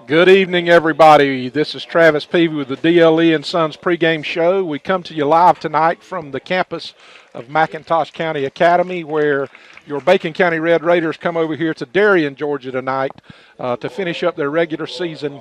Good evening, everybody. This is Travis Peavy with the DLE and Sons pregame show. We come to you live tonight from the campus of Mcintosh County Academy, where your Bacon County Red Raiders come over here to Darien, Georgia tonight to finish up their regular season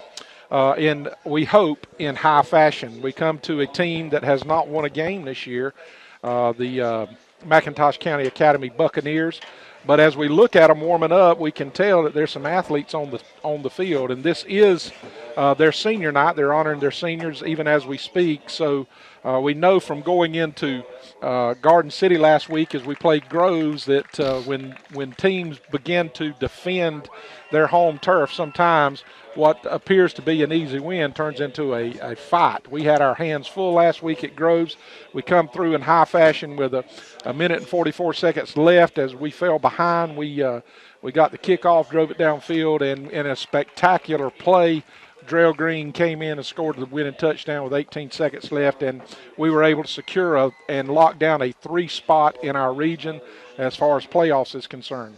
in, we hope, in high fashion. We come to a team that has not won a game this year, the Mcintosh County Academy Buccaneers. But as we look at them warming up, we can tell that there's some athletes on the field, and this is their senior night. They're honoring their seniors even as we speak. So we know from going into Garden City last week as we played Groves that when teams begin to defend their home turf, sometimes what appears to be an easy win turns into a fight. We had our hands full last week at Groves. We come through in high fashion with a minute and 44 seconds left as we fell behind. We got the kickoff, drove it downfield, and in a spectacular play, Drell Green came in and scored the winning touchdown with 18 seconds left, and we were able to secure and lock down a 3 spot in our region as far as playoffs is concerned.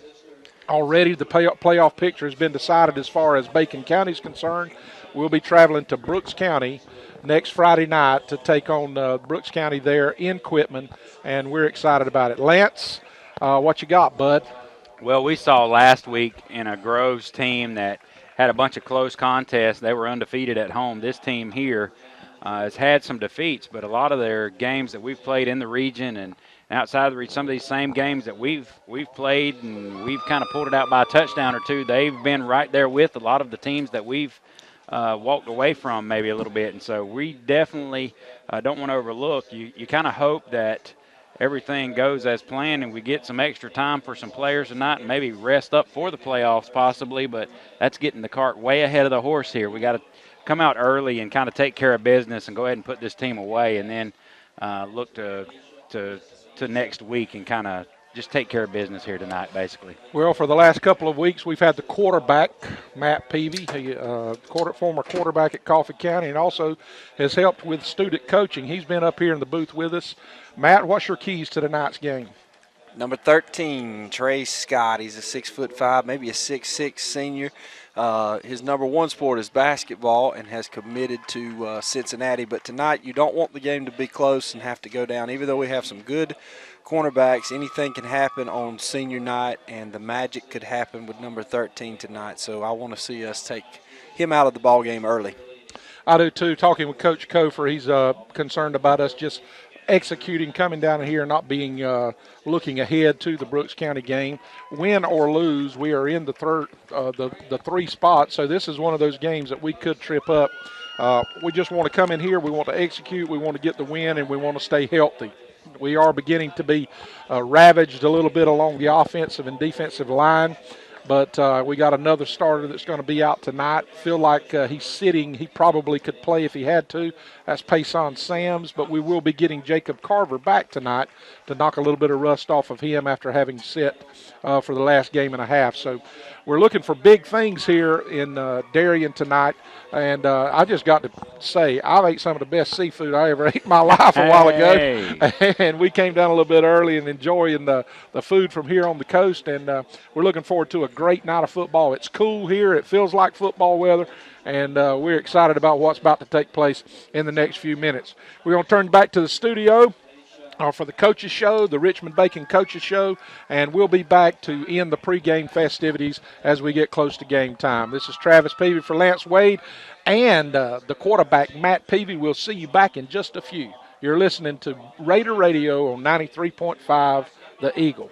Already the playoff picture has been decided as far as Bacon County is concerned. We'll be traveling to Brooks County next Friday night to take on Brooks County there in Quitman, and we're excited about it. Lance, what you got, bud? Well, we saw last week in a Groves team that had a bunch of close contests. They were undefeated at home. This team here has had some defeats, but a lot of their games that we've played in the region and outside of the region, some of these same games that we've played and we've kind of pulled it out by a touchdown or two, they've been right there with a lot of the teams that we've walked away from maybe a little bit. And so we definitely don't want to overlook. You kind of hope that everything goes as planned and we get some extra time for some players tonight and maybe rest up for the playoffs possibly, but that's getting the cart way ahead of the horse here. We got to come out early and kind of take care of business and go ahead and put this team away, and then look to next week and kind of just take care of business here tonight, basically. Well, for the last couple of weeks, we've had the quarterback, Matt Peavy, former quarterback at Coffee County, and also has helped with student coaching. He's been up here in the booth with us. Matt, what's your keys to tonight's game? Number 13, Trey Scott. He's a 6'5", maybe a 6'6" senior. His number one sport is basketball and has committed to Cincinnati. But tonight you don't want the game to be close and have to go down. Even though we have some good cornerbacks, anything can happen on senior night, and the magic could happen with number 13 tonight. So I want to see us take him out of the ball game early. I do too. Talking with Coach Kofer, he's concerned about us just executing, coming down here, not being looking ahead to the Brooks County game. Win or lose, we are in the 3 spot. So this is one of those games that we could trip up. We just want to come in here. We want to execute. We want to get the win, and we want to stay healthy. We are beginning to be ravaged a little bit along the offensive and defensive line. But we got another starter that's going to be out tonight. Feel like he's sitting. He probably could play if he had to. That's Payson Sams. But we will be getting Jacob Carver back tonight to knock a little bit of rust off of him after having sit for the last game and a half. So we're looking for big things here in Darien tonight. And I just got to say, I've ate some of the best seafood I ever ate in my life a while ago. And we came down a little bit early and enjoying the food from here on the coast. And we're looking forward to a great night of football. It's cool here. It feels like football weather. And we're excited about what's about to take place in the next few minutes. We're going to turn back to the studio for the coaches show, the Richmond Bacon coaches show, and we'll be back to end the pregame festivities as we get close to game time. This is Travis Peavy for Lance Wade and the quarterback, Matt Peavy. We'll see you back in just a few. You're listening to Raider Radio on 93.5 The Eagle.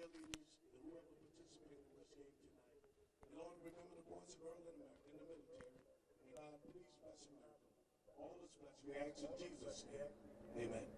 cheerleaders, and whoever participated in this game tonight. And Lord, remember the boys and girls in the military. And God, please bless America. All is blessed. We ask in Jesus' name. Amen.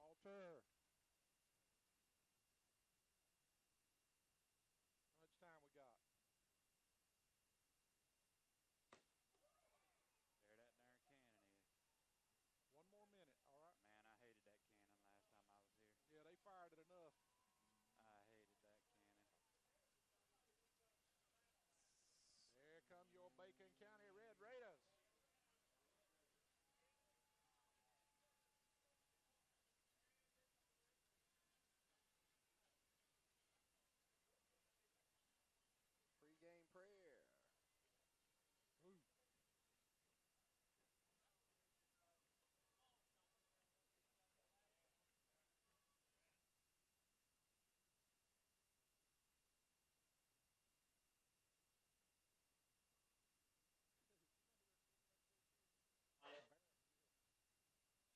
Walter. How much time we got? There that darn cannon is. One more minute, all right? Man, I hated that cannon last time I was here. Yeah, they fired it enough. I hated that cannon. There come your Bacon County Red Raiders. Pre-game prayer. Ooh.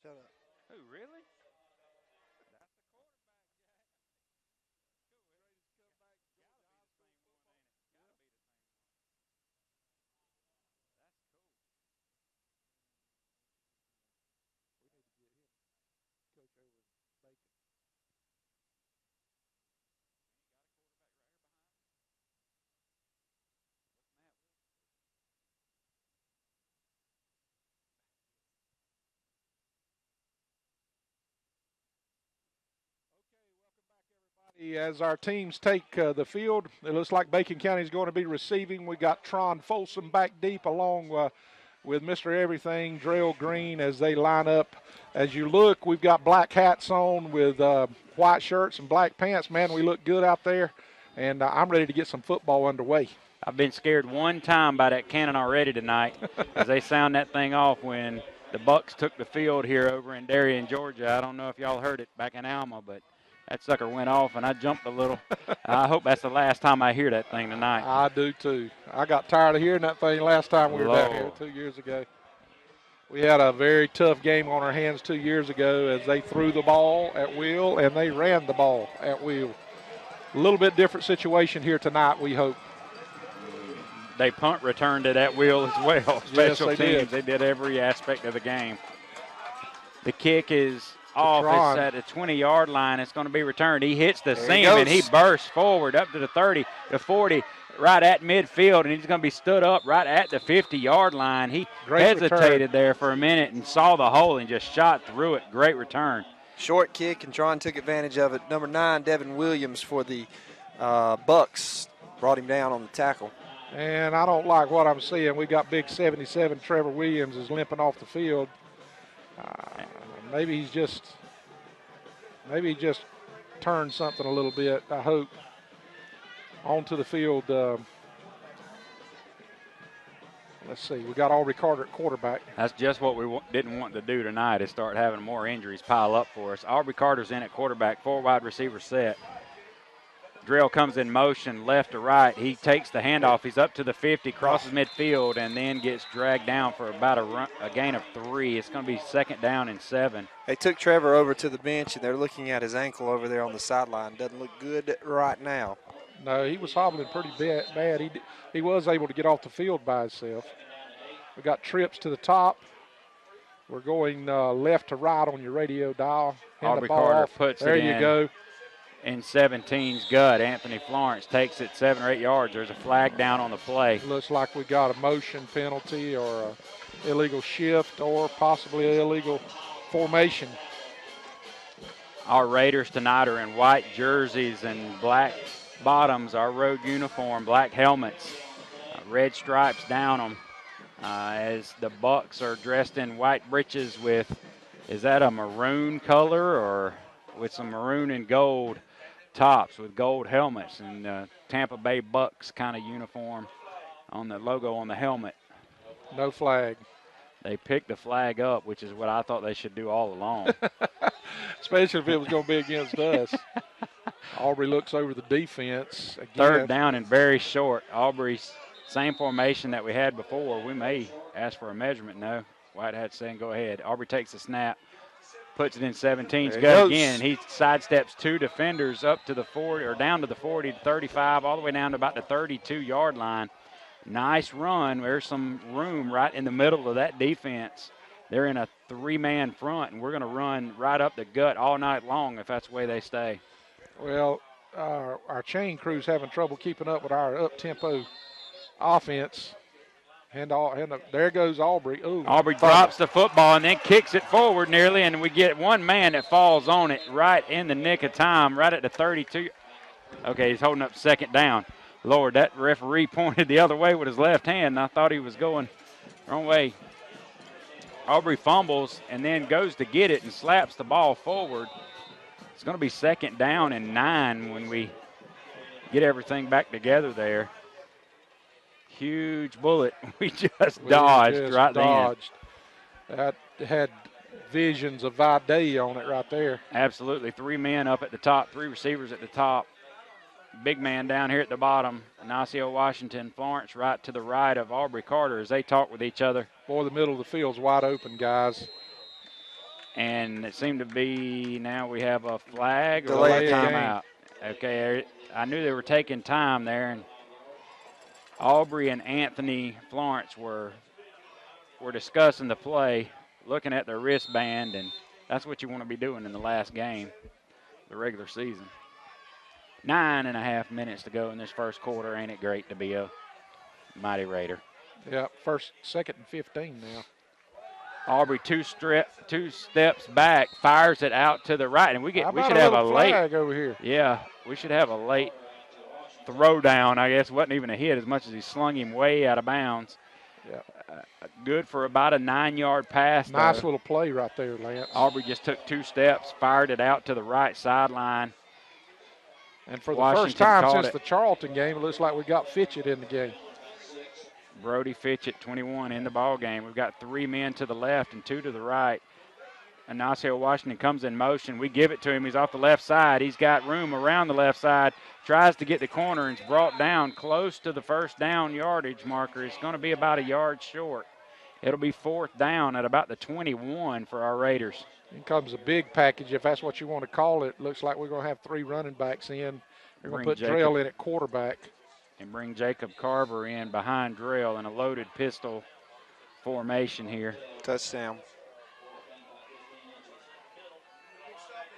Shut up. Who, really? Coach over Bacon. As our teams take the field, it looks like Bacon County is going to be receiving. We got Tron Folsom back deep along with Mr. Everything, Drell Green, as they line up. As you look, we've got black hats on with white shirts and black pants. Man, we look good out there, and I'm ready to get some football underway. I've been scared one time by that cannon already tonight as they sound that thing off when the Bucks took the field here over in Darien, Georgia. I don't know if y'all heard it back in Alma, but that sucker went off, and I jumped a little. I hope that's the last time I hear that thing tonight. I do, too. I got tired of hearing that thing last time we were down here 2 years ago. We had a very tough game on our hands 2 years ago as they threw the ball at will and they ran the ball at will. A little bit different situation here tonight, we hope. They punt returned it at will as well. Special yes, teams, they did every aspect of the game. The kick is off. It's at the 20-yard line. It's going to be returned. He hits the seam, and he bursts forward up to the 30, the 40, right at midfield, and he's going to be stood up right at the 50-yard line. He hesitated there for a minute and saw the hole and just shot through it. Great return. Short kick, and Tron took advantage of it. Number 9, Devin Williams for the Bucks, brought him down on the tackle. And I don't like what I'm seeing. We got big 77 Trevor Williams is limping off the field. Maybe he just turned something a little bit. I hope. Onto the field. Let's see. We got Aubrey Carter at quarterback. That's just what we didn't want to do tonight, is start having more injuries pile up for us. Aubrey Carter's in at quarterback, 4 wide receiver set. Drill comes in motion, left to right. He takes the handoff. He's up to the 50, crosses midfield, and then gets dragged down for about a gain of 3. It's going to be 2nd down and 7. They took Trevor over to the bench, and they're looking at his ankle over there on the sideline. Doesn't look good right now. No, he was hobbling pretty bad. He was able to get off the field by himself. We got trips to the top. We're going left to right on your radio dial. Hand Aubrey the ball Carter off. puts there it you in. go. In 17's gut, Anthony Florence takes it 7 or 8 yards. There's a flag down on the play. Looks like we got a motion penalty or a illegal shift or possibly an illegal formation. Our Raiders tonight are in white jerseys and black bottoms, our road uniform, black helmets, red stripes down them, as the Bucks are dressed in white breeches with, is that a maroon color or with some maroon and gold tops with gold helmets, and Tampa Bay Bucks kind of uniform on the logo on the helmet. No flag. They picked the flag up, which is what I thought they should do all along. Especially if it was going to be against us. Aubrey looks over the defense. Again. 3rd down and very short. Aubrey's same formation that we had before. We may ask for a measurement. No. Whitehead saying go ahead. Aubrey takes the snap, puts it in 17's gut again, and he sidesteps 2 defenders up to the 40 or down to the 40 to 35, all the way down to about the 32-yard line. Nice run. There's some room right in the middle of that defense. They're in a 3-man front, and we're going to run right up the gut all night long if that's the way they stay. Well, our chain crew's having trouble keeping up with our up-tempo offense. There goes Aubrey. Ooh, Aubrey drops the football and then kicks it forward nearly, and we get one man that falls on it right in the nick of time, right at the 32. Okay, he's holding up 2nd down. Lord, that referee pointed the other way with his left hand, and I thought he was going the wrong way. Aubrey fumbles and then goes to get it and slaps the ball forward. It's going to be 2nd down and 9 when we get everything back together there. Huge bullet. We just dodged right there. That had visions of Vide on it right there. Absolutely. 3 men up at the top, 3 receivers at the top. Big man down here at the bottom. Ignacio Washington, Florence right to the right of Aubrey Carter as they talk with each other. Boy, the middle of the field's wide open, guys. And it seemed to be now we have a flag or Delay a timeout. Okay, I knew they were taking time there, and Aubrey and Anthony Florence were discussing the play, looking at their wristband, and that's what you want to be doing in the last game, the regular season. 9.5 minutes to go in this first quarter. Ain't it great to be a Mighty Raider? Yeah, 2nd and 15 now. Aubrey two steps back, fires it out to the right, and we should have a late flag over here. Yeah, we should have a late throw down. I guess wasn't even a hit as much as he slung him way out of bounds. Yeah, good for about a 9-yard pass. Nice little play right there, Lance. Aubrey just took 2 steps, fired it out to the right sideline. And for the Washington first time caught since it. the Charlton game, it looks like we got Fitchett in the game. Brody Fitchett, 21, in the ball game. We've got 3 men to the left and 2 to the right. Ignacio Washington comes in motion. We give it to him. He's off the left side. He's got room around the left side. Tries to get the corner and is brought down close to the 1st down yardage marker. It's going to be about a yard short. It'll be 4th down at about the 21 for our Raiders. In comes a big package, if that's what you want to call it. Looks like we're going to have 3 running backs in. We're going to put Drell in at quarterback. And bring Jacob Carver in behind Drell in a loaded pistol formation here. Touchdown.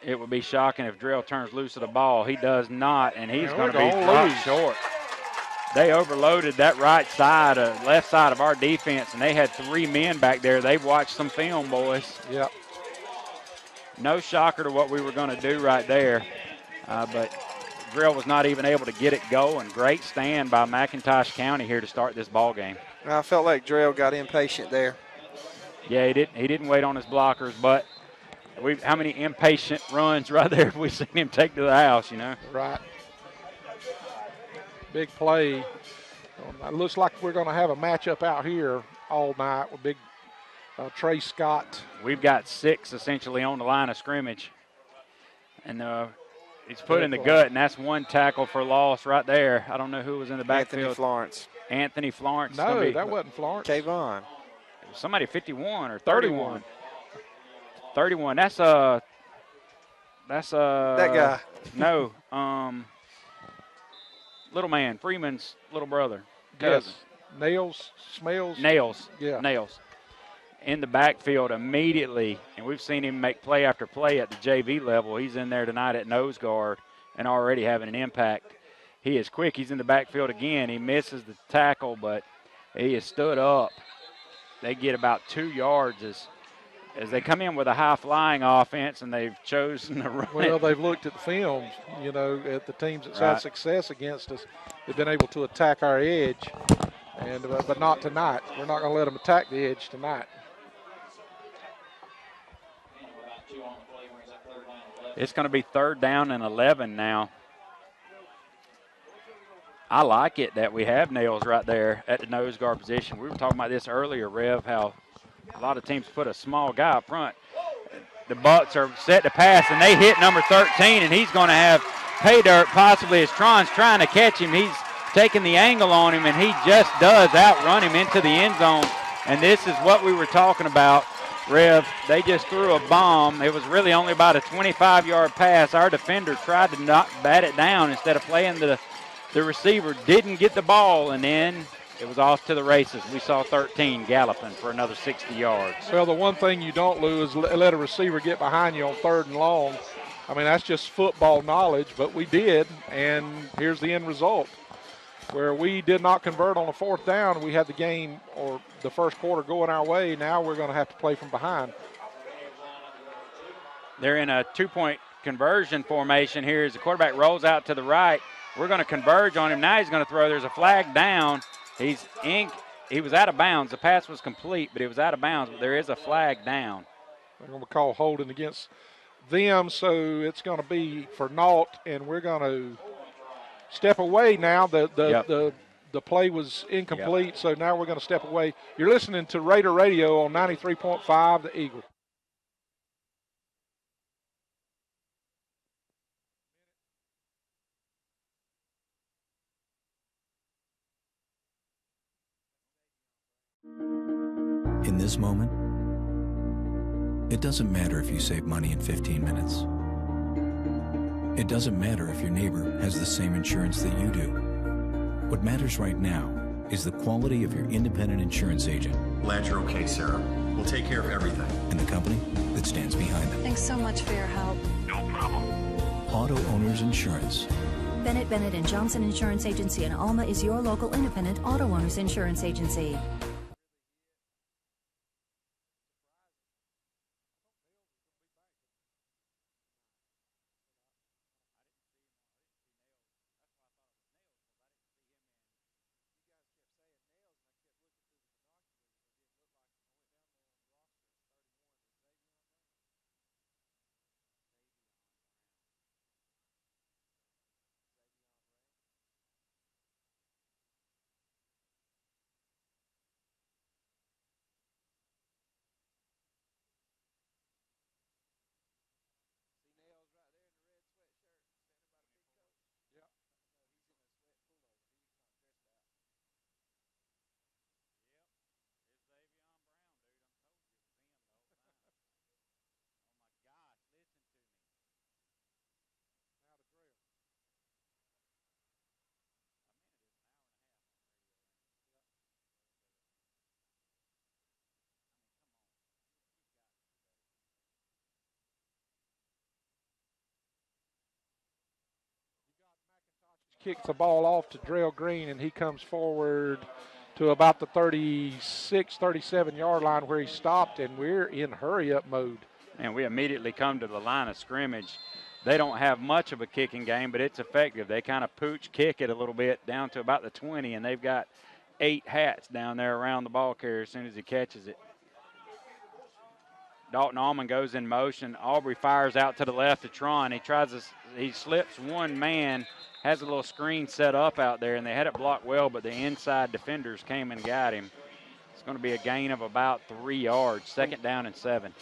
It would be shocking if Drell turns loose of the ball. He does not, and he's going to be gonna dropped lose. short. They overloaded that right side, left side of our defense, and they had 3 men back there. They watched some film, boys. Yep. No shocker to what we were going to do right there. But Drill was not even able to get it going. Great stand by Mcintosh County here to start this ball game. I felt like Drell got impatient there. Yeah, he didn't wait on his blockers, but how many impatient runs right there have we seen him take to the house, you know? Right. Big play. It looks like we're going to have a matchup out here all night with big Trey Scott. We've got 6 essentially on the line of scrimmage. And he's put in the gut, and that's 1 tackle for loss right there. I don't know who was in the backfield. Anthony Florence. Anthony Florence. No, that wasn't Florence. Kayvon. Somebody 51 or 31. 31. That's that guy. No, little man, Freeman's little brother. Cousin. Yes. Nails. Yeah. Nails. In the backfield immediately, and we've seen him make play after play at the JV level. He's in there tonight at nose guard and already having an impact. He is quick. He's in the backfield again. He misses the tackle, but he is stood up. They get about 2 yards as they come in with a high-flying offense, and they've chosen to run. Well, they've looked at the films, at the teams that's had success against us. They've been able to attack our edge, but not tonight. We're not going to let them attack the edge tonight. It's going to be 3rd down and 11 now. I like it that we have Nails right there at the nose guard position. We were talking about this earlier, Rev, how a lot of teams put a small guy up front. The Bucks are set to pass, and they hit number 13, and he's going to have pay dirt possibly as Tron's trying to catch him. He's taking the angle on him, and he just does outrun him into the end zone. And this is what we were talking about, Rev. They just threw a bomb. It was really only about a 25-yard pass. Our defender tried to not bat it down instead of playing the receiver, didn't get the ball, and then it was off to the races. We saw 13 galloping for another 60 yards. Well, the one thing you don't do is let a receiver get behind you on 3rd and long. I mean, that's just football knowledge, but we did, and here's the end result. Where we did not convert on a 4th down, we had the game or the first quarter going our way. Now we're going to have to play from behind. They're in a 2-point conversion formation here as the quarterback rolls out to the right. We're going to converge on him. Now he's going to throw. There's a flag down. He was out of bounds. The pass was complete, but it was out of bounds. But there is a flag down. They're going to call holding against them, so it's going to be for naught, and we're going to step away now. The play was incomplete, so now we're going to step away. You're listening to Raider Radio on 93.5 The Eagle. In this moment, it doesn't matter if you save money in 15 minutes. It doesn't matter if your neighbor has the same insurance that you do. What matters right now is the quality of your independent insurance agent. Glad you're okay, Sarah. We'll take care of everything. And the company that stands behind them. Thanks so much for your help. No problem. Auto Owners Insurance. Bennett Bennett and Johnson Insurance Agency in Alma is your local independent auto owners insurance agency. Kicks the ball off to Drell Green, and he comes forward to about the 36, 37-yard line where he stopped, and we're in hurry-up mode. And we immediately come to the line of scrimmage. they don't have much of a kicking game, but it's effective. They kind of pooch kick it a little bit down to about the 20, and they've got 8 hats down there around the ball carrier as soon as he catches it. Dalton Allman goes in motion. Aubrey fires out to the left to Tron. He slips one man, has a little screen set up out there, and they had it blocked well, but the inside defenders came and got him. It's going to be a gain of about 3 yards, 2nd down and 7.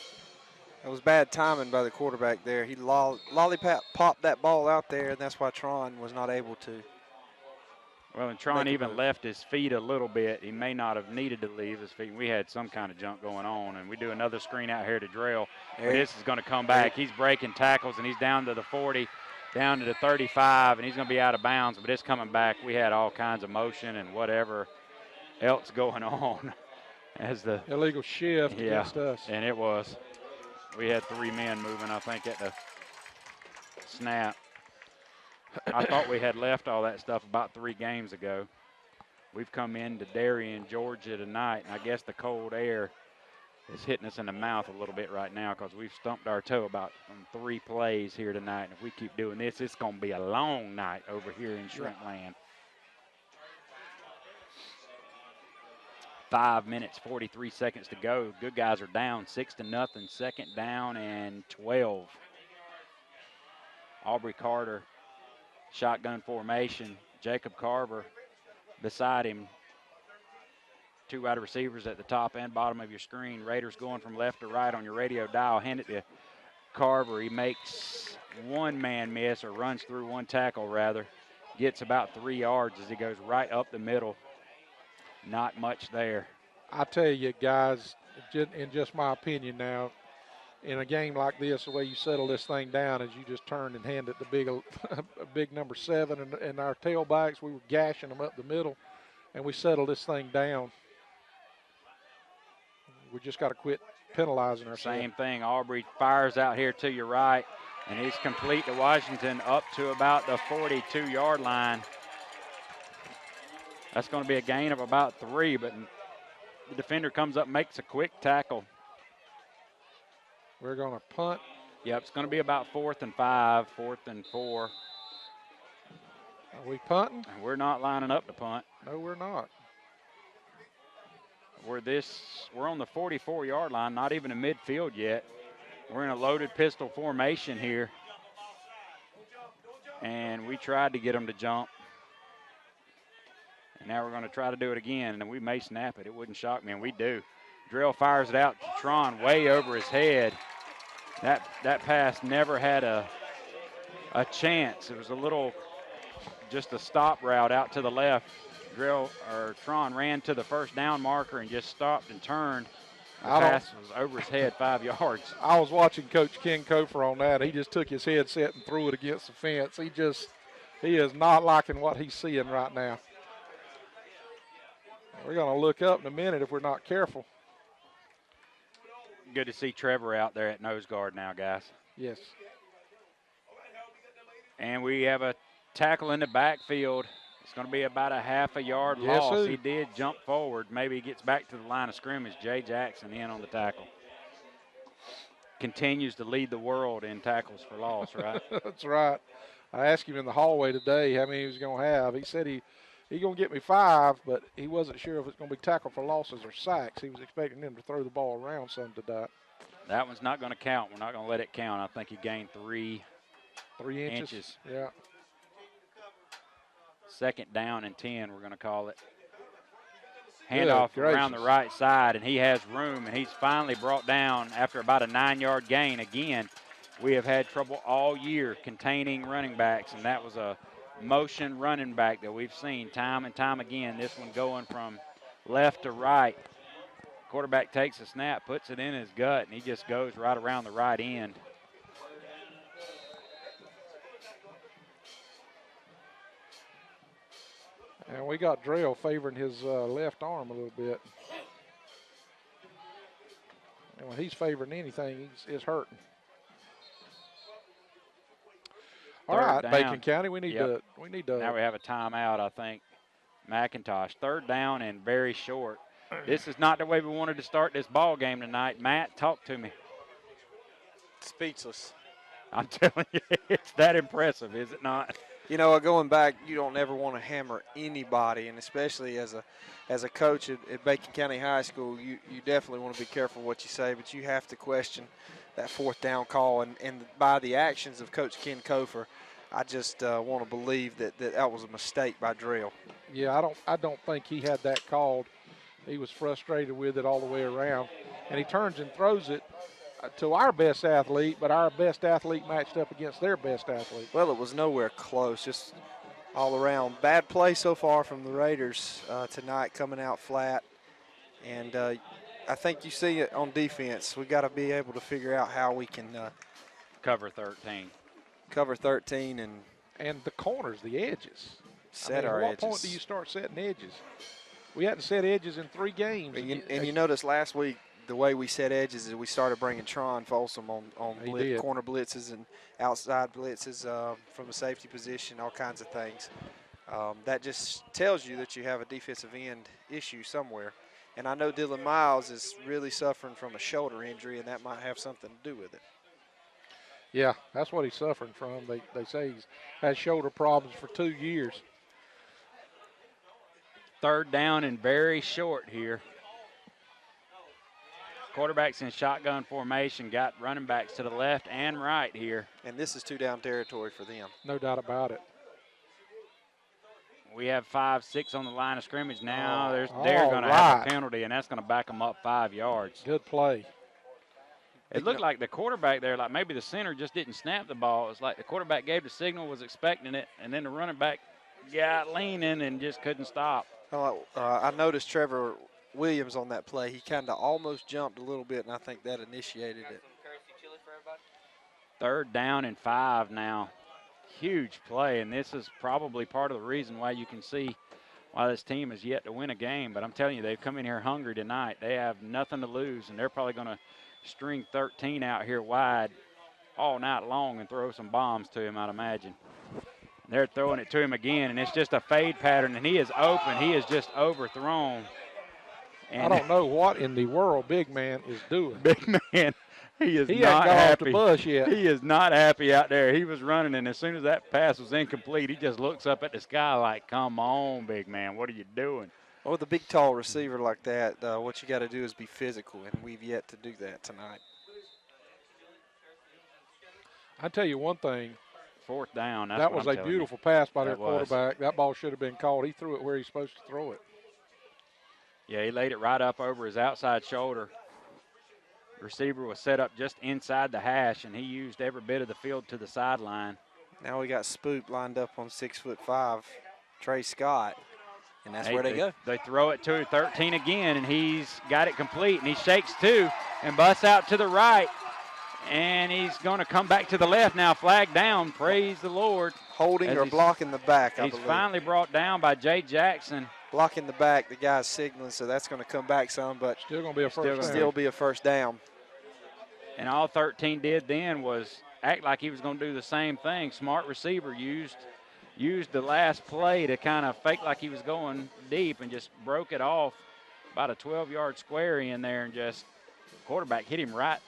It was bad timing by the quarterback there. He lollipop popped that ball out there, and that's why Tron was not able to. Well, and Tron even left his feet a little bit. He may not have needed to leave his feet. We had some kind of junk going on, and we do another screen out here to Drell. This is going to come back. He's breaking tackles, and he's down to the 40, down to the 35, and he's going to be out of bounds, but it's coming back. We had all kinds of motion and whatever else going on as the illegal shift against us. And it was. We had 3 men moving, I think, at the snap. I thought we had left all that stuff about 3 games ago. We've come into Darien, Georgia tonight, and I guess the cold air is hitting us in the mouth a little bit right now because we've stumped our toe about 3 plays here tonight. And if we keep doing this, it's going to be a long night over here in Shrimpland. 5 minutes, 43 seconds to go. Good guys are down 6-0, 2nd down and 12. Aubrey Carter, shotgun formation. Jacob Carver beside him. 2 wide receivers at the top and bottom of your screen. Raiders going from left to right on your radio dial. Hand it to Carver. He makes 1 man miss, or runs through 1 tackle rather. Gets about 3 yards as he goes right up the middle. Not much there. I tell you, guys, in just my opinion now, in a game like this, the way you settle this thing down is you just turn and hand it to big number 7 and our tailbacks. We were gashing them up the middle, and we settled this thing down. We just got to quit penalizing ourselves. Same thing. Aubrey fires out here to your right, and he's complete to Washington up to about the 42-yard line. That's going to be a gain of about 3, but the defender comes up, makes a quick tackle. We're going to punt. Yep, it's going to be about 4th and 5, 4th and 4. Are we punting? And we're not lining up to punt. No, we're not. We're on the 44-yard line, not even in midfield yet. We're in a loaded pistol formation here. And we tried to get them to jump. And now we're going to try to do it again, and we may snap it. It wouldn't shock me, and we do. Drell fires it out to Tron way over his head. That pass never had a chance. It was just a stop route out to the left. Tron ran to the 1st down marker and just stopped and turned. The pass was over his head 5 yards. I was watching Coach Ken Kofer on that. He just took his headset and threw it against the fence. He is not liking what he's seeing right now. We're going to look up in a minute if we're not careful. Good to see Trevor out there at nose guard now, guys. Yes. And we have a tackle in the backfield. It's going to be about a half a yard loss. He did jump forward. Maybe he gets back to the line of scrimmage. Jay Jackson in on the tackle. Continues to lead the world in tackles for loss, right? That's right. I asked him in the hallway today how many he was going to have. He said he's going to get me 5, but he wasn't sure if it's going to be tackle for losses or sacks. He was expecting him to throw the ball around some today. That one's not going to count. We're not going to let it count. I think he gained 3 inches. Yeah. 2nd down and 10, we're going to call it. Handoff around the right side, and he has room, and he's finally brought down after about a 9-yard gain. Again, we have had trouble all year containing running backs, and that was a motion running back that we've seen time and time again. This one going from left to right. Quarterback takes a snap, puts it in his gut, and he just goes right around the right end. And we got Drell favoring his left arm a little bit. And when he's favoring anything, it's hurting. All right, Bacon County, we need to. Now we have a timeout, I think. Mcintosh, 3rd down and very short. This is not the way we wanted to start this ball game tonight. Matt, talk to me. Speechless. I'm telling you, it's that impressive, is it not? You know, going back, you don't ever want to hammer anybody, and especially as a coach at Bacon County High School, you definitely want to be careful what you say, but you have to question that fourth down call. And by the actions of Coach Ken Kofer, I just want to believe that was a mistake by Drill. Yeah, I don't think he had that called. He was frustrated with it all the way around, and he turns and throws it to our best athlete, but our best athlete matched up against their best athlete. Well, it was nowhere close, just all around. Bad play so far from the Raiders tonight, coming out flat. And I think you see it on defense. We got to be able to figure out how we can Cover 13. cover 13 And the corners, the edges. set At our what edges. point do you start setting edges? We hadn't set edges in 3 games. And you notice last week the way we set edges is we started bringing Tron Folsom on corner blitzes and outside blitzes from a safety position, all kinds of things. That just tells you that you have a defensive end issue somewhere. And I know Dylan Miles is really suffering from a shoulder injury, and that might have something to do with it. Yeah, that's what he's suffering from. They say he's had shoulder problems for 2 years. Third down and very short here. Quarterback's in shotgun formation, got running backs to the left and right here. And this is 2-down territory for them. No doubt about it. We have 5-6 on the line of scrimmage now. They're all going to have right. a penalty, and that's going to back them up 5 yards. Good play. It looked like the quarterback there, like maybe the center just didn't snap the ball. It's like the quarterback gave the signal, was expecting it, and then the running back got leaning and just couldn't stop. I noticed Trevor Williams on that play. He kind of almost jumped a little bit, and I think that initiated it. Third down and 5 now. Huge play, and this is probably part of the reason why you can see why this team is yet to win a game. But I'm telling you, they've come in here hungry tonight. They have nothing to lose, and they're probably going to string 13 out here wide all night long and throw some bombs to him, I'd imagine. They're throwing it to him again, and it's just a fade pattern, and he is open. He is just overthrown. And I don't know what in the world Big Man is doing. Big Man, he hasn't not got happy. off the bus yet. He is not happy out there. He was running, and as soon as that pass was incomplete, he just looks up at the sky like, come on, Big Man, what are you doing? Well, with a big, tall receiver like that, what you got to do is be physical, and we've yet to do that tonight. I tell you one thing. Fourth down. That's that was a beautiful pass by their quarterback. That ball should have been called. He threw it where he's supposed to throw it. Yeah, he laid it right up over his outside shoulder. Receiver was set up just inside the hash, and he used every bit of the field to the sideline. Now we got Spoop lined up on 6'5", Trey Scott, and that's where they go. They throw it to 13 again, and he's got it complete, and he shakes 2 and busts out to the right. And he's going to come back to the left now, flag down. Praise the Lord. Holding or blocking the back, I believe. He's finally brought down by Jay Jackson. Blocking the back, the guy's signaling, so that's going to come back some, but still going to be a first down. Still be a first down. And all 13 did then was act like he was going to do the same thing. Smart receiver used the last play to kind of fake like he was going deep and just broke it off about a 12-yard square in there, and just quarterback hit him right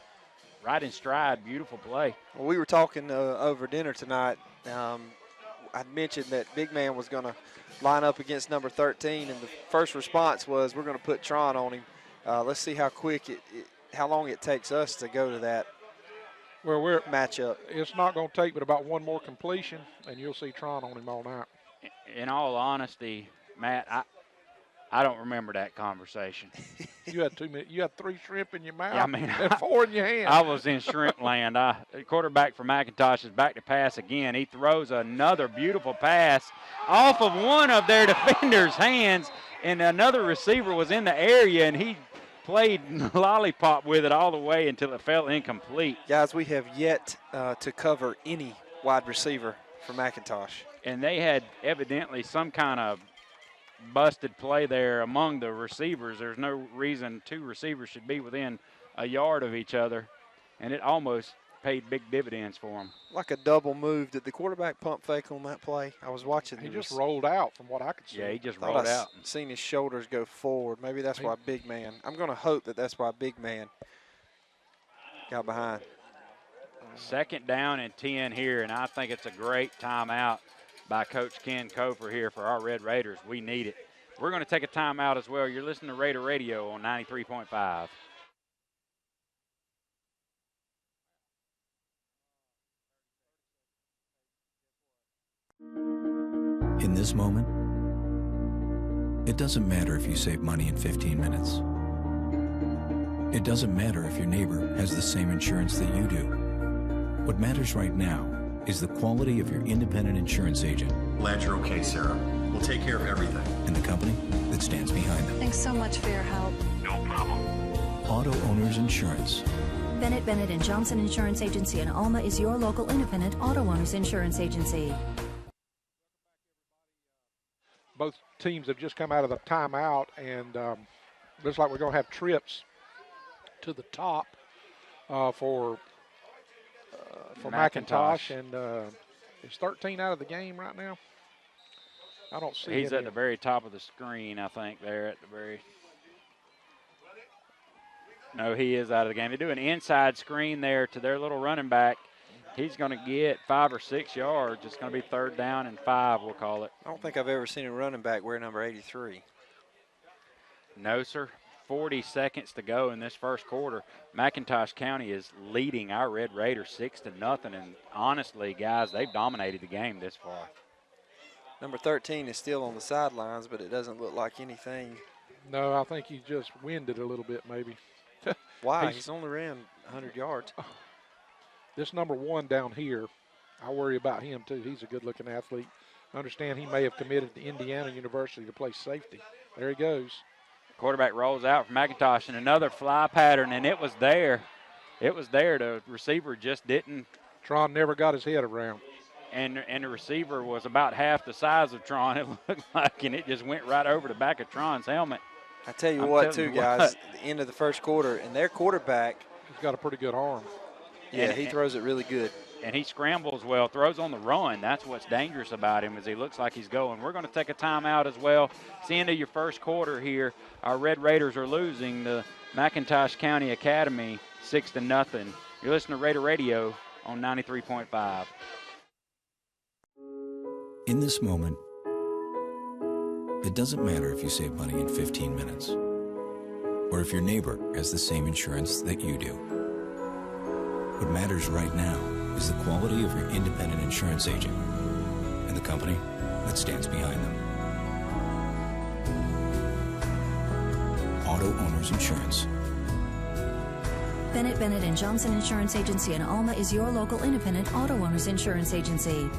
in stride. Beautiful play. Well, we were talking over dinner tonight. I mentioned that Big Man was going to line up against number 13, and the first response was, we're going to put Tron on him. Let's see how quick how long it takes us to go to that matchup. It's not going to take but about one more completion, and you'll see Tron on him all night. In all honesty, Matt, I don't remember that conversation. You had 2 minutes. You had 3 shrimp in your mouth. Yeah, I mean, and 4 in your hand. I was in shrimp land. The quarterback for Mcintosh is back to pass again. He throws another beautiful pass off of one of their defenders' hands, and another receiver was in the area, and he played lollipop with it all the way until it fell incomplete. Guys, we have yet to cover any wide receiver for Mcintosh. And they had evidently some kind of busted play there among the receivers. There's no reason 2 receivers should be within a yard of each other, and it almost paid big dividends for them. Like a double move. Did the quarterback pump fake on that play? I was watching. He just rolled out from what I could see. Yeah, he just rolled out. Seen his shoulders go forward. Maybe that's why I'm going to hope that's why Big Man got behind. 2nd down and 10 here, and I think it's a great timeout by Coach Ken Cofer here for our Red Raiders. We need it. We're going to take a timeout as well. You're listening to Raider Radio on 93.5. In this moment, it doesn't matter if you save money in 15 minutes. It doesn't matter if your neighbor has the same insurance that you do. What matters right now is the quality of your independent insurance agent. Glad you're okay, Sarah. We'll take care of everything. And the company that stands behind them. Thanks so much for your help. No problem. Auto Owners Insurance. Bennett Bennett and Johnson Insurance Agency in Alma is your local independent auto owners insurance agency. Both teams have just come out of the timeout, and looks like we're going to have trips to the top for McIntosh. And is 13 out of the game right now? I don't see He's at the very top of the screen, I think, there at the very. No, he is out of the game. They do an inside screen there to their little running back. He's going to get 5 or 6 yards. It's going to be 3rd down and 5, we'll call it. I don't think I've ever seen a running back wear number 83. No, sir. 40 seconds to go in this first quarter. McIntosh County is leading our Red Raiders 6-0, and honestly, guys, they've dominated the game this far. Number 13 is still on the sidelines, but it doesn't look like anything. No, I think he just winded a little bit maybe. Why? He's only ran 100 yards. This number 1 down here, I worry about him too. He's a good-looking athlete. I understand he may have committed to Indiana University to play safety. There he goes. Quarterback rolls out for McIntosh, and another fly pattern, and it was there. It was there. The receiver just didn't. Tron never got his head around. And the receiver was about half the size of Tron, it looked like, and it just went right over the back of Tron's helmet. I tell you what, too, guys, at the end of the first quarter, and their quarterback. He's got a pretty good arm. Yeah, he throws it really good. And he scrambles well, throws on the run. That's what's dangerous about him, is he looks like he's going. We're going to take a timeout as well. It's the end of your first quarter here. Our Red Raiders are losing the McIntosh County Academy 6-0. You're listening to Raider Radio on 93.5. In this moment, it doesn't matter if you save money in 15 minutes or if your neighbor has the same insurance that you do. What matters right now is the quality of your independent insurance agent and the company that stands behind them. Auto Owners Insurance. Bennett Bennett and Johnson Insurance Agency in Alma is your local independent auto owners insurance agency.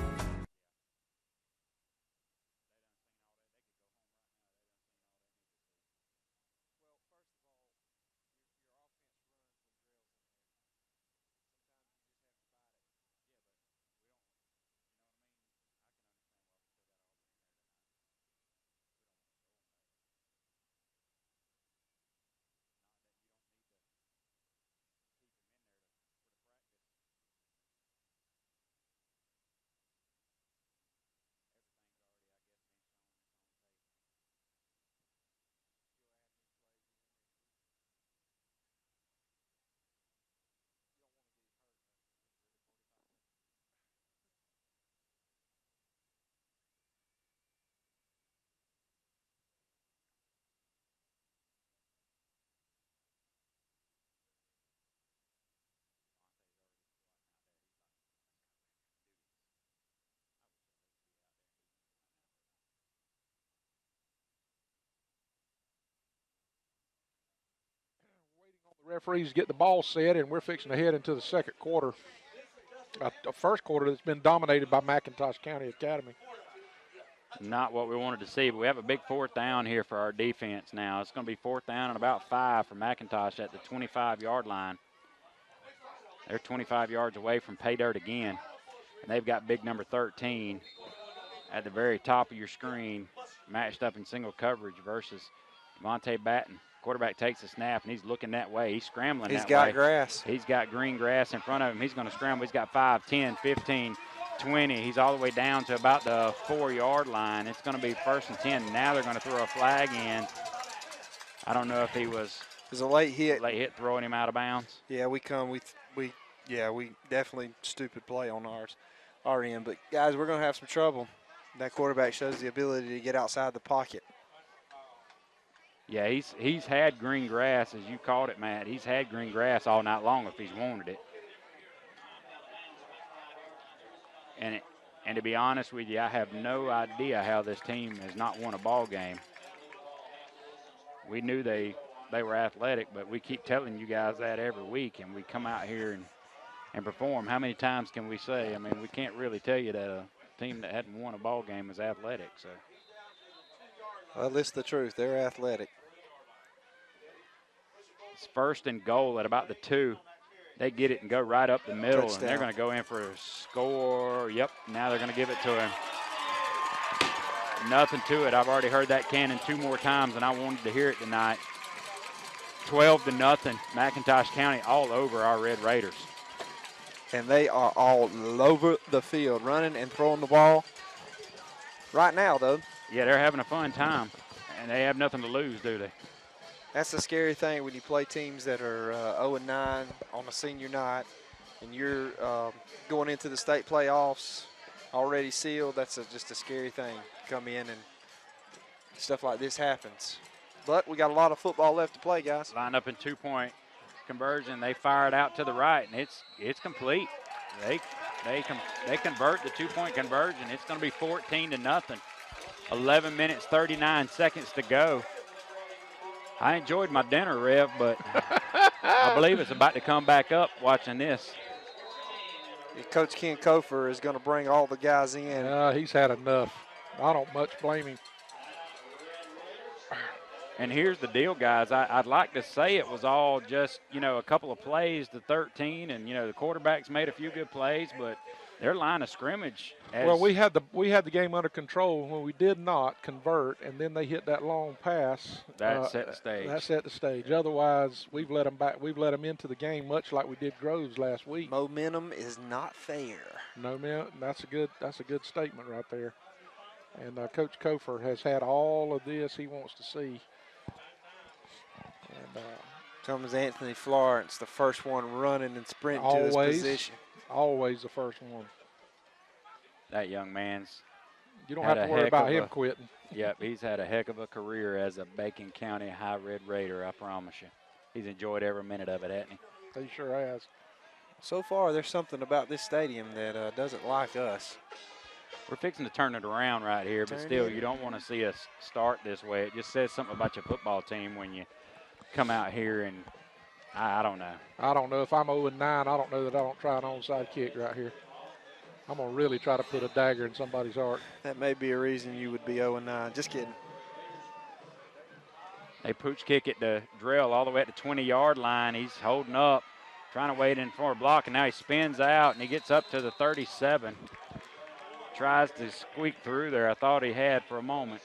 The referees get the ball set, and we're fixing to head into the second quarter. A first quarter that's been dominated by McIntosh County Academy. Not what we wanted to see, but we have a big 4th down here for our defense now. It's going to be 4th down and about 5 for McIntosh at the 25-yard line. They're 25 yards away from pay dirt again, and they've got big number 13 at the very top of your screen, matched up in single coverage versus Monte Batten. Quarterback takes a snap, and he's looking that way. He's scrambling that way. He's got grass. He's got green grass in front of him. He's going to scramble. He's got 5, 10, 15, 20. He's all the way down to about the 4-yard line. It's going to be 1st and 10. Now they're going to throw a flag in. I don't know if he was. It was a late hit. Late hit throwing him out of bounds. Yeah, we Yeah, we definitely stupid play on our end. But, guys, we're going to have some trouble. That quarterback shows the ability to get outside the pocket. Yeah, he's had green grass, as you called it, Matt. He's had green grass all night long if he's wanted it. And to be honest with you, I have no idea how this team has not won a ball game. We knew they were athletic, but we keep telling you guys that every week, and we come out here and perform. How many times can we say? I mean, we can't really tell you that a team that hadn't won a ball game is athletic. So, Well, it's the truth. They're athletic. it's 1st and goal at about the 2. They get it and go right up the middle, Touchdown. and they're going to go in for a score. Yep, now they're going to give it to him. Nothing to it. I've already heard that cannon 2 more times, and I wanted to hear it tonight. 12-0. McIntosh County all over our Red Raiders. And they are all over the field, running and throwing the ball. Right now, though, Yeah, they're having a fun time, and they have nothing to lose, do they? that's the scary thing when you play teams that are 0-9 on a senior night, and you're going into the state playoffs already sealed. That's just a scary thing. Come in and stuff like this happens. But we got a lot of football left to play, guys. Line up in 2-point conversion. They fire it out to the right, and it's complete. They convert the 2-point conversion. It's going to be 14-0. 11 minutes, 39 seconds to go. I enjoyed my dinner, Rev, but I believe it's about to come back up watching this. Coach Ken Kofer is going to bring all the guys in. He's had enough. I don't much blame him. And here's the deal, guys. I'd like to say it was all just, a couple of plays to 13, and, the quarterbacks made a few good plays, but their line of scrimmage. Well, we had the game under control when we did not convert, and then they hit that long pass. That set the stage. That set the stage. Otherwise, we've let them back. We've let them into the game much like we did Groves last week. Momentum is not fair. No, man, that's a good statement right there. And Coach Kofer has had all of this he wants to see. And comes Anthony Florence, the first one running and sprinting to his position. Always the first one. That young man's. You don't have to worry about him quitting. Yep, he's had a heck of a career as a Bacon County High Red Raider, I promise you. He's enjoyed every minute of it, hasn't he? He sure has. So far, there's something about this stadium that doesn't like us. We're fixing to turn it around right here, but still, you don't want to see us start this way. It just says something about your football team when you come out here and I don't know. I don't know. If I'm 0-9, I don't know that I don't try an onside kick right here. I'm going to really try to put a dagger in somebody's heart. That may be a reason you would be 0-9. Just kidding. They pooch kick it to Drill all the way at the 20-yard line. He's holding up, trying to wait in for a block, and now he spins out, and he gets up to the 37. Tries to squeak through there. I thought he had for a moment.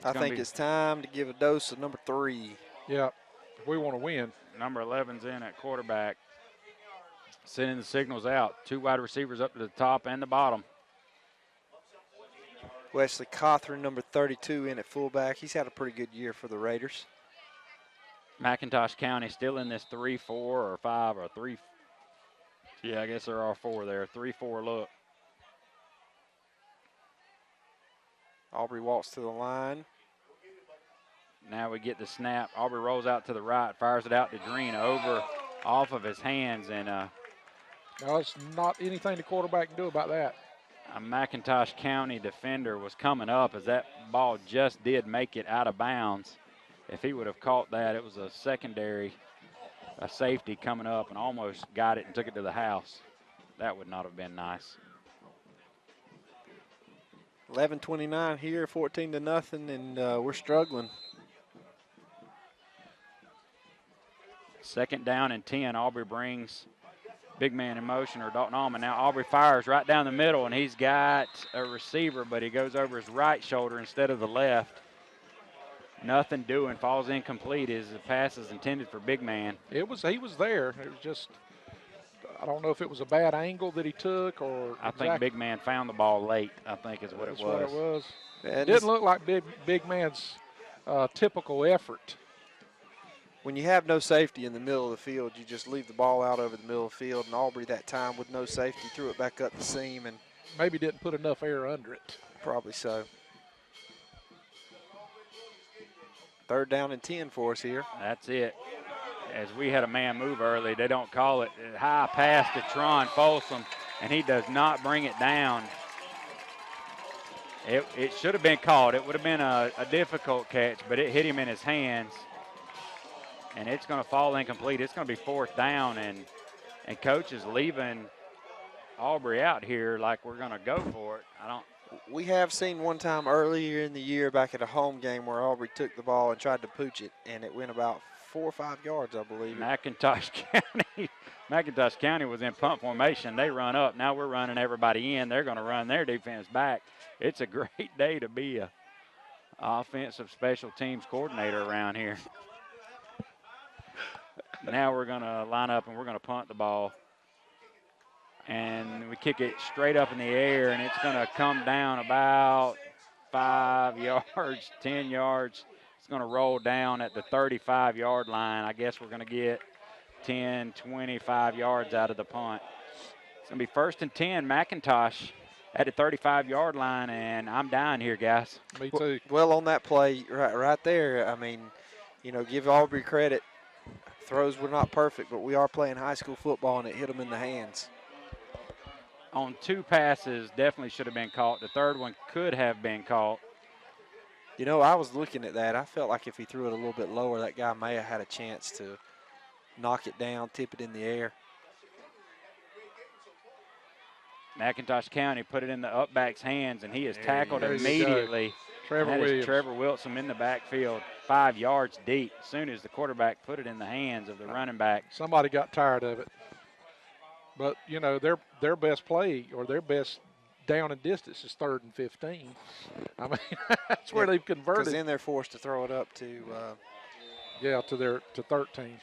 I think it's time to give a dose of number 3. Yeah, if we want to win. Number 11's in at quarterback. Sending the signals out. 2 wide receivers up to the top and the bottom. Wesley Cothran, number 32, in at fullback. He's had a pretty good year for the Raiders. McIntosh County still in this 3-4 or 5 or 3. Yeah, I guess there are 4 there. 3-4 look. Aubrey walks to the line. Now we get the snap. Aubrey rolls out to the right, fires it out to Green over off of his hands, and no, it's not anything the quarterback can do about that. A McIntosh County defender was coming up as that ball just did make it out of bounds. If he would have caught that, it was a safety coming up and almost got it and took it to the house. That would not have been nice. 11:29 here, 14-0, and we're struggling. 2nd down and 10. Aubrey brings big man in motion, or Dalton Allman. Now Aubrey fires right down the middle, and he's got a receiver, but he goes over his right shoulder instead of the left. Nothing doing, falls incomplete. His pass is intended for big man. He was there. It was just, I don't know if it was a bad angle that he took or. I think big man found the ball late, I think is what it was. That's what it was. And it didn't look like big man's typical effort. when you have no safety in the middle of the field, you just leave the ball out over the middle of the field. And Aubrey that time with no safety threw it back up the seam, and Maybe didn't put enough air under it. probably so. 3rd down and 10 for us here. That's it. As we had a man move early, they don't call it. High pass to Tron Folsom, and he does not bring it down. It should have been called. It would have been a difficult catch, but it hit him in his hands, and it's going to fall incomplete. It's going to be 4th down, and Coach is leaving Aubrey out here like we're going to go for it. We have seen one time earlier in the year back at a home game where Aubrey took the ball and tried to pooch it, and it went about 4 or 5 yards, I believe. McIntosh County was in punt formation. They run up. Now we're running everybody in. They're going to run their defense back. It's a great day to be a offensive special teams coordinator around here. Now we're going to line up and we're going to punt the ball. And we kick it straight up in the air, and it's going to come down about 5 yards, 10 yards. It's going to roll down at the 35-yard line. I guess we're going to get 10, 25 yards out of the punt. It's going to be 1st and 10, McIntosh at the 35-yard line, and I'm down here, guys. Me too. Well, on that play right there, I mean, you know, give Aubrey credit. Throws were not perfect, but we are playing high school football, and it hit them in the hands. On 2 passes, definitely should have been caught. The 3rd one could have been caught. You know, I was looking at that. I felt like if he threw it a little bit lower, that guy may have had a chance to knock it down, tip it in the air. McIntosh County put it in the upback's hands, and he is tackled immediately. Trevor Williams. Trevor Wilson in the backfield, 5 yards deep. As soon as the quarterback put it in the hands of the running back. Somebody got tired of it. But, you know, their best play or their best down and distance is 3rd and 15. I mean, that's where they've converted. Because then they're forced to throw it up to to 13.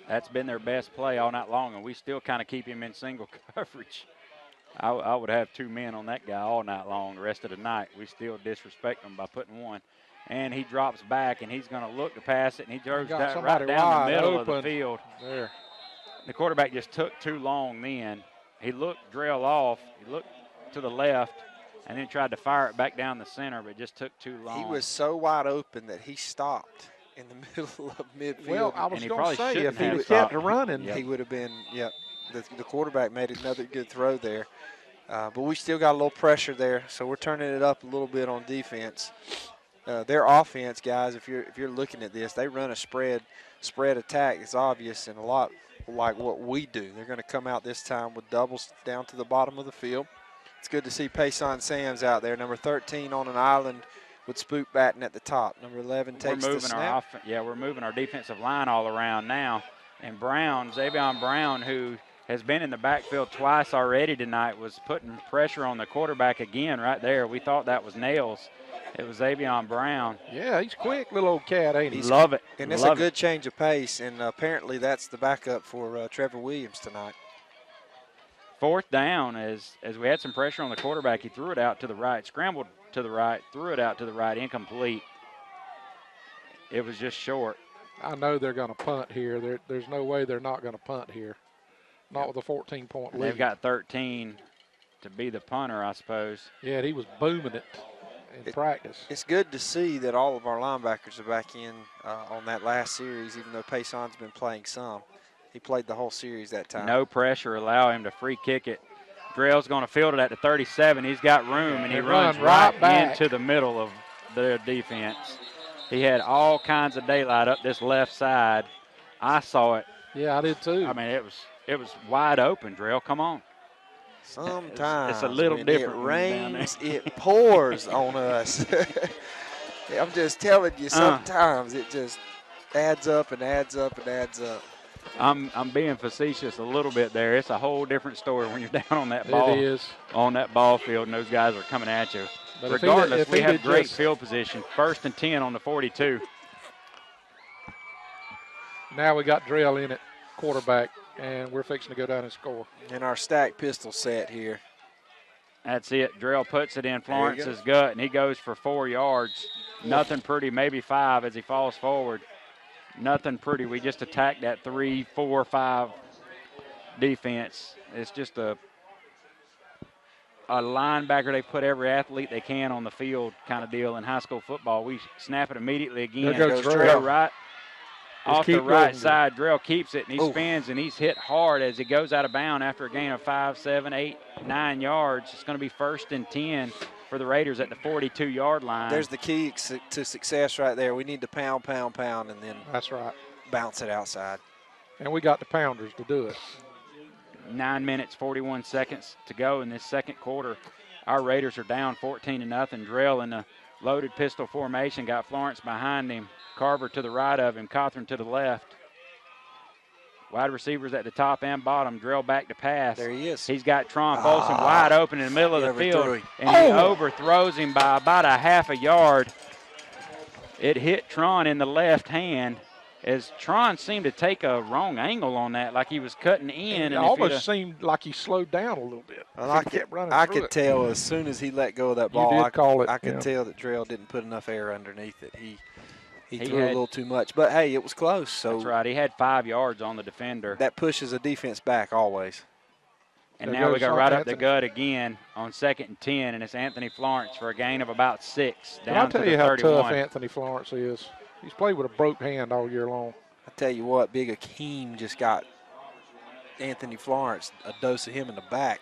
That's been their best play all night long, and we still kind of keep him in single coverage. I would have 2 men on that guy all night long the rest of the night. We still disrespect him by putting 1. And he drops back, and he's going to look to pass it, and he throws that right down the middle of the field. There. The quarterback just took too long then. He looked drill off. He looked to the left and then tried to fire it back down the center, but it just took too long. He was so wide open that he stopped in the middle of midfield. Well, I was going to say, if he had kept running, he would have been, the quarterback made another good throw there. But we still got a little pressure there, so we're turning it up a little bit on defense. Their offense, guys, if you're looking at this, they run a spread attack. It's obvious and a lot like what we do. They're going to come out this time with doubles down to the bottom of the field. It's good to see Payson Sam's out there. Number 13 on an island with Spook batting at the top. Number 11 takes the snap. We're moving our defensive line all around now. And Xavion Brown, who has been in the backfield twice already tonight, was putting pressure on the quarterback again right there. We thought that was Nails. It was Xavion Brown. Yeah, he's quick, little old cat, ain't he? Love it. And it's a good change of pace, and apparently that's the backup for Trevor Williams tonight. 4th down, as we had some pressure on the quarterback, he threw it out to the right, scrambled to the right, threw it out to the right, incomplete. It was just short. I know they're going to punt here. There's no way they're not going to punt here. Not with a 14-point lead. They've got 13 to be the punter, I suppose. Yeah, and he was booming it in practice. It's good to see that all of our linebackers are back in on that last series, even though Payson's been playing some. He played the whole series that time. No pressure, allow him to free kick it. Drell's going to field it at the 37. He's got room, and he runs right into the middle of their defense. He had all kinds of daylight up this left side. I saw it. Yeah, I did too. I mean, it was wide open, Drell. Come on. Sometimes it's a little when different. It rains, it pours on us. I'm just telling you, sometimes it just adds up and adds up and adds up. I'm being facetious a little bit there. It's a whole different story when you're down on that ball. It is. On that ball field, and those guys are coming at you. But regardless, we have great field position. 1st and 10 on the 42. Now we got Drell in at quarterback, and we're fixing to go down and score. In our stack pistol set here. That's it. Drell puts it in Florence's gut, and he goes for 4 yards. Nothing pretty, maybe 5 as he falls forward. Nothing pretty. We just attacked that 3, 4, 5 defense. It's just a linebacker. They put every athlete they can on the field kind of deal in high school football. We snap it immediately again. There goes Drell. Right. Just Off keep the right going. side, Drell keeps it, and he spins, and he's hit hard as he goes out of bounds after a gain of 5, 7, 8, 9 yards. It's going to be 1st and 10 for the Raiders at the 42-yard line. There's the key to success right there. We need to pound, and then That's right. bounce it outside. And we got the pounders to do it. 9 minutes, 41 seconds to go in this second quarter. Our Raiders are down 14-0. Drell in the loaded pistol formation got Florence behind him. Carver to the right of him, Cothran to the left. Wide receivers at the top and bottom. Drell back to pass. There he is. He's got Tron Bolson wide open in the middle of the field, and he overthrows him by about a half a yard. It hit Tron in the left hand as Tron seemed to take a wrong angle on that, like he was cutting in. It almost seemed like he slowed down a little bit. Well, I could tell as soon as he let go of that ball, I could tell that Drell didn't put enough air underneath it. He threw a little too much. But, hey, it was close. So that's right. He had 5 yards on the defender. That pushes a defense back always. And now we go right up the gut again on 2nd and 10, and it's Anthony Florence for a gain of about 6. I'll tell you how tough Anthony Florence is. He's played with a broke hand all year long. I tell you what, Big Akeem just got Anthony Florence a dose of him in the back.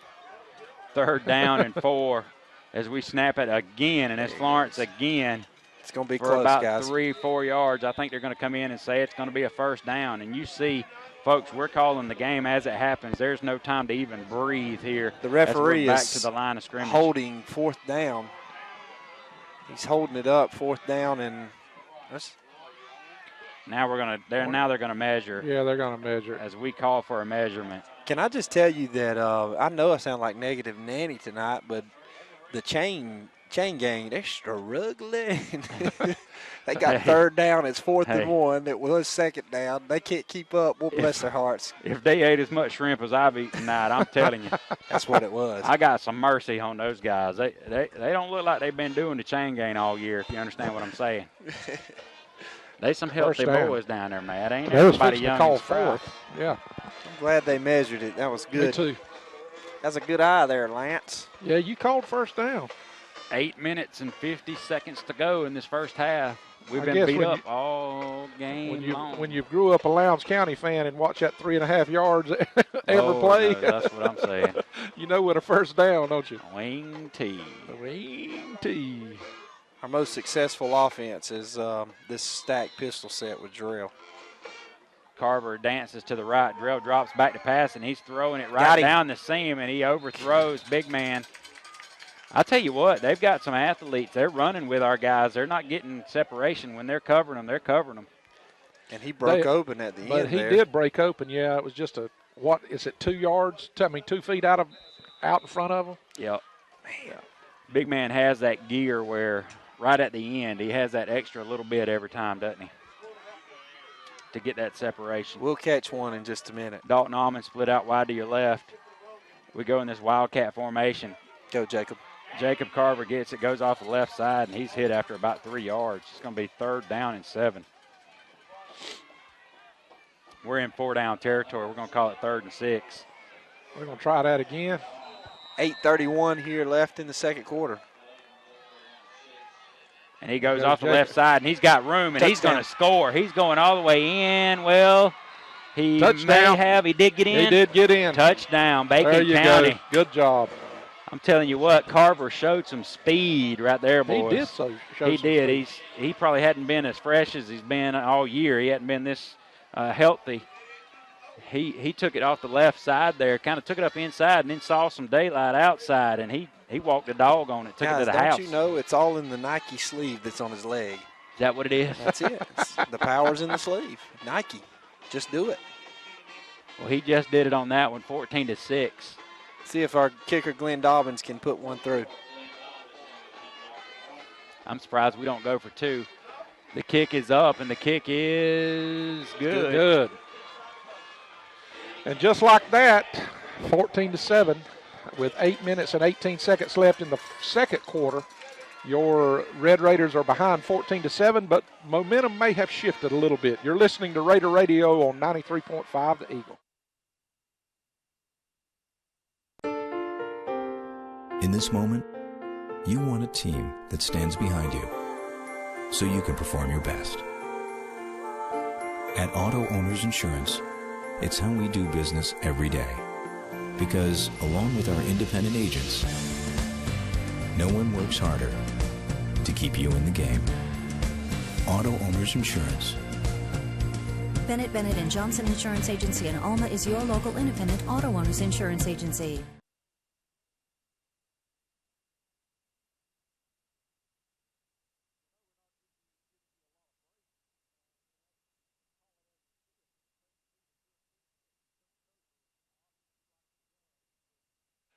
3rd down and 4 as we snap it again, and it's Florence again. It's going to be for close, about guys. 3, 4 yards. I think they're going to come in and say it's going to be a 1st down. And you see, folks, we're calling the game as it happens. There's no time to even breathe here. The referee back is to the line of scrimmage. Holding 4th down. He's holding it up, 4th down, and that's. Now they're going to measure. Yeah, they're going to measure as we call for a measurement. Can I just tell you that I know I sound like negative Nanny tonight, but the chain gang, they're struggling. They got 3rd down. It's 4th and 1. It was 2nd down. They can't keep up. Well, bless their hearts. If they ate as much shrimp as I've eaten tonight, I'm telling you. That's what it was. I got some mercy on those guys. They don't look like they've been doing the chain gang all year, if you understand what I'm saying. They some healthy boys down there, Matt. Ain't everybody young and spry. Yeah. I'm glad they measured it. That was good. Me too. That's a good eye there, Lance. Yeah, you called 1st down. 8 minutes and 50 seconds to go in this first half. We've been beat up all game long. When you grew up a Lowndes County fan and watched that 3.5 yards every play. No, that's what I'm saying. You know what a 1st down, don't you? Wing T. Wing T. Our most successful offense is this stacked pistol set with Drell. Carver dances to the right. Drell drops back to pass, and he's throwing it right down the seam, and he overthrows big man. I tell you what, they've got some athletes. They're running with our guys. They're not getting separation. When they're covering them, they're covering them. And he broke open at the end But he did break open, yeah. It was just 2 yards? 2 feet out in front of him? Yep. Man. Big man has that gear where right at the end, he has that extra little bit every time, doesn't he? To get that separation. We'll catch one in just a minute. Dalton Almond split out wide to your left. We go in this wildcat formation. Go, Jacob. Jacob Carver gets it, goes off the left side, and he's hit after about 3 yards. It's going to be 3rd down and 7. We're in 4-down territory. We're going to call it 3rd and 6. We're going to try that again. 8:31 here left in the second quarter. And he goes off the left side, and he's got room, and he's going to score. He's going all the way in. Well, he Touchdown. He did get in. He did get in. Touchdown, Bacon there you County. Go. Good job. I'm telling you what, Carver showed some speed right there, boys. He did show He some did. speed. He probably hadn't been as fresh as he's been all year. He hadn't been this healthy. He took it off the left side there, kind of took it up inside, and then saw some daylight outside, and he walked the dog on it, took it to the house. Don't you know it's all in the Nike sleeve that's on his leg? Is that what it is? That's it. The power's in the sleeve. Nike. Just do it. Well, he just did it on that one, 14-6. See if our kicker, Glenn Dobbins, can put one through. I'm surprised we don't go for 2. The kick is up, and the kick is good. Good. And just like that, 14-7. with 8 minutes and 18 seconds left in the second quarter. Your Red Raiders are behind 14-7, but momentum may have shifted a little bit. You're listening to Raider Radio on 93.5 The Eagle. In this moment, you want a team that stands behind you so you can perform your best. At Auto Owners Insurance, it's how we do business every day. Because along with our independent agents, no one works harder to keep you in the game. Auto Owners Insurance. Bennett and Johnson Insurance Agency in Alma is your local independent auto owners insurance agency.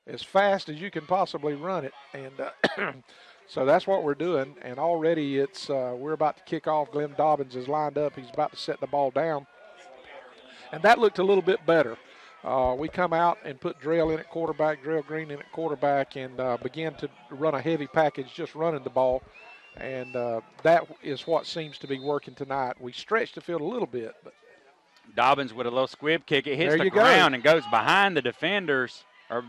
As fast as you can possibly run it, and so that's what we're doing. And already it's we're about to kick off. Glenn Dobbins is lined up. He's about to set the ball down, and that looked a little bit better. We come out and put Drell in at quarterback, Drell Green in at quarterback, and began to run a heavy package, just running the ball, and that is what seems to be working tonight. We stretched the field a little bit, but Dobbins with a little squib kick. It hits there the you ground go. and goes behind the defenders, or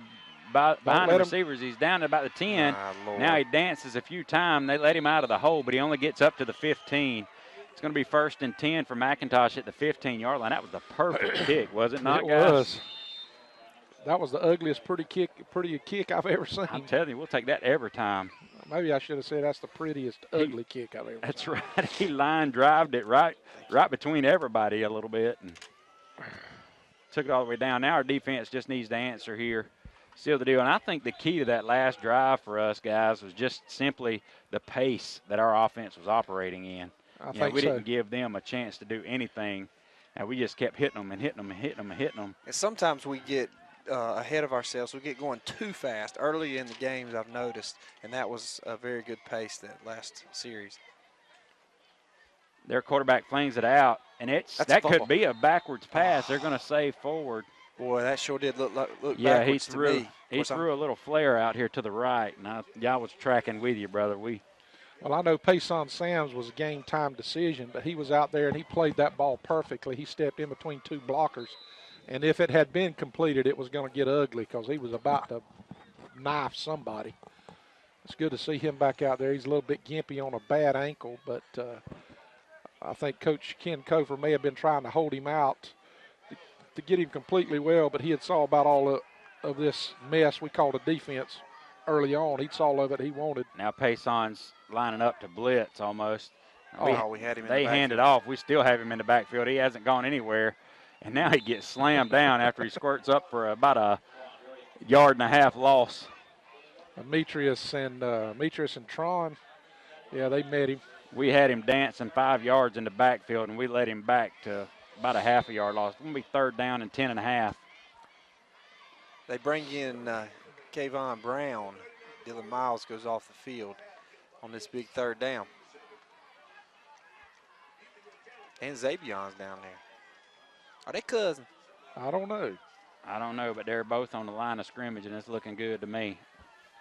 behind the let him- receivers. He's down at about the 10. My Lord. Now he dances a few times. They let him out of the hole, but he only gets up to the 15. It's going to be 1st and 10 for Mcintosh at the 15-yard line. That was the perfect kick, was it not, it guys? was. That was the ugliest pretty kick I've ever seen. I'm telling you, we'll take that every time. Maybe I should have said that's the prettiest ugly kick I've ever seen. That's right. He line drived it right between everybody a little bit and took it all the way down. Now our defense just needs to answer here, seal the deal. And I think the key to that last drive for us, guys, was just simply the pace that our offense was operating in. I We think so. didn't give them a chance to do anything, and we just kept hitting them and hitting them and hitting them and hitting them. And sometimes we get ahead of ourselves. We get going too fast early in the games, I've noticed, and that was a very good pace that last series. Their quarterback flings it out, and That's that a could fumble. be a backwards pass. They're going to save forward. Boy, that sure did look Yeah, he backwards to threw. me. He threw a little flare out here to the right, and y'all was tracking with you, brother. Well, I know Payson Sam's was a game-time decision, but he was out there and he played that ball perfectly. He stepped in between two blockers, and if it had been completed, it was going to get ugly because he was about to knife somebody. It's good to see him back out there. He's a little bit gimpy on a bad ankle, but I think Coach Ken Cofer may have been trying to hold him out to get him completely well, but he had saw about all of this mess we called a defense early on. He saw all of it he wanted. Now Payson's lining up to blitz almost. We had him in the They hand it off. We still have him in the backfield. He hasn't gone anywhere. And now he gets slammed down after he squirts up for about a 1.5-yard loss. Demetrius and Tron, yeah, they met him. We had him dancing 5 yards in the backfield, and we let him back to about a 0.5-yard loss. It's going to be 3rd down and 10.5. They bring in Kayvon Brown. Dylan Miles goes off the field on this big 3rd down. And Zabion's down there. Are they cousins? I don't know. But they're both on the line of scrimmage, and it's looking good to me.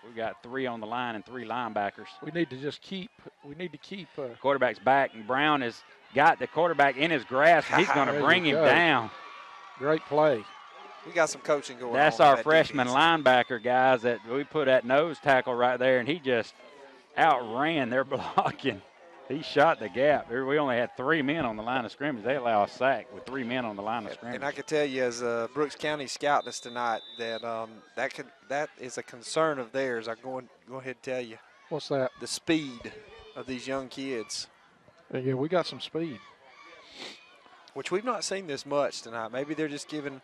We've got 3 on the line and 3 linebackers. We need to keep. Quarterback's back, and Brown has got the quarterback in his grasp. He's going to There bring you him go. down. Great play. We got some coaching going on. That's with our that freshman defense. linebacker, guys, that we put at nose tackle right there, and he just outran their blocking. He shot the gap. We only had 3 men on the line of scrimmage. They allow a sack with 3 men on the line of scrimmage. And I can tell you, as Brooks County scouting us tonight, that that is a concern of theirs. I'm going to go ahead and tell you. What's that? The speed of these young kids, Yeah, we got some speed. which we've not seen this much tonight. Maybe they're just giving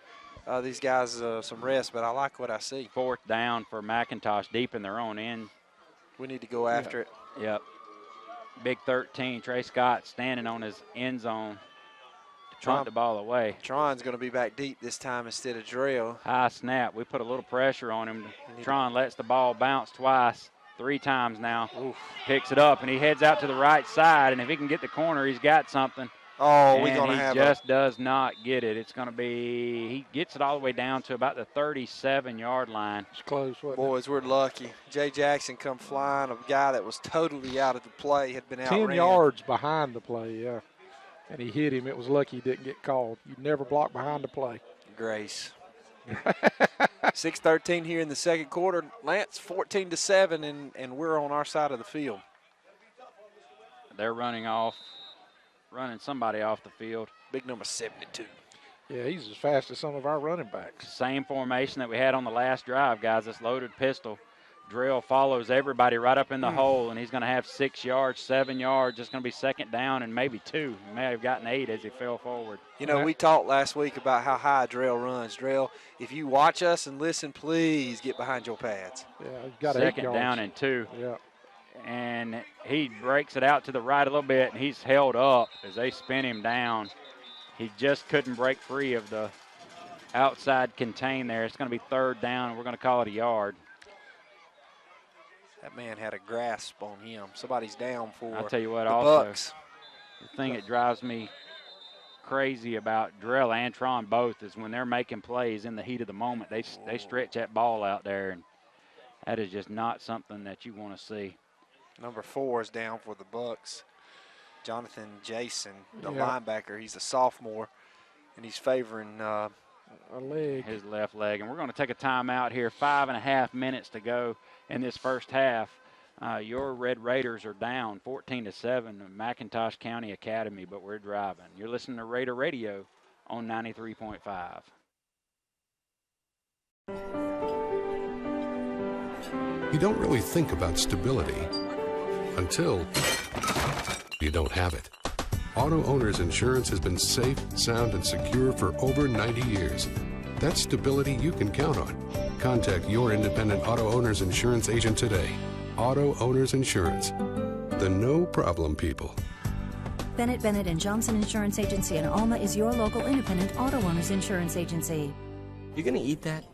these guys some rest, but I like what I see. 4th down for Mcintosh deep in their own end. We need to go after it. Yep. Big 13. Trey Scott standing on his end zone to punt the ball away. Tron's going to be back deep this time instead of Drell. High snap. We put a little pressure on him. Tron lets the ball bounce twice, 3 times now. Oof. Picks it up, and he heads out to the right side. And if he can get the corner, he's got something. Oh, we're and going to he have just does not get it. It's going to be, he gets it all the way down to about the 37-yard line. It's close, wasn't boys, we're lucky. Jay Jackson come flying, a guy that was totally out of the play, had been it? outran. 10 yards behind the play, yeah. And he hit him. It was lucky he didn't get called. You never block behind the play. Grace. 6:13 here in the second quarter. Lance, 14-7, and we're on our side of the field. They're running somebody off the field. Big number 72. Yeah, he's as fast as some of our running backs. Same formation that we had on the last drive, guys. This loaded pistol. Drill follows everybody right up in the hole, and he's going to have 6 yards, 7 yards. It's going to be second down and maybe 2. He may have gotten 8 as he fell forward. You know, we talked last week about how high Drell runs. Drell, if you watch us and listen, please get behind your pads. Yeah, he's got 8 yards. Second down and 2. Yeah. And he breaks it out to the right a little bit, and he's held up as they spin him down. He just couldn't break free of the outside contain there. It's going to be third down, and we're going to call it a yard. That man had a grasp on him. Somebody's down for I'll tell you what, the also, Bucks. the thing that drives me crazy about Drell and Tron both is when they're making plays in the heat of the moment, they stretch that ball out there, and that is just not something that you want to see. Number 4 is down for the Bucks. Jonathan Jason, the Yeah. linebacker, he's a sophomore, and he's favoring A leg. His left leg. And we're going to take a timeout here. 5.5 minutes to go in this first half. Your Red Raiders are down 14-7 at McIntosh County Academy, but we're driving. You're listening to Raider Radio on 93.5. You don't really think about stability until you don't have it. Auto Owners Insurance has been safe, sound, and secure for over 90 years. That's stability you can count on. Contact your independent Auto Owners Insurance agent today. Auto Owners Insurance. The no-problem people. Bennett and Johnson Insurance Agency in Alma is your local independent auto owners insurance agency. You gonna eat that?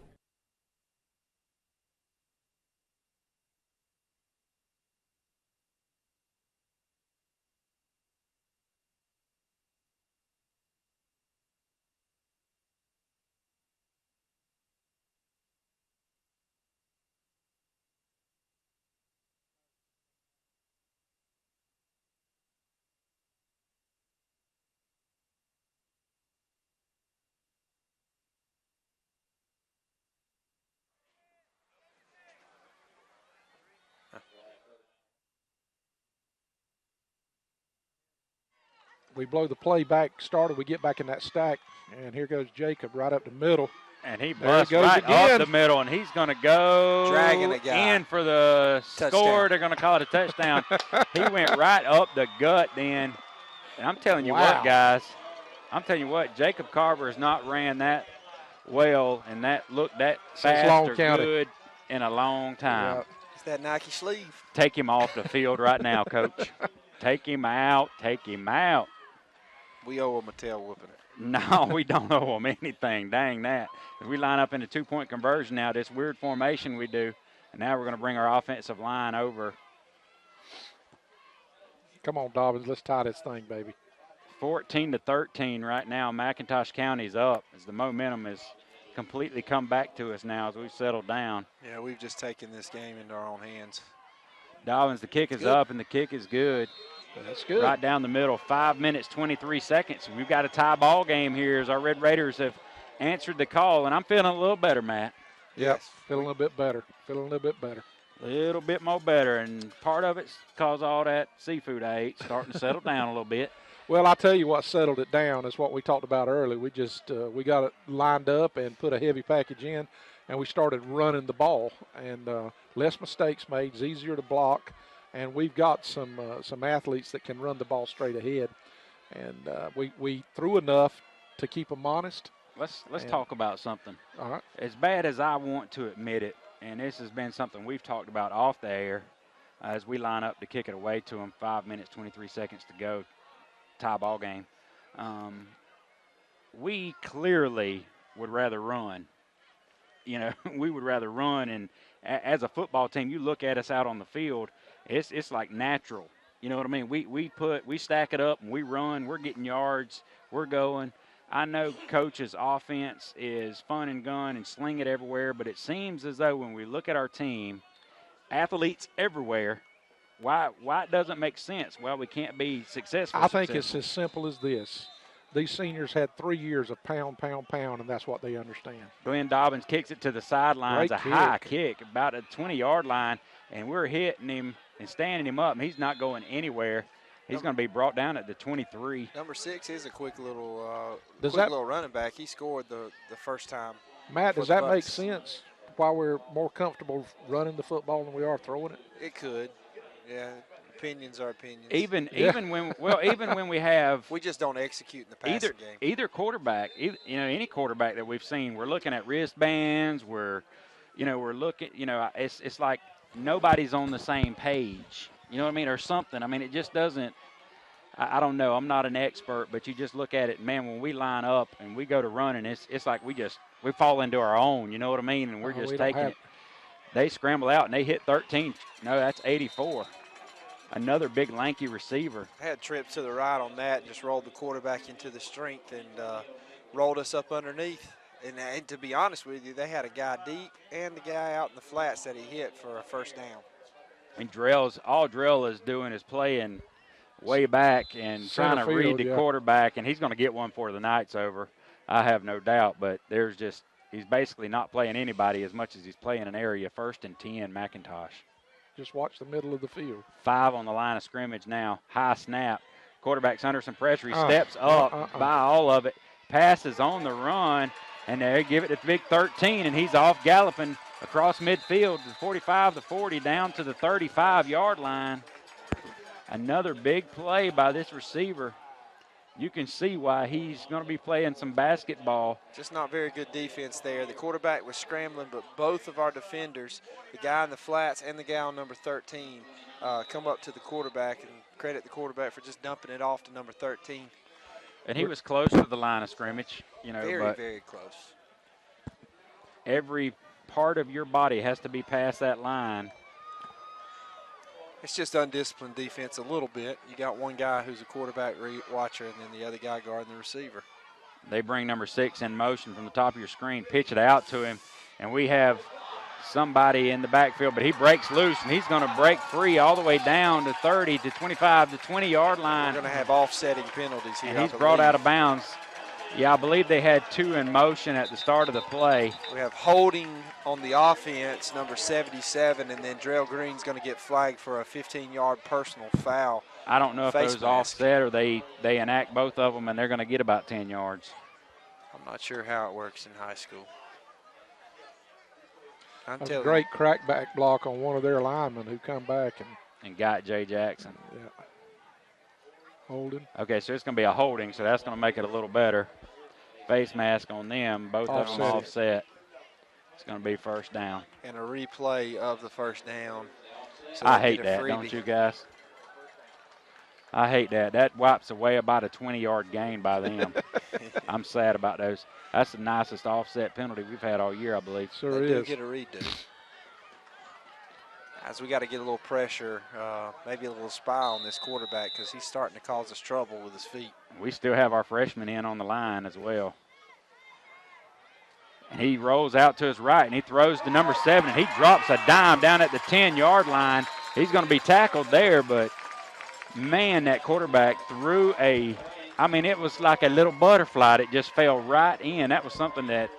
We blow the play back started. We get back in that stack, and here goes Jacob right up the middle. And he There busts it goes right again. up the middle, and he's going to go Dragging a guy. in for the Touchdown. score. They're going to call it a touchdown. He went right up the gut then. And I'm telling you Wow. what, guys. I'm telling you what, Jacob Carver has not ran that well and that looked that Since fast Long or County. good in a long time. Yeah. It's that Nike sleeve. Take him off the field right now, Coach. Take him out. Take him out. We owe him a tail whooping. No, we don't owe them anything. Dang that. If we line up in a two-point conversion now, this weird formation we do, and now we're going to bring our offensive line over. Come on, Dobbins. Let's tie this thing, baby. 14-13 right now. McIntosh County's up as the momentum has completely come back to us now as we've settled down. Yeah, we've just taken this game into our own hands. Dobbins, the kick is up, and the kick is good. That's good. Right down the middle, 5 minutes, 23 seconds. We've got a tie ball game here as our Red Raiders have answered the call, and I'm feeling a little better, Matt. Yep. Feeling a little bit better. Feeling a little bit better. A little bit more better, and part of it's because all that seafood I ate starting to settle down a little bit. Well, I'll tell you what settled it down is what we talked about earlier. We just we got it lined up and put a heavy package in, and we started running the ball. And less mistakes made, it's easier to block, and we've got some athletes that can run the ball straight ahead. And we threw enough to keep them honest. Let's talk about something. All right. As bad as I want to admit it, and this has been something we've talked about off the air, as we line up to kick it away to them, 5 minutes, 23 seconds to go, tie ball game. We clearly would rather run. You know, we would rather run, and as a football team, you look at us out on the field, it's like natural You know what I mean? We stack it up and we run. We're getting yards. We're going. I know Coach's offense is fun and gun and sling it everywhere, but it seems as though when we look at our team, athletes everywhere, why it doesn't make sense? Well, we can't be successful. I think it's as simple as this. These seniors had 3 years of pound, and that's what they understand. Glenn Dobbins kicks it to the sidelines, Great a high kick, about a 20-yard line, and we're hitting him and standing him up, and he's not going anywhere. He's going to be brought down at the 23. Number 6 is a quick little running back. He scored the first time. Matt, does that make sense? Why we're more comfortable running the football than we are throwing it? It could. Yeah, opinions are opinions. Even when we have, we just don't execute in the passing game. Either quarterback, any quarterback that we've seen, we're looking at wristbands. We're looking. It's like nobody's on the same page. You know what I mean, or something. I mean, it just doesn't. I don't know. I'm not an expert, but you just look at it, man. When we line up and we go to running, it's like we fall into our own. You know what I mean? And we're just taking it. They scramble out and they hit 13. No, that's 84. Another big lanky receiver. I had trips to the right on that and just rolled the quarterback into the strength and rolled us up underneath. And to be honest with you, they had a guy deep and the guy out in the flats that he hit for a first down. And all Drell is doing is playing way back and trying to read the quarterback, and he's going to get one before the night's over. I have no doubt, but he's basically not playing anybody as much as he's playing an area 1st and 10, Mcintosh. Just watch the middle of the field. 5 on the line of scrimmage now. High snap. Quarterback's under some pressure. He steps up by all of it. Passes on the run, and they give it to big 13, and he's off galloping across midfield, the 45, the 40, down to the 35-yard line. Another big play by this receiver. You can see why he's going to be playing some basketball. Just not very good defense there. The quarterback was scrambling, but both of our defenders, the guy in the flats and the guy on number 13, come up to the quarterback and credit the quarterback for just dumping it off to number 13. And he was close to the line of scrimmage. Very close. Every part of your body has to be past that line. It's just undisciplined defense a little bit. You got one guy who's a quarterback watcher and then the other guy guarding the receiver. They bring number 6 in motion from the top of your screen, pitch it out to him, and we have somebody in the backfield, but he breaks loose, and he's going to break free all the way down to 30, to 25, to 20-yard line. We're going to have offsetting penalties here. And he's brought out of bounds. Yeah, I believe they had 2 in motion at the start of the play. We have holding on the offense, number 77, and then Drell Green's going to get flagged for a 15-yard personal foul. I don't know if those offset or they enact both of them, and they're going to get about 10 yards. I'm not sure how it works in high school. That's a great crackback block on one of their linemen who come back and got Jay Jackson. Yeah. Holding. Okay, so it's going to be a holding, so that's going to make it a little better. Face mask on them, both of them offset. It's going to be first down. And a replay of the first down. So I hate that, don't you guys? I hate that. That wipes away about a 20-yard gain by them. I'm sad about those. That's the nicest offset penalty we've had all year, I believe. Sure is. They do get a read, dude. As we got to get a little pressure, maybe a little spy on this quarterback because he's starting to cause us trouble with his feet. We still have our freshman in on the line as well. And he rolls out to his right, and he throws to number 7, and he drops a dime down at the 10-yard line. He's going to be tackled there, but, man, that quarterback threw it was like a little butterfly that just fell right in. That was something that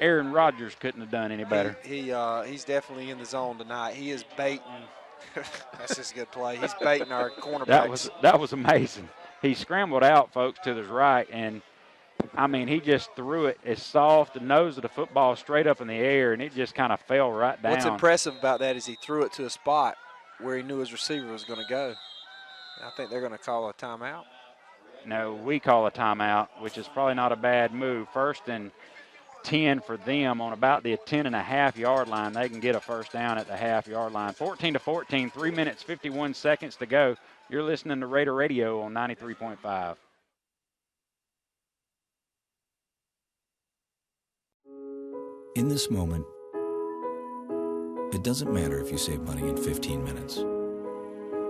Aaron Rodgers couldn't have done any better. He's definitely in the zone tonight. He is baiting. That's just a good play. He's baiting our cornerbacks. That was amazing. He scrambled out, folks, to his right, and, he just threw it as soft, the nose of the football straight up in the air, and it just kind of fell right down. What's impressive about that is he threw it to a spot where he knew his receiver was going to go. I think they're going to call a timeout. No, we call a timeout, which is probably not a bad move. 1st and 10 for them on about the 10.5-yard line. They can get a first down at the half-yard line. 14-14, 3 minutes, 51 seconds to go. You're listening to Raider Radio on 93.5. In this moment, it doesn't matter if you save money in 15 minutes.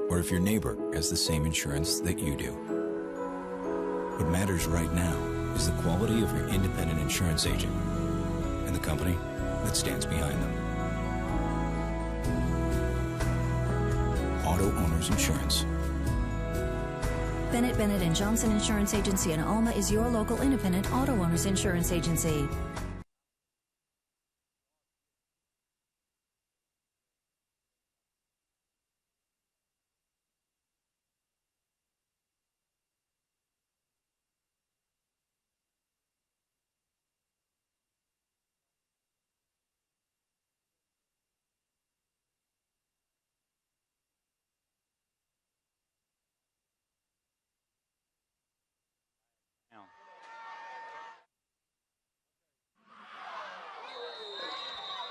or if your neighbor has the same insurance that you do. What matters right now is the quality of your independent insurance agent and the company that stands behind them. Auto Owners Insurance. Bennett Bennett and Johnson Insurance Agency in Alma is your local independent auto owners insurance agency.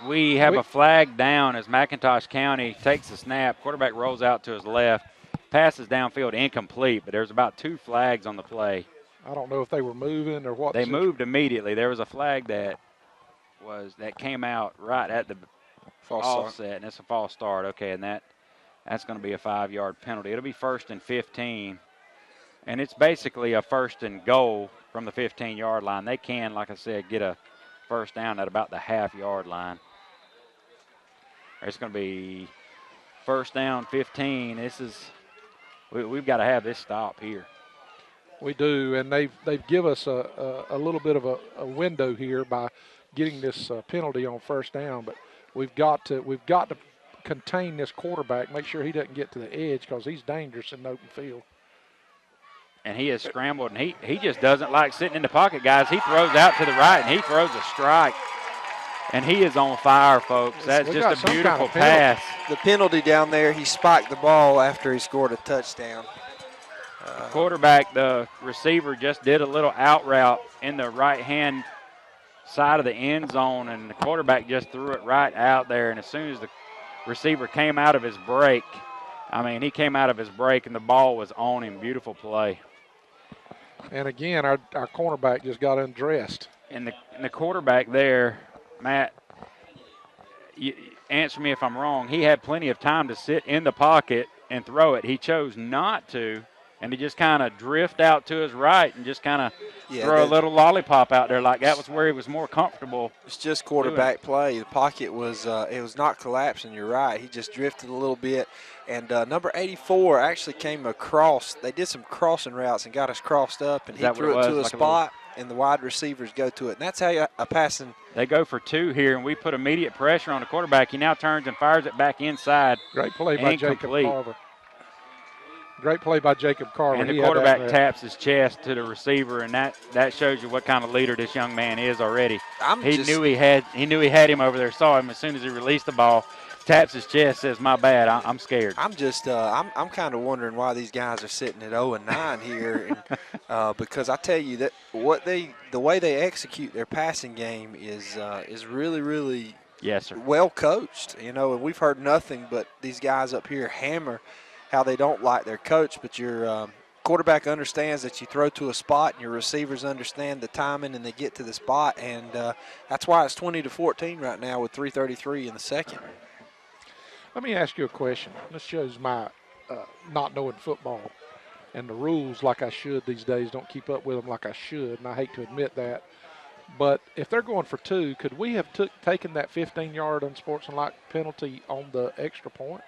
We have a flag down as Mcintosh County takes the snap. Quarterback rolls out to his left, passes downfield incomplete, but there's about 2 flags on the play. I don't know if they were moving or what. They moved immediately. There was a flag that came out right at the offset, and it's a false start. Okay, and that's going to be a 5-yard penalty. It'll be 1st and 15, and it's basically a 1st and goal from the 15-yard line. They can, like I said, get a first down at about the half-yard line. It's going to be 1st down, 15. We've got to have this stop here. We do, and they've give us a little bit of a window here by getting this penalty on 1st down, but we've got to contain this quarterback, make sure he doesn't get to the edge because he's dangerous in the open field. And he has scrambled, and he just doesn't like sitting in the pocket, guys. He throws out to the right, and he throws a strike. And he is on fire, folks. That's just a beautiful pass. The penalty down there, he spiked the ball after he scored a touchdown. The quarterback, the receiver, just did a little out route in the right-hand side of the end zone, and the quarterback just threw it right out there. And as soon as the receiver came out of his break, he came out of his break, and the ball was on him. Beautiful play. And again, our cornerback just got undressed. And the quarterback there, Matt, answer me if I'm wrong, he had plenty of time to sit in the pocket and throw it. He chose not to, and he just kind of drift out to his right and just kind of throw a little lollipop out there like that was where he was more comfortable. It's just quarterback play. The pocket was it was not collapsing, you're right. He just drifted a little bit. And number 84 actually came across. They did some crossing routes and got us crossed up, and he threw it to a spot, and the wide receivers go to it. And that's how a passing. They go for 2 here, and we put immediate pressure on the quarterback. He now turns and fires it back inside. Great play by Jacob Carver. Great play by Jacob Carver. And the quarterback taps his chest to the receiver, and that shows you what kind of leader this young man is already. He knew he had him over there, saw him as soon as he released the ball. Taps his chest, says, "My bad, I'm scared." I'm just, I'm kind of wondering why these guys are sitting at 0-9 here, and, because I tell you that the way they execute their passing game is really, really well coached. And we've heard nothing but these guys up here hammer how they don't like their coach, but your quarterback understands that you throw to a spot, and your receivers understand the timing, and they get to the spot, and that's why it's 20-14 right now with 3:33 in the second. Let me ask you a question. This shows my not knowing football and the rules like I should these days. Don't keep up with them like I should, and I hate to admit that. But if they're going for 2, could we have taken that 15-yard unsportsmanlike penalty on the extra point?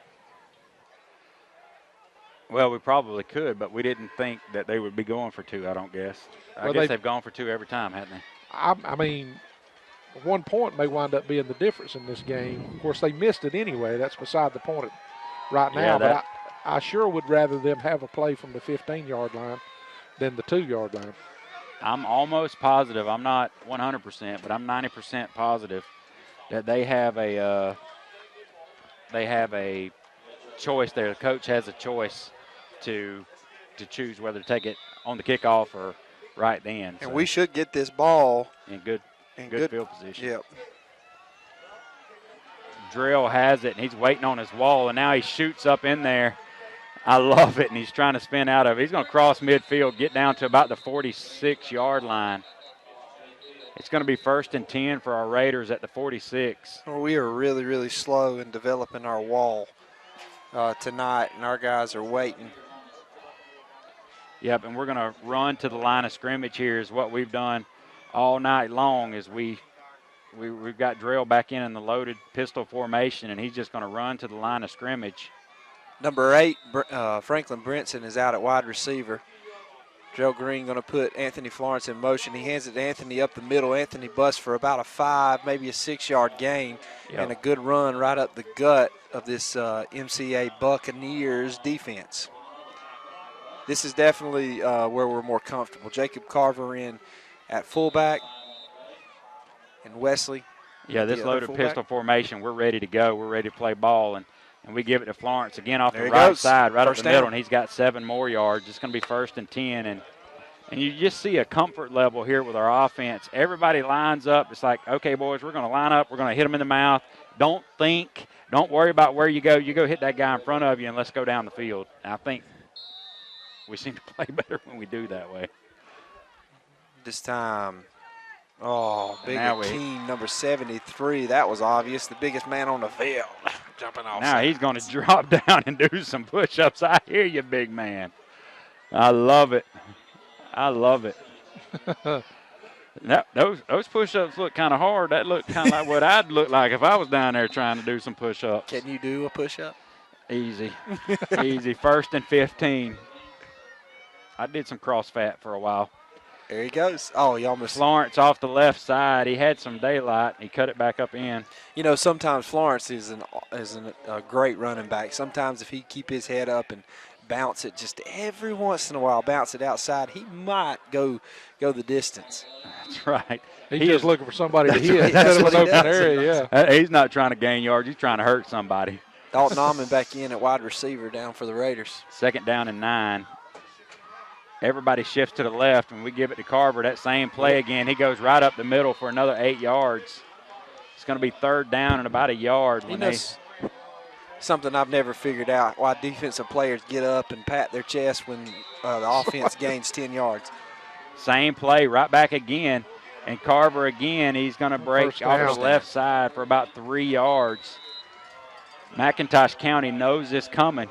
Well, we probably could, but we didn't think that they would be going for 2, I don't guess. I guess they've gone for 2 every time, haven't they? I mean, 1 point may wind up being the difference in this game. Of course, they missed it anyway. That's beside the point right now. But I sure would rather them have a play from the 15-yard line than the 2-yard line. I'm almost positive. I'm not 100%, but I'm 90% positive that they have a choice there. The coach has a choice to choose whether to take it on the kickoff or right then. And we should get this ball in good field position. Yep. Drill has it, and he's waiting on his wall, and now he shoots up in there. I love it, and he's trying to spin out of it. He's going to cross midfield, get down to about the 46-yard line. It's going to be 1st and 10 for our Raiders at the 46. Well, we are really, really slow in developing our wall. tonight, and our guys are waiting. Yep, and we're going to run to the line of scrimmage here is what we've done all night long is we've got Drell back in the loaded pistol formation, and he's just going to run to the line of scrimmage. Number 8, Franklin Brinson is out at wide receiver. Drell Green going to put Anthony Florence in motion. He hands it to Anthony up the middle. Anthony busts for about a 5, maybe a 6-yard gain, and a good run right up the gut of this MCA Buccaneers defense. This is definitely where we're more comfortable. Jacob Carver in at fullback, and Wesley. Yeah, this loaded pistol formation, we're ready to go. We're ready to play ball, and we give it to Florence again off the right side, right up the middle, and he's got 7 more yards. It's going to be 1st and 10, and you just see a comfort level here with our offense. Everybody lines up. It's like, okay, boys, we're going to line up. We're going to hit them in the mouth. Don't think. Don't worry about where you go. You go hit that guy in front of you, and let's go down the field. And I think we seem to play better when we do that way. This time, Big Akeem, number 73. That was obvious. The biggest man on the field. Jumping off. Now he's going to drop down and do some push-ups. I hear you, big man. I love it. I love it. Those push-ups look kind of hard. That looked kind of like what I'd look like if I was down there trying to do some push-ups. Can you do a push-up? Easy. Easy. 1st and 15. I did some cross-fat for a while. There he goes. Oh, he almost. Florence off the left side. He had some daylight. He cut it back up in. You know, sometimes Florence is a great running back. Sometimes if he keep his head up and bounce it just every once in a while, bounce it outside, he might go the distance. That's right. He's just looking for somebody to hit instead of an open area. Yeah. He's not trying to gain yards. He's trying to hurt somebody. Dalton Alman back in at wide receiver down for the Raiders. 2nd down and 9. Everybody shifts to the left, and we give it to Carver. That same play again. He goes right up the middle for another 8 yards. It's going to be 3rd down and about a yard. Something I've never figured out, why defensive players get up and pat their chest when the offense gains 10 yards. Same play, right back again. And Carver again, he's going to break off the left side for about 3 yards. McIntosh County knows this coming.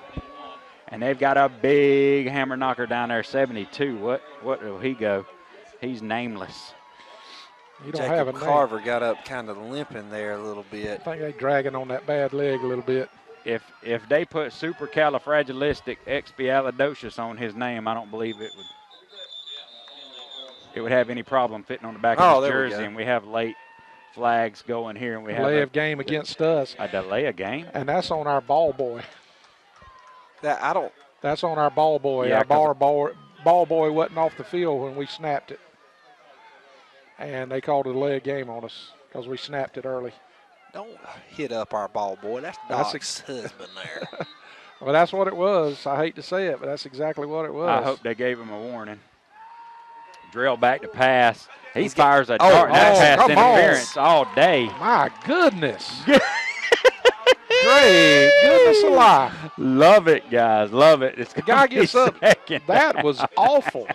And they've got a big hammer knocker down there, 72. What will he go? He's nameless. You don't have a name. Carver got up kind of limping there a little bit. I think they're dragging on that bad leg a little bit. If they put supercalifragilisticexpialidocious on his name, I don't believe it would have any problem fitting on the back of his jersey. And we have late flags going here, and we have delay of game against us. A delay of game, and that's on our ball boy. That's on our ball boy. Yeah, our ball boy wasn't off the field when we snapped it. And they called a delay of game on us because we snapped it early. Don't hit up our ball boy. That's Doc's husband there. Well, that's what it was. I hate to say it, but that's exactly what it was. I hope they gave him a warning. Drill back to pass. He fires a dart. That pass interference all day. My goodness. Great goodness alive. Love it, guys. Love it. It's the guy gets up. That was awful.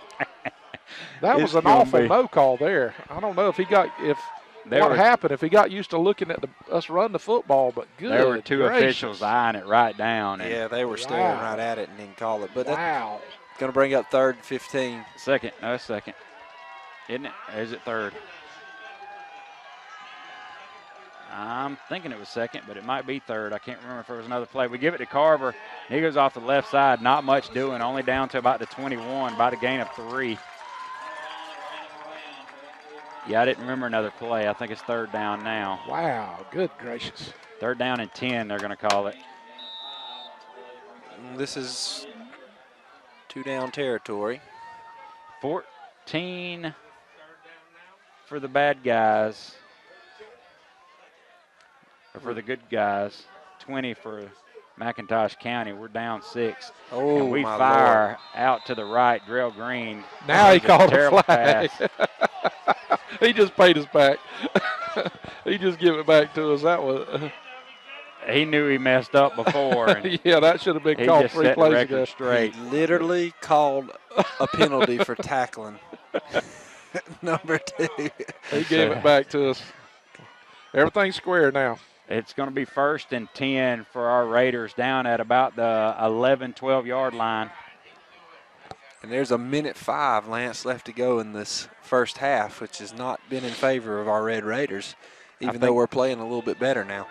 That was an awful no call there. I don't know if he got happened if he got used to looking at us run the football, but good. There were 2 officials eyeing it right down. Yeah, they were staring right at it and didn't call it. But that's going to bring up 3rd and 15. Second. Isn't it? Or is it 3rd? I'm thinking it was 2nd, but it might be 3rd. I can't remember if there was another play. We give it to Carver. He goes off the left side. Not much doing. Only down to about the 21, about a gain of 3. Yeah, I didn't remember another play. I think it's 3rd down now. Wow, good gracious. 3rd down and 10, they're going to call it. This is 2-down territory. 14 for the bad guys. Or for the good guys, 20 for McIntosh County. We're down 6. Oh, and we fire out to the right, Drell Green. Now he called a flag. He just paid us back. He just give it back to us. That was. He knew he messed up before. And yeah, that should have been called 3 plays ago. Straight. He literally called a penalty for tackling. Number 2. He gave it back to us. Everything's square now. It's going to be 1st and 10 for our Raiders down at about the 11, 12-yard line. And there's 1:05, Lance, left to go in this first half, which has not been in favor of our Red Raiders, even though we're playing a little bit better now.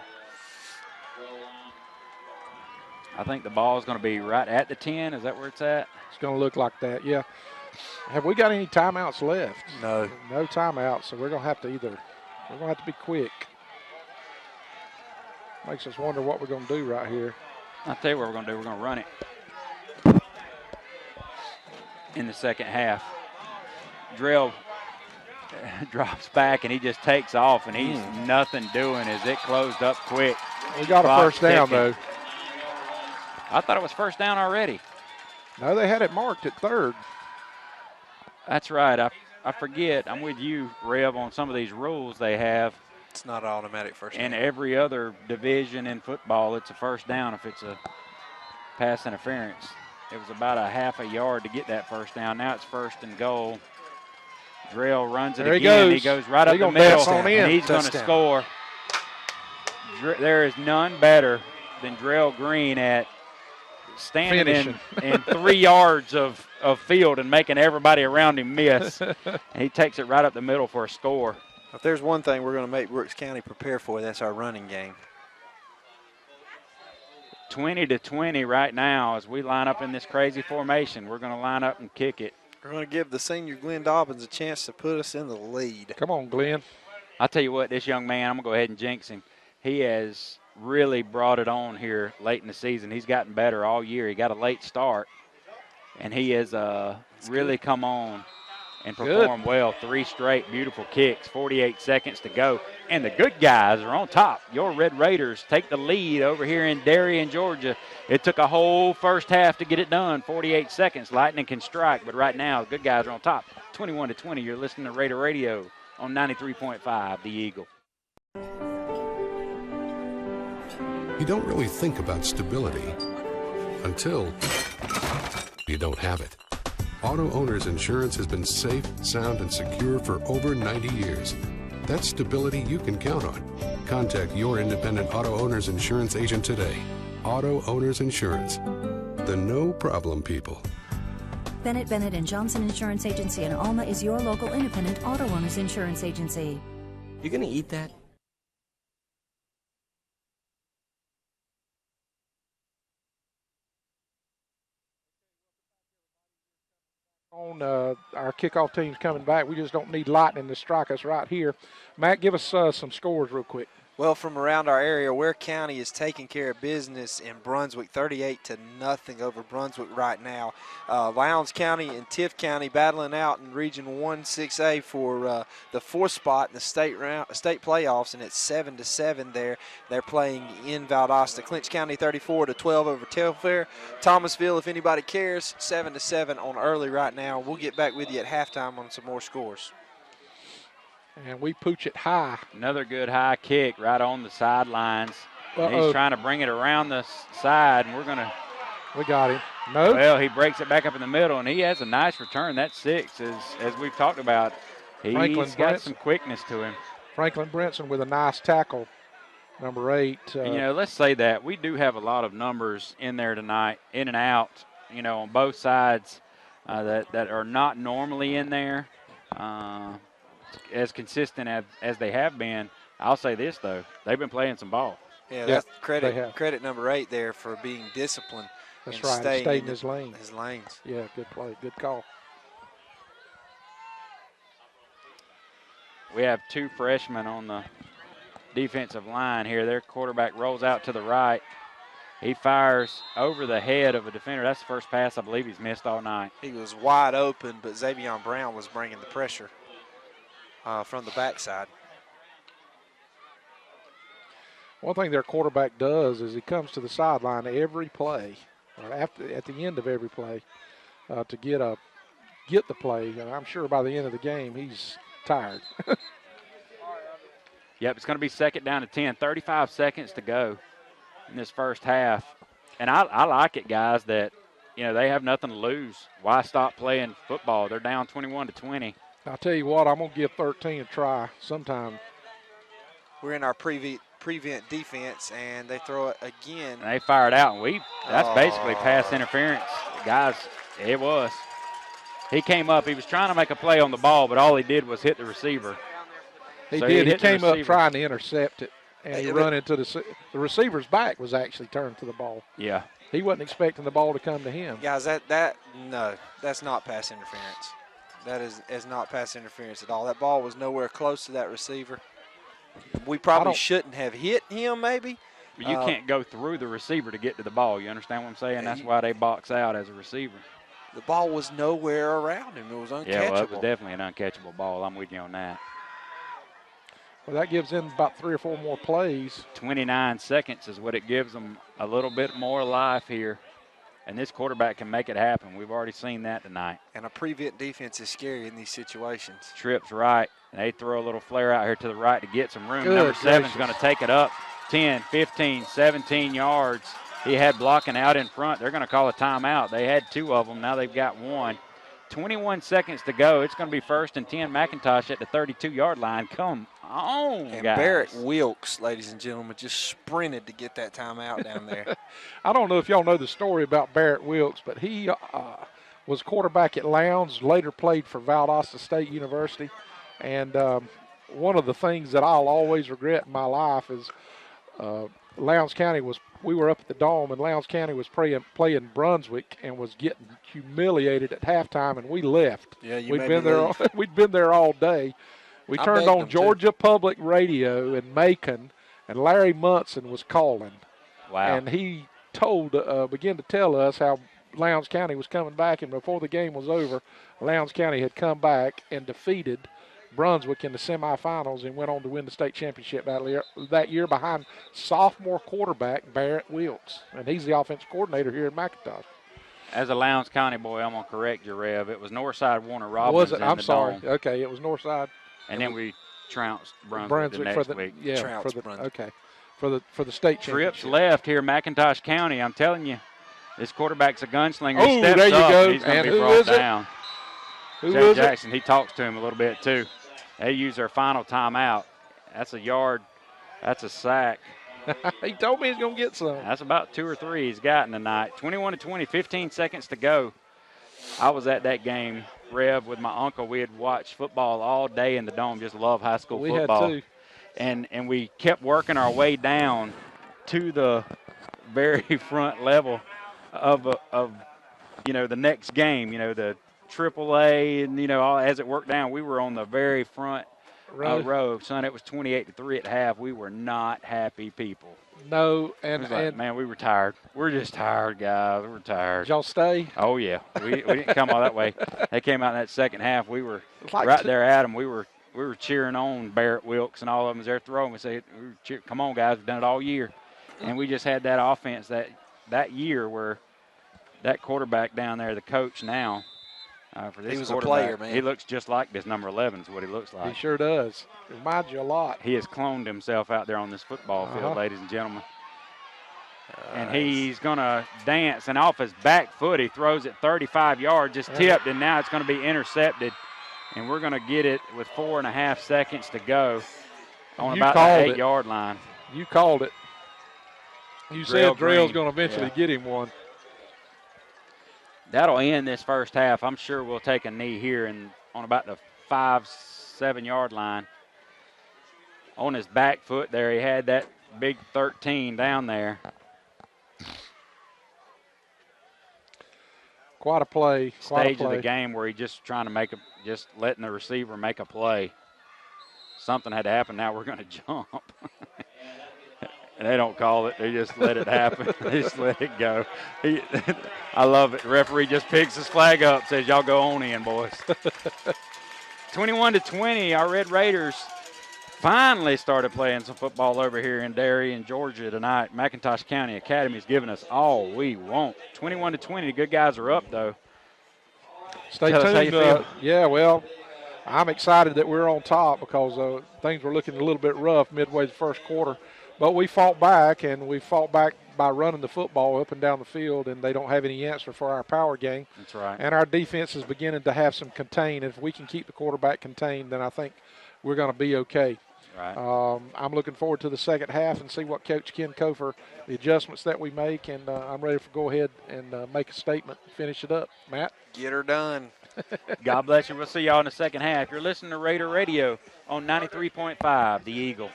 I think the ball is going to be right at the 10. Is that where it's at? It's going to look like that, yeah. Have we got any timeouts left? No. No timeouts, so we're going to have to be quick. Makes us wonder what we're going to do right here. I'll tell you what we're going to do. We're going to run it in the second half. Drill drops back, and he just takes off, and he's nothing doing as it closed up quick. We got a first down, though. I thought it was first down already. No, they had it marked at 3rd. That's right. I forget. I'm with you, Rev, on some of these rules they have. It's not an automatic first down. In every other division in football, it's a first down if it's a pass interference. It was about a half a yard to get that first down. Now it's 1st and goal. Drill runs it again. He goes right up the middle, and he's going to score. There is none better than Drill Green at standing in 3 yards of field and making everybody around him miss. And he takes it right up the middle for a score. If there's one thing we're going to make Brooks County prepare for, that's our running game. 20-20 right now as we line up in this crazy formation. We're going to line up and kick it. We're going to give the senior Glenn Dobbins a chance to put us in the lead. Come on, Glenn. I'll tell you what, this young man, I'm going to go ahead and jinx him. He has really brought it on here late in the season. He's gotten better all year. He got a late start, and he has really come on and performed well. 3 straight beautiful kicks, 48 seconds to go. And the good guys are on top. Your Red Raiders take the lead over here in Darien, Georgia. It took a whole first half to get it done, 48 seconds. Lightning can strike, but right now the good guys are on top. 21-20, you're listening to Raider Radio on 93.5, The Eagle. You don't really think about stability until you don't have it. Auto Owners Insurance has been safe, sound, and secure for over 90 years. That's stability you can count on. Contact your independent Auto Owners Insurance agent today. Auto Owners Insurance, the no-problem people. Bennett Bennett & Johnson Insurance Agency in Alma is your local independent auto owners insurance agency. You gonna eat that? On our kickoff team's coming back. We just don't need lightning to strike us right here. Matt, give us some scores real quick. Well, from around our area, Ware County is taking care of business in Brunswick, 38-0 over Brunswick right now. Lowndes County and Tift County battling out in Region 1-6A for the 4th spot in the state playoffs, and it's 7-7 there. They're playing in Valdosta. Clinch County 34-12 over Telfair. Thomasville, if anybody cares, 7-7 on early right now. We'll get back with you at halftime on some more scores. And we pooch it high. Another good high kick right on the sidelines. He's trying to bring it around the side, and we got him. No. Well, he breaks it back up in the middle, and he has a nice return. That's 6, as we've talked about. He's got some quickness to him. Franklin Brinson with a nice tackle, number 8. Let's say that. We do have a lot of numbers in there tonight, in and out, on both sides that are not normally in there. As consistent as they have been. I'll say this, though. They've been playing some ball. Yeah, that's credit number 8 there for being disciplined. That's right, staying in his lane. His lanes. Yeah, good play, good call. We have 2 freshmen on the defensive line here. Their quarterback rolls out to the right. He fires over the head of a defender. That's the first pass I believe he's missed all night. He was wide open, but Xavion Brown was bringing the pressure from the backside. One thing their quarterback does is he comes to the sideline every play, or at the end of every play, to get the play. And I'm sure by the end of the game he's tired. Yep, it's going to be 2nd down to 10. 35 seconds to go in this first half. And I like it, guys, that they have nothing to lose. Why stop playing football? They're down 21-20. I'll tell you what, I'm going to give 13 a try sometime. We're in our preview prevent defense, and they throw it again. And they fired out, and that's basically pass interference. Guys, it was. He came up. He was trying to make a play on the ball, but all he did was hit the receiver. He So did. He hit the came up receiver. trying to intercept it, and he run into the receiver's back was actually turned to the ball. Yeah. He wasn't expecting the ball to come to him. Guys, no, that's not pass interference. That is not pass interference at all. That ball was nowhere close to that receiver. We probably shouldn't have hit him, maybe. But you can't go through the receiver to get to the ball. You understand what I'm saying? That's why they box out as a receiver. The ball was nowhere around him. It was uncatchable. Yeah, well, it was definitely an uncatchable ball. I'm with you on that. Well, that gives them about 3 or 4 more plays. 29 seconds is what it gives them, a little bit more life here. And this quarterback can make it happen. We've already seen that tonight. And a prevent defense is scary in these situations. Trips right. And they throw a little flare out here to the right to get some room. Good Number 7's gracious. going to take it up 10, 15, 17 yards. He had blocking out in front. They're going to call a timeout. They had 2 of them. Now they've got 1. 21 seconds to go. It's going to be 1st and 10. Mcintosh at the 32-yard line. Come on, and guys. Barrett Wilkes, ladies and gentlemen, just sprinted to get that timeout down there. I don't know if y'all know the story about Barrett Wilkes, but he was quarterback at Lowndes, later played for Valdosta State University. And one of the things that I'll always regret in my life is Lowndes County we were up at the Dome, and Lowndes County was playing Brunswick and was getting humiliated at halftime, and we left. Yeah, We'd been there all day. We turned on Georgia Public Radio in Macon, and Larry Munson was calling. Wow. And he began to tell us how Lowndes County was coming back, and before the game was over, Lowndes County had come back and defeated Brunswick in the semifinals and went on to win the state championship that year behind sophomore quarterback Barrett Wilkes. And he's the offensive coordinator here in Mcintosh. As a Lowndes County boy, I'm going to correct you, Rev. It was Northside Warner Robins Was it? in I'm the sorry. Dome. Okay, it was Northside. And then we trounced Brunswick the next week. Yeah, Brunswick. for the state Trips championship. left here, McIntosh County. I'm telling you, this quarterback's a gunslinger. Oh, He steps there you up, go. and he's going And to be who brought is it? down. Who Jay was Jackson, he talks to him a little bit too. They use their final timeout. That's a yard. That's a sack. it? He told me he's going to get some. That's about 2 or 3 he's gotten tonight. 21-20, 15 seconds to go. I was at that game, Rev, with my uncle. We had watched football all day in the Dome. Just love high school football. We had too. And we kept working our way down to the very front level of the next game, the AAA, and as it worked down, we were on the very front row. Son, it was 28-3 at half. We were not happy people. No, It was like, man, we were tired. We're just tired, guys. We're tired. did y'all stay? Oh yeah, we didn't come all that way. They came out in that second half. We were Like right there at them. We were cheering on Barrett Wilkes and all of them as they're throwing. We said, "Come on, guys, we've done it all year," and we just had that offense that year where that quarterback down there, the coach now. For this He was a quarterback, player, man. He looks just like this number 11 is what he looks He like. sure does. Reminds you a lot. He has cloned himself out there on this football field, ladies and gentlemen. And he's going to dance, and off his back foot, he throws it 35 yards, just tipped, and now it's going to be intercepted. And we're going to get it with 4.5 seconds to go on You about the called it. 8-yard line. You called it. You said Drell's going to eventually Yeah. get him one. That'll end this first half. I'm sure we'll take a knee here on about the 5-7-yard line. On his back foot there, he had that big 13 down there. Quite a play. Quite a Stage of play. the game where he just trying to just letting the receiver make a play. Something had to happen. Now we're going to jump. And they don't call it. They just let it happen. They just let it go. I love it. The referee just picks his flag up, says, y'all go on in, boys. 21-20, our Red Raiders finally started playing some football over here in Darien, Georgia tonight. McIntosh County Academy is giving us all we want. 21-20, the good guys are up, though. Stay Tell us how you tuned. feel. Yeah, well, I'm excited that we're on top because things were looking a little bit rough midway the first quarter. But we fought back, and we fought back by running the football up and down the field, and they don't have any answer for our power game. That's right. And our defense is beginning to have some contain. If we can keep the quarterback contained, then I think we're going to be okay. Right. I'm looking forward to the second half and see what Coach Ken Kofer, the adjustments that we make, and I'm ready to go ahead and make a statement and finish it up. Matt? Get her done. God bless you. We'll see y'all in the second half. You're listening to Raider Radio on 93.5, The Eagle.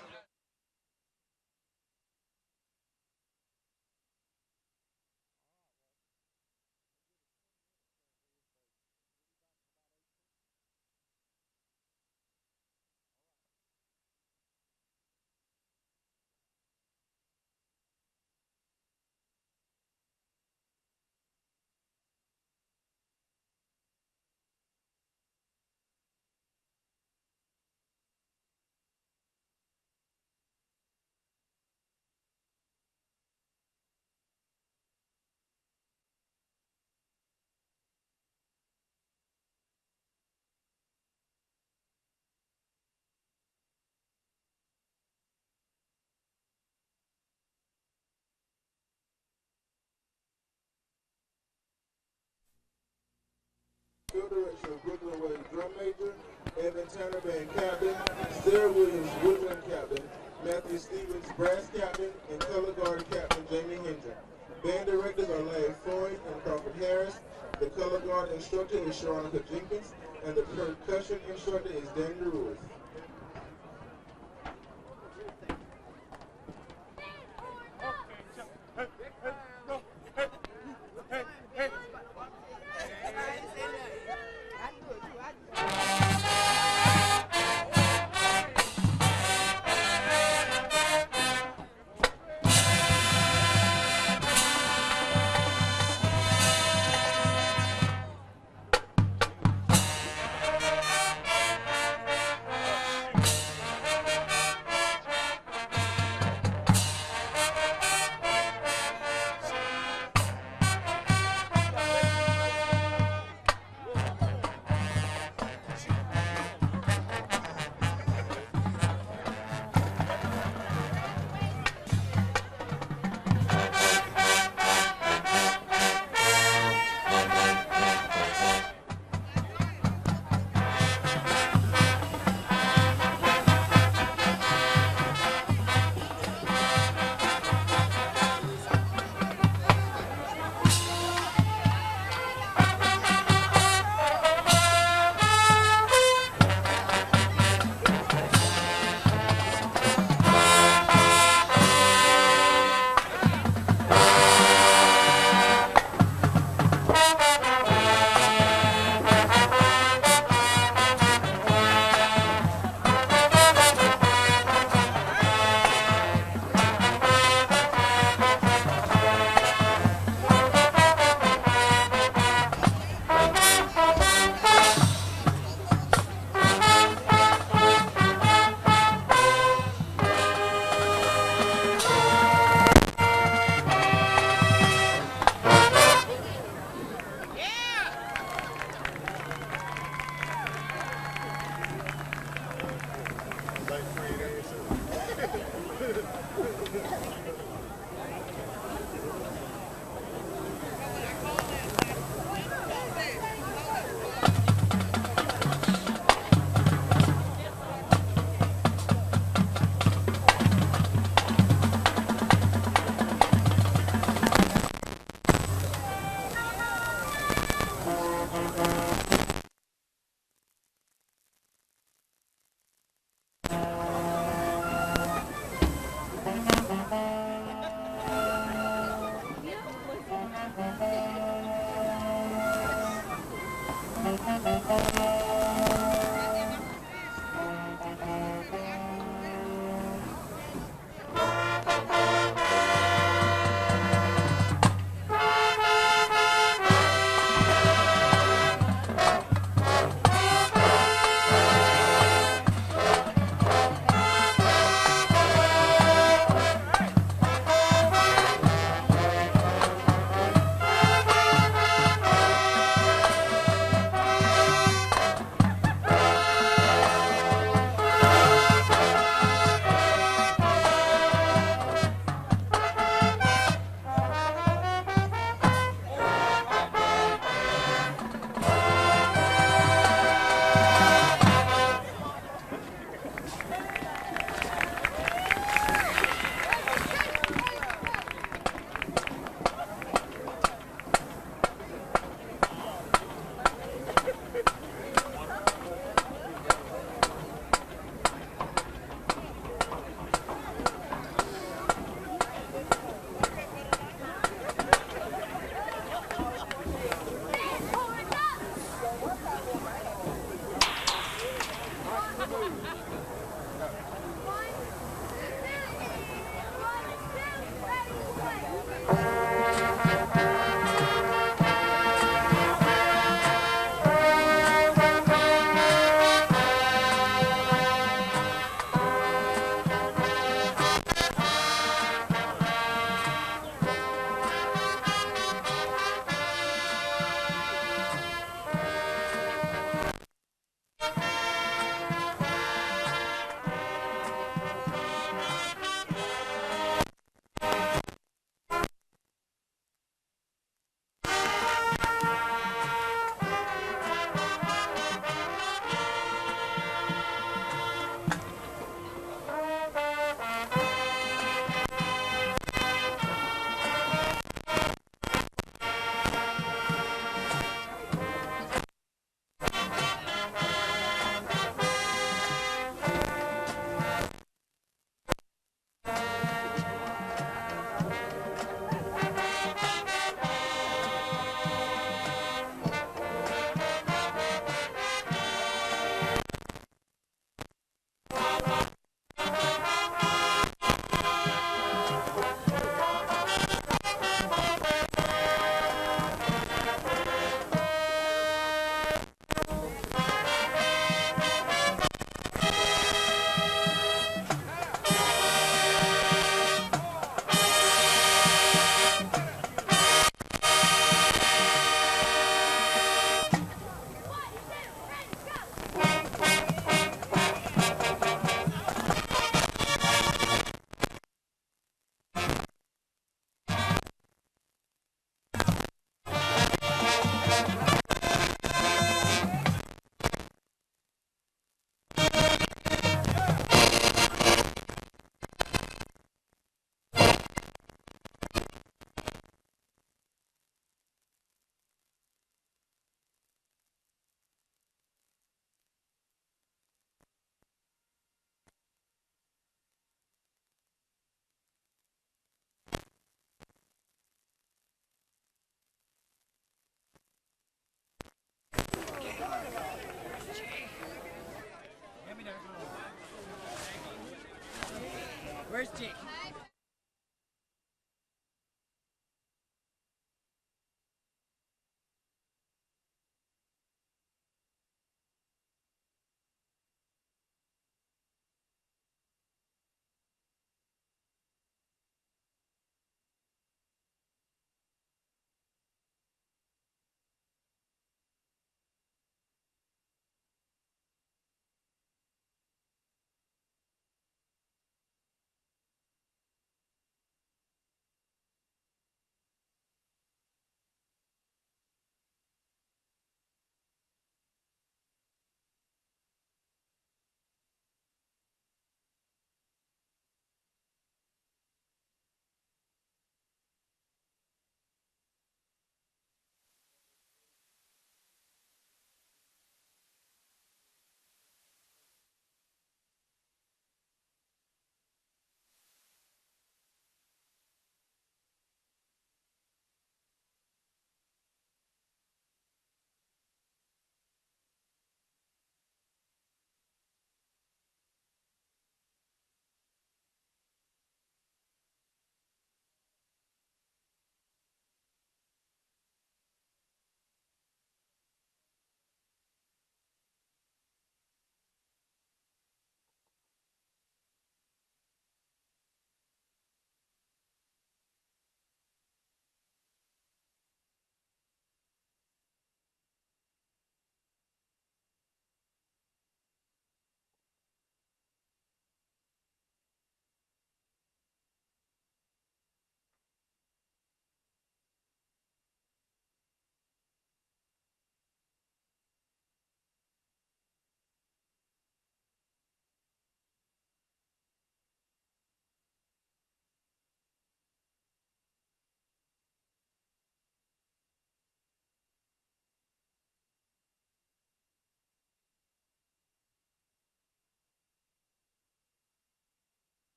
Field direction of Brooklyn Way, drum major, Evan Tanner, band captain, Sarah Williams, woodwind captain, Matthew Stevens, brass captain, and color guard captain, Jamie Hendrick. Band directors are Larry Floyd and Crawford Harris. The color guard instructor is Sharonica Jenkins, and the percussion instructor is Daniel Ruiz.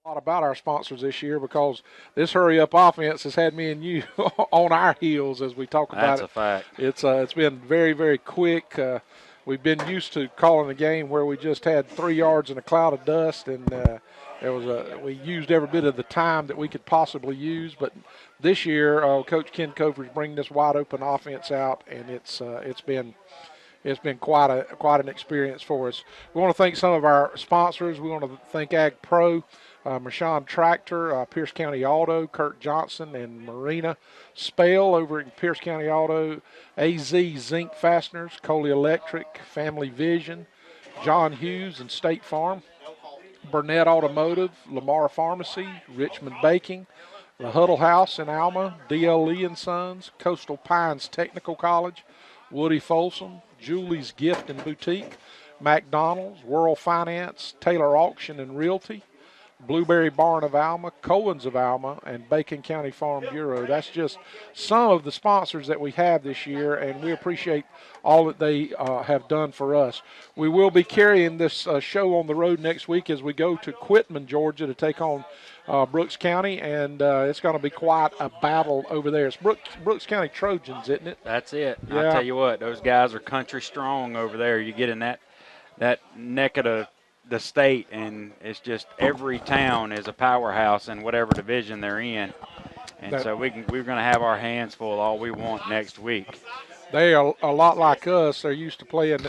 A lot about our sponsors this year because this hurry-up offense has had me and you on our heels as we talk about That's it. a fact. It's been very, very quick. We've been used to calling a game where we just had 3 yards in a cloud of dust, and we used every bit of the time that we could possibly use. But this year, Coach Ken Cofer's bringing this wide-open offense out, and it's been quite an experience for us. We want to thank some of our sponsors. We want to thank Ag Pro, Mershon Tractor, Pierce County Auto, Kurt Johnson, and Marina Spale over in Pierce County Auto, AZ Zinc Fasteners, Coley Electric, Family Vision, John Hughes and State Farm, Burnett Automotive, Lamar Pharmacy, Richmond Baking, the Huddle House in Alma, D.L. Lee and Sons, Coastal Pines Technical College, Woody Folsom, Julie's Gift and Boutique, McDonald's, World Finance, Taylor Auction and Realty, Blueberry Barn of Alma, Cohen's of Alma, and Bacon County Farm Bureau. That's just some of the sponsors that we have this year, and we appreciate all that they have done for us. We will be carrying this show on the road next week as we go to Quitman, Georgia, to take on Brooks County, and it's going to be quite a battle over there. It's Brooks County Trojans, isn't it? That's it. Yeah. I'll tell you what, those guys are country strong over there. You get in that neck of the state, and it's just every town is a powerhouse in whatever division they're in. And so we're going to have our hands full all we want next week. They are a lot like us. They're used to playing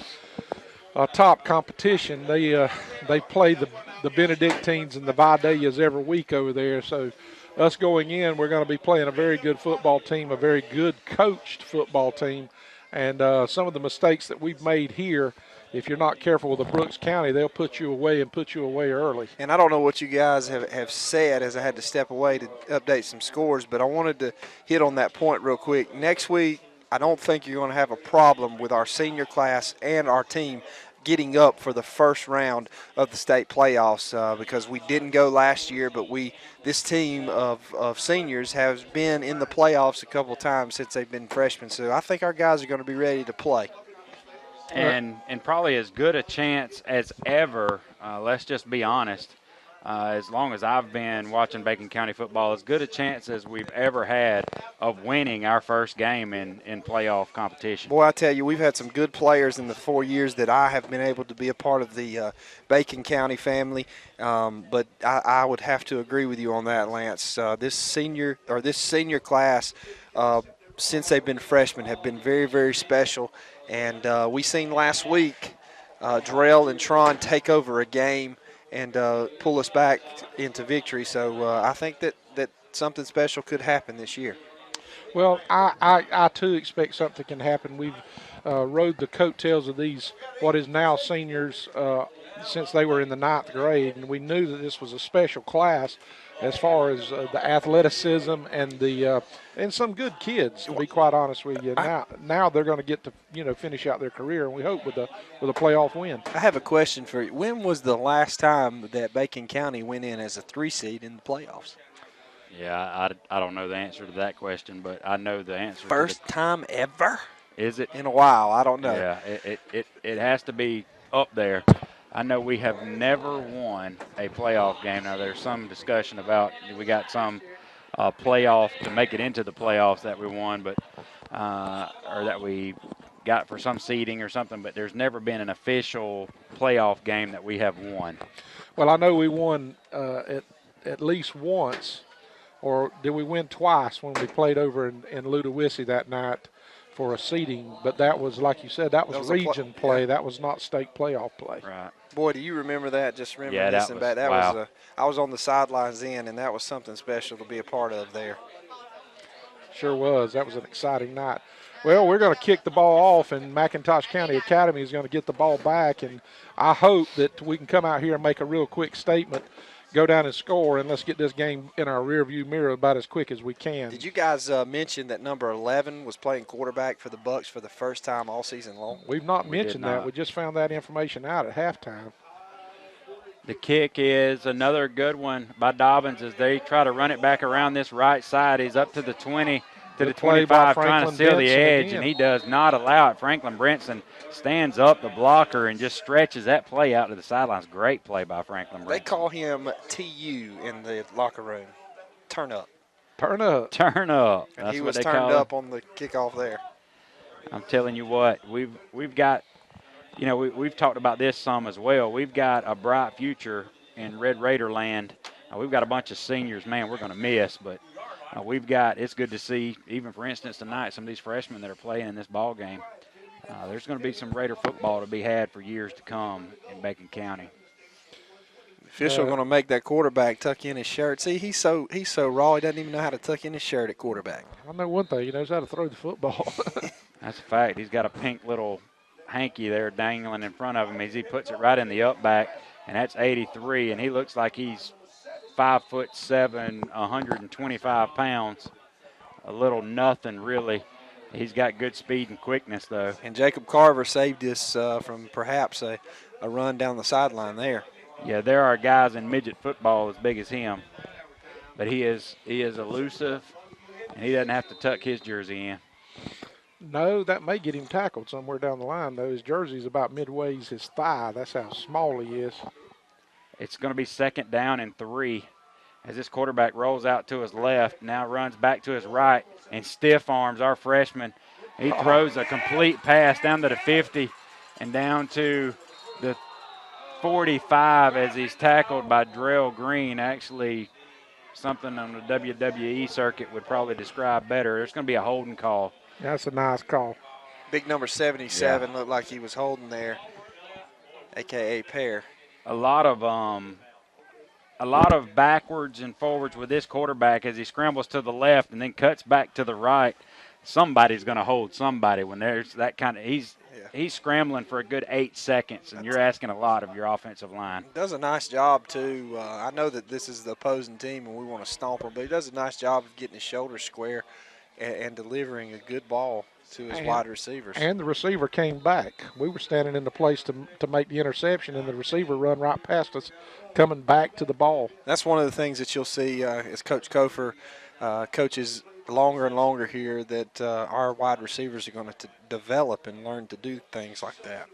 top competition. They play the Benedictines and the Vidalias every week over there. So us going in, we're going to be playing a very good football team, a very good coached football team. And some of the mistakes that we've made here, if you're not careful with the Brooks County, they'll put you away and put you away early. And I don't know what you guys have said as I had to step away to update some scores, but I wanted to hit on that point real quick. Next week, I don't think you're going to have a problem with our senior class and our team getting up for the first round of the state playoffs because we didn't go last year, but this team of seniors has been in the playoffs a couple of times since they've been freshmen. So I think our guys are going to be ready to play. And probably as good a chance as ever, let's just be honest, as long as I've been watching Bacon County football, as good a chance as we've ever had of winning our first game in playoff competition. Boy, I tell you, we've had some good players in the 4 years that I have been able to be a part of the Bacon County family, but I would have to agree with you on that, Lance. This senior class, since they've been freshmen, have been very, very special. And we seen last week Drell and Tron take over a game and pull us back into victory. So I think that something special could happen this year. Well, I too expect something can happen. We've rode the coattails of these, what is now seniors, since they were in the 9th grade, and we knew that this was a special class as far as the athleticism and some good kids, to be quite honest with you. Now they're going to get to finish out their career, and we hope with a playoff win. I have a question for you. When was the last time that Bacon County went in as a 3 seed in the playoffs? Yeah, I don't know the answer to that question, but I know the answer. First time ever? Is it? In a while, I don't know. Yeah, it has to be up there. I know we have never won a playoff game. Now, there's some discussion about we got some playoff to make it into the playoffs that we won, but or that we got for some seeding or something, but there's never been an official playoff game that we have won. Well, I know we won at least once, or did we win twice when we played over in Ludowici that night for a seeding, but that was, like you said, that was region play. Yeah. That was not state playoff play. Right. Boy, do you remember that? Just remember listening back. That wow. I was on the sidelines then, and that was something special to be a part of there. Sure was. That was an exciting night. Well, we're going to kick the ball off, and Mcintosh County Academy is going to get the ball back, and I hope that we can come out here and make a real quick statement, go down and score, and let's get this game in our rearview mirror about as quick as we can. Did you guys mention that number 11 was playing quarterback for the Bucks for the first time all season long? We've not mentioned that. We just found that information out at halftime. The kick is another good one by Dobbins as they try to run it back around this right side. He's up to the 20, to the Good play by 25, trying to Franklin seal the Benson edge, again. and he does not allow it. Franklin Brinson stands up, the blocker, and just stretches that play out to the sidelines. Great play by Franklin Brinson. They call him TU in the locker room. Turn up. Turn up. Turn up. And That's he what was they turned call up it. on the kickoff there. I'm telling you what, we've got, we've talked about this some as well. We've got a bright future in Red Raider land. We've got a bunch of seniors, man, we're going to miss, but it's good to see, even for instance tonight, some of these freshmen that are playing in this ball game. There's going to be some Raider football to be had for years to come in Bacon County. Official going to make that quarterback tuck in his shirt. See, he's so raw, he doesn't even know how to tuck in his shirt at quarterback. I know one thing, he knows how to throw the football. That's a fact. He's got a pink little hanky there dangling in front of him as he puts it right in the up back, and that's 83, and he looks like he's 5'7", 125 pounds. A little nothing, really. He's got good speed and quickness, though. And Jacob Carver saved us from perhaps a run down the sideline there. Yeah, there are guys in midget football as big as him, but he is elusive, and he doesn't have to tuck his jersey in. No, that may get him tackled somewhere down the line, though. His jersey's about midway his thigh. That's how small he is. It's going to be 2nd down and 3 as this quarterback rolls out to his left, now runs back to his right, and stiff arms our freshman. He throws a complete pass down to the 50 and down to the 45 as he's tackled by Drell Green. Actually, something on the WWE circuit would probably describe better. There's going to be a holding call. That's a nice call. Big number 77 looked like he was holding there, a.k.a. Pear. A lot of backwards and forwards with this quarterback as he scrambles to the left and then cuts back to the right. Somebody's going to hold somebody when there's that kind of – he's scrambling for a good 8 seconds, and you're asking a lot of your offensive line. He does a nice job, too. I know that this is the opposing team and we want to stomp him, but he does a nice job of getting his shoulders square and delivering a good ball to his wide receivers. And the receiver came back. We were standing in the place to make the interception, and the receiver run right past us, coming back to the ball. That's one of the things that you'll see as Coach Kofer coaches longer and longer here, that our wide receivers are going to develop and learn to do things like that.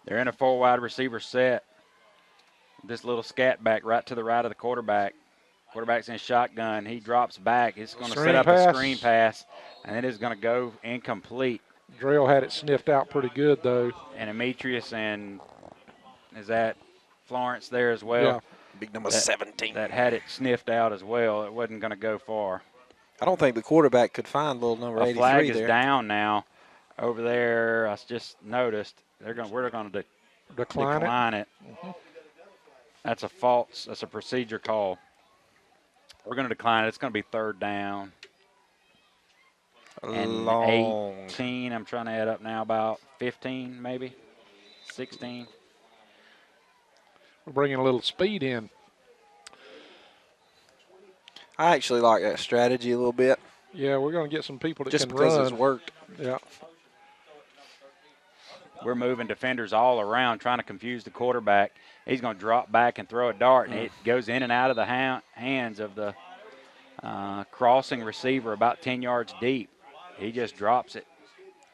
They're in a 4 wide receiver set. This little scat back right to the right of the quarterback. Quarterback's in shotgun. He drops back. It's going to set up a screen pass, and it is going to go incomplete. Drell had it sniffed out pretty good, though. And Demetrius and is that Florence there as well? Yeah. Big number 17. That had it sniffed out as well. It wasn't going to go far. I don't think the quarterback could find little number 83 there. A flag is down now over there. I just noticed. We're going to decline it. Mm-hmm. That's a false. That's a procedure call. We're going to decline it. It's going to be 3rd down. And Long. 18. I'm trying to add up now. About 15, maybe 16. We're bringing a little speed in. I actually like that strategy a little bit. Yeah, we're going to get some people that just can because run. it's worked. Yeah. We're moving defenders all around, trying to confuse the quarterback. He's going to drop back and throw a dart, and it goes in and out of the hands of the crossing receiver about 10 yards deep. He just drops it.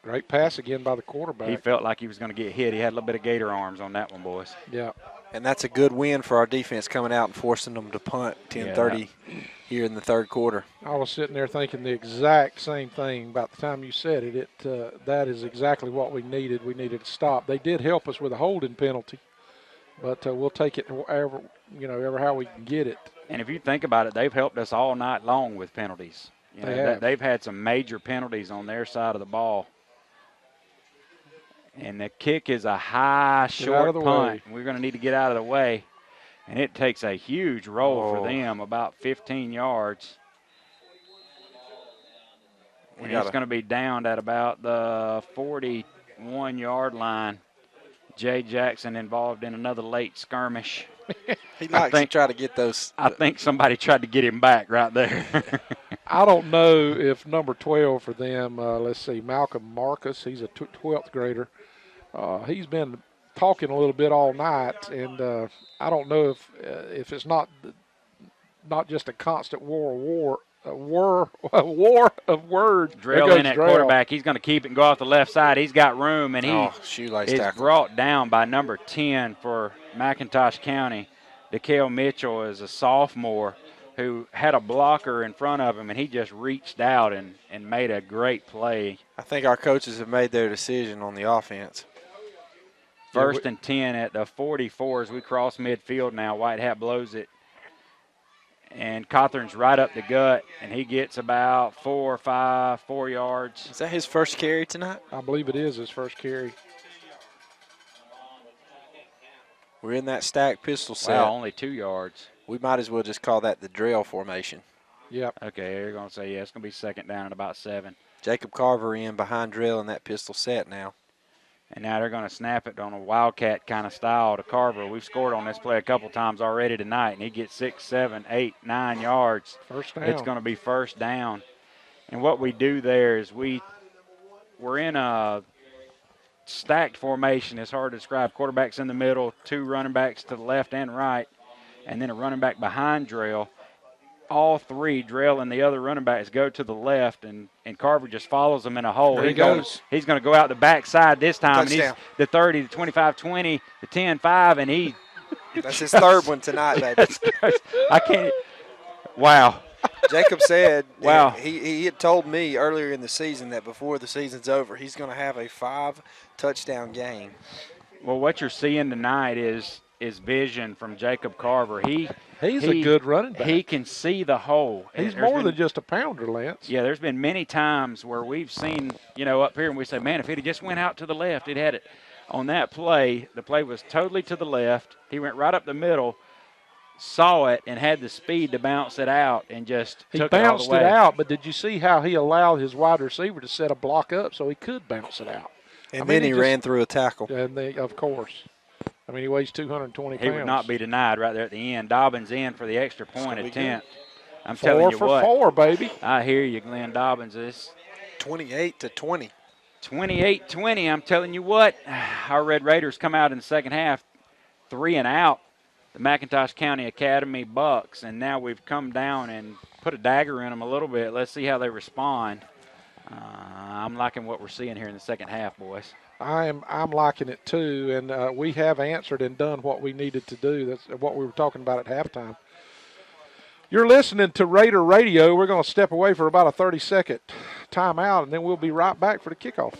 Great pass again by the quarterback. He felt like he was going to get hit. He had a little bit of gator arms on that one, boys. Yeah. And that's a good win for our defense coming out and forcing them to punt 10-30 here in the 3rd quarter. I was sitting there thinking the exact same thing about the time you said it. That is exactly what we needed. We needed to stop. They did help us with a holding penalty, but we'll take it ever how we can get it. And if you think about it, they've helped us all night long with penalties. They've had some major penalties on their side of the ball. And the kick is a high, short punt. We're going to need to get out of the way. And it takes a huge roll for them, about 15 yards. And it's going to be downed at about the 41-yard line. Jay Jackson involved in another late skirmish. He likes to try to get those. I think somebody tried to get him back right there. I don't know if number 12 for them, let's see, Malcolm Marcus, he's a 12th grader. He's been talking a little bit all night, and I don't know if it's not just a constant war a war of words. Drill There in goes at Drell. quarterback. He's going to keep it and go off the left side. He's got room, and he shoelace is tackle. brought down by number 10 for McIntosh County. DeKale Mitchell is a sophomore who had a blocker in front of him, and he just reached out and made a great play. I think our coaches have made their decision on the offense. First and 10 at the 44 as we cross midfield now. White Hat blows it. And Cawthorn's right up the gut, and he gets about 4 yards. Is that his first carry tonight? I believe it is his first carry. We're in that stacked pistol set. Wow, only 2 yards. We might as well just call that the drill formation. Yep. Okay, you're going to say, yeah, it's going to be second down at about 7. Jacob Carver in behind drill in that pistol set now. And now they're going to snap it on a wildcat kind of style to Carver. We've scored on this play a couple times already tonight, and he gets 6, 7, 8, 9 yards. First down. It's going to be first down. And what we do there is we're in a stacked formation. It's hard to describe. Quarterback's in the middle, 2 running backs to the left and right, and then a running back behind Drell. All 3, Drell and the other running backs, go to the left, and Carver just follows them in a hole. There he goes. He's going to go out the backside this time. Touchdown. And he's the 30, the 25, 20, the 10, 5, and he. That's his third one tonight, baby. I can't. Wow. Jacob said Wow. he had told me earlier in the season that before the season's over, he's going to have a 5-touchdown game. Well, what you're seeing tonight is vision from Jacob Carver. He's a good running back. He can see the hole. He's more than just a pounder, Lance. Yeah, there's been many times where we've seen, up here, and we say, man, if he'd just went out to the left, he'd had it. On that play, the play was totally to the left. He went right up the middle, saw it, and had the speed to bounce it out and just took it all the way. He bounced it out, but did you see how he allowed his wide receiver to set a block up so he could bounce it out? And then he ran through a tackle. And of course. I mean, he weighs 220 pounds. He would not be denied right there at the end. Dobbins in for the extra point attempt. I'm telling you 4 what. for 4, baby. I hear you, Glenn Dobbins. This 28-20. 28-20. I'm telling you what. Our Red Raiders come out in the second half 3 and out. The McIntosh County Academy Bucks, and now we've come down and put a dagger in them a little bit. Let's see how they respond. I'm liking what we're seeing here in the second half, boys. I'm liking it too, and we have answered and done what we needed to do. That's what we were talking about at halftime. You're listening to Raider Radio. We're going to step away for about a 30-second timeout, and then we'll be right back for the kickoff.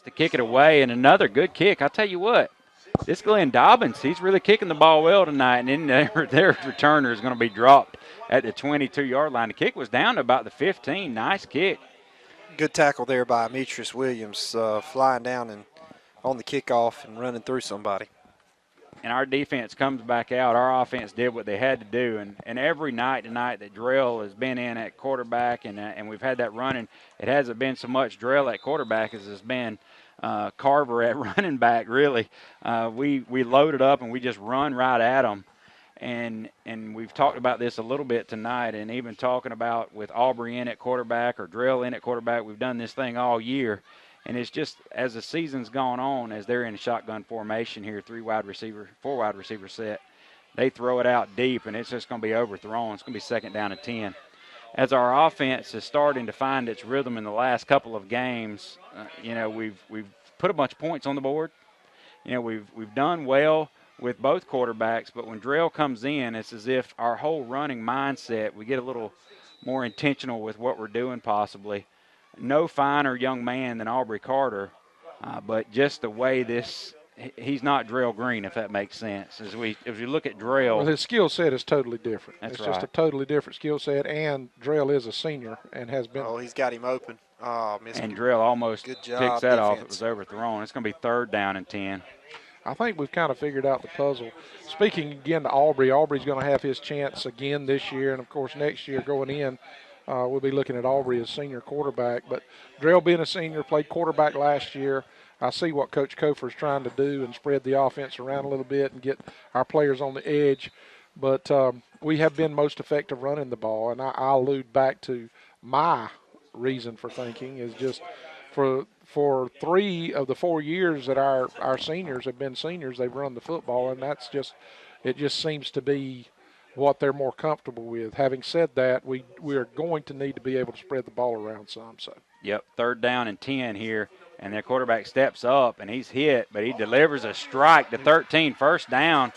To kick it away, and another good kick. I'll tell you what, this Glenn Dobbins, he's really kicking the ball well tonight, and then their returner is going to be dropped at the 22-yard line. The kick was down to about the 15. Nice kick. Good tackle there by Demetrius Williams, flying down and on the kickoff and running through somebody. And our defense comes back out. Our offense did what they had to do. And every night tonight that Drell has been in at quarterback and we've had that running, it hasn't been so much Drell at quarterback as it's been Carver at running back, really. We loaded up and we just run right at them. And we've talked about this a little bit tonight, and even talking about with Aubrey in at quarterback or Drell in at quarterback, we've done this thing all year. And it's just as the season's gone on, as they're in shotgun formation here, 4 wide receiver set, they throw it out deep, and it's just going to be overthrown. It's going to be second down and 10. As our offense is starting to find its rhythm in the last couple of games, we've put a bunch of points on the board. We've done well with both quarterbacks, but when Drell comes in, it's as if our whole running mindset, we get a little more intentional with what we're doing possibly. No finer young man than Aubrey Carter, but just the way this he's not Drell Green, if that makes sense. As we look at Drell, Well, his skill set is totally different. That's it's right. just a totally different skill set, and Drell is a senior and has been. Oh, he's got him open. Oh, missed and him. Drell almost Good picks job, that off. It defense. was overthrown. It's going to be 3rd down and 10. I think we've kind of figured out the puzzle. Speaking again to Aubrey, Aubrey's going to have his chance again this year, and of course next year going in, we'll be looking at Aubrey as senior quarterback. But Drell being a senior, played quarterback last year. I see what Coach Kofer is trying to do and spread the offense around a little bit and get our players on the edge. But we have been most effective running the ball, and I allude back to my reason for thinking is just for 3 of the 4 years that our seniors have been seniors, they've run the football, and it just seems to be what they're more comfortable with. Having said that, we are going to need to be able to spread the ball around some. So. Yep, 3rd down and 10 here, and their quarterback steps up, and he's hit, but he delivers a strike to 13, 1st down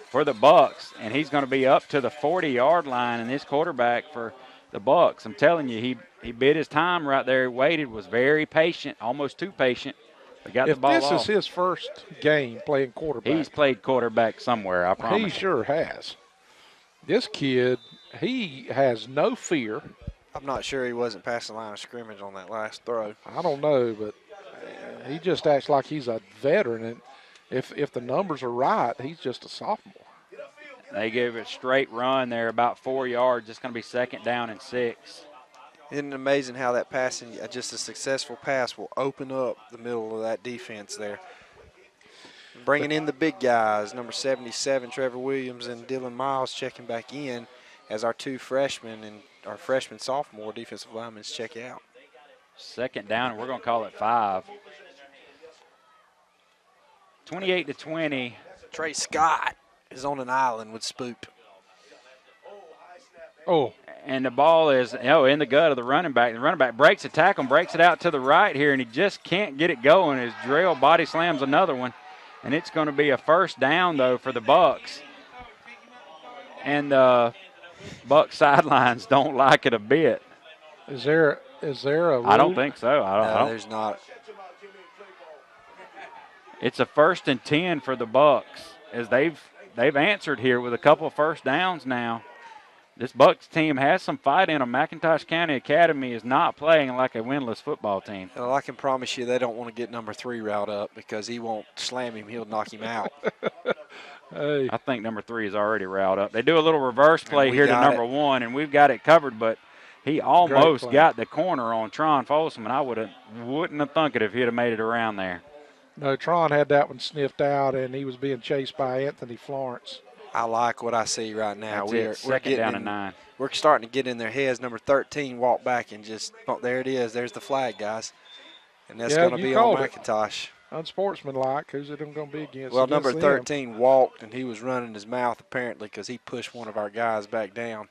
for the Bucks, and he's going to be up to the 40-yard line, and this quarterback for the Bucks, I'm telling you, he bid his time right there. He waited, was very patient, almost too patient, but got the ball off. If this is his first game playing quarterback. He's played quarterback somewhere, I promise. He sure has. This kid, he has no fear. I'm not sure he wasn't past the line of scrimmage on that last throw. I don't know, but he just acts like he's a veteran. And if the numbers are right, he's just a sophomore. They gave it a straight run there, about 4 yards. It's going to be 2nd down and 6. Isn't it amazing how that passing, just a successful pass, will open up the middle of that defense there? Bringing in the big guys, number 77, Trevor Williams, and Dylan Miles checking back in as our 2 freshmen and our freshman-sophomore defensive linemen check out. 2nd down, and we're going to call it 5. 28-20. Trey Scott is on an island with Spoop. Oh. And the ball is in the gut of the running back. The running back breaks a tackle and breaks it out to the right here, and he just can't get it going as Drell body slams another one. And it's going to be a 1st down, though, for the Bucks. And the Bucks sidelines don't like it a bit. Is there a rule? I don't think so. I don't. There's not. It's a 1st and 10 for the Bucks as they've answered here with a couple of 1st downs now. This Bucks team has some fight in them. McIntosh County Academy is not playing like a winless football team. Well, I can promise you they don't want to get number 3 riled up because he won't slam him. He'll knock him out. Hey. I think number 3 is already riled up. They do a little reverse play here to number 1, and we've got it covered, but he almost got the corner on Tron Folsom, and I wouldn't have thunk it if he'd have made it around there. No, Tron had that one sniffed out, and he was being chased by Anthony Florence. I like what I see right now. We're 2nd down and 9. We're starting to get in their heads. Number 13 walked back and just, there it is. There's the flag, guys. And that's going to be on McIntosh. Unsportsmanlike. Who's it going to be against? Well, number 13 walked, and he was running his mouth apparently because he pushed one of our guys back down.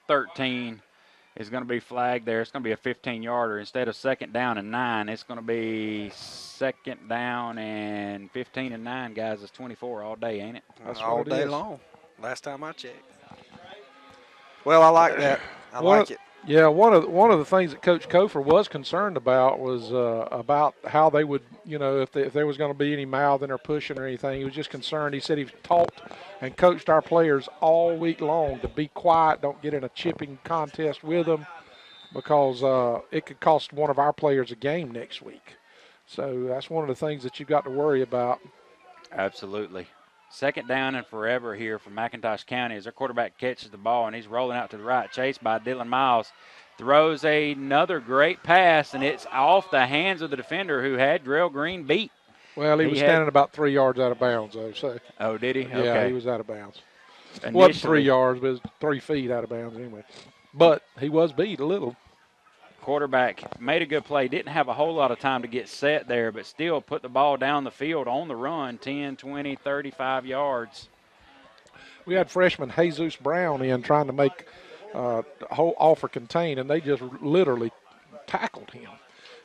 13 is going to be flagged there. It's going to be a 15-yarder. Instead of 2nd down and 9, it's going to be 2nd down and 15 and 9, guys. It's 24 all day, ain't it? That's all day long. Last time I checked. Well, I like that. I like it. Yeah, one of the things that Coach Kofer was concerned about was about how they would, if there was going to be any mouthing or pushing or anything. He was just concerned. He said he talked and coached our players all week long to be quiet, don't get in a chipping contest with them, because it could cost one of our players a game next week. So that's one of the things that you've got to worry about. Absolutely. 2nd down and forever here for McIntosh County as their quarterback catches the ball, and he's rolling out to the right, chased by Dylan Miles. Throws another great pass, and it's off the hands of the defender who had Drell Green beat. Well, he was standing about 3 yards out of bounds, though. So. Oh, did he? Yeah, okay. He was out of bounds. It wasn't 3 yards, but it was 3 feet out of bounds anyway. But he was beat a little. Quarterback made a good play. Didn't have a whole lot of time to get set there, but still put the ball down the field on the run, 10, 20, 35 yards. We had freshman Jesus Brown in trying to make whole offer contain, and they just literally tackled him.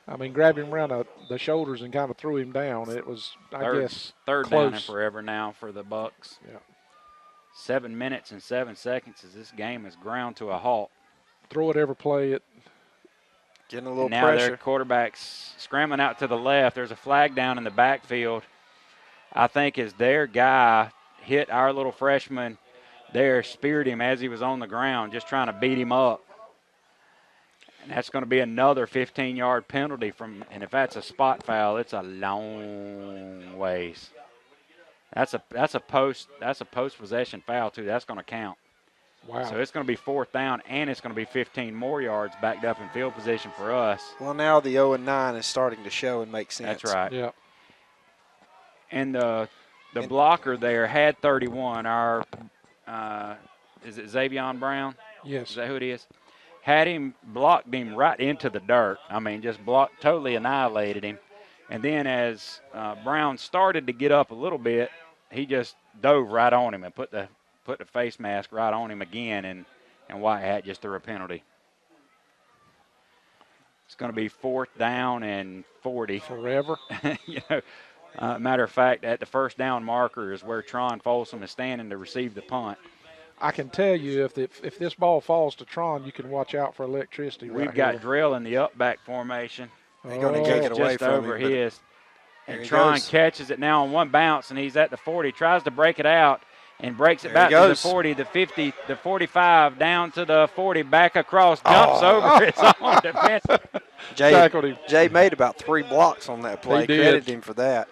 I mean, grabbed him around the shoulders and kind of threw him down. It was, I guess, third close. down and forever now for the Bucks. Yeah. 7 minutes and 7 seconds as this game is ground to a halt. Throw it, ever play it. Getting a little now their pressure. quarterback's scrambling out to the left. There's a flag down in the backfield. I think as their guy hit our little freshman there, speared him as he was on the ground, just trying to beat him up. And that's going to be another 15-yard penalty and if that's a spot foul, it's a long ways. That's a post possession foul too. That's going to count. Wow. So it's going to be 4th down, and it's going to be 15 more yards backed up in field position for us. Well, now the 0-9 is starting to show and make sense. That's right. Yeah. And the blocker there had 31. Our is it Xavion Brown? Yes. Is that who it is? Had him, blocked him right into the dirt. I mean, just totally annihilated him. And then as Brown started to get up a little bit, he just dove right on him and put the face mask right on him again, and White Hat just threw a penalty. It's going to be 4th down and 40. Forever. Matter of fact, at the 1st down marker is where Tron Folsom is standing to receive the punt. I can tell you if this ball falls to Tron, you can watch out for electricity. We've got Drill in the up-back formation. They're going to take it away just from over him. his. And Tron catches it now on one bounce, and he's at the 40. Tries to break it out and breaks it back to the 40, the 50, the 45, down to the 40, back across, jumps over his own defense. Jay made about 3 blocks on that play. Credit him for that.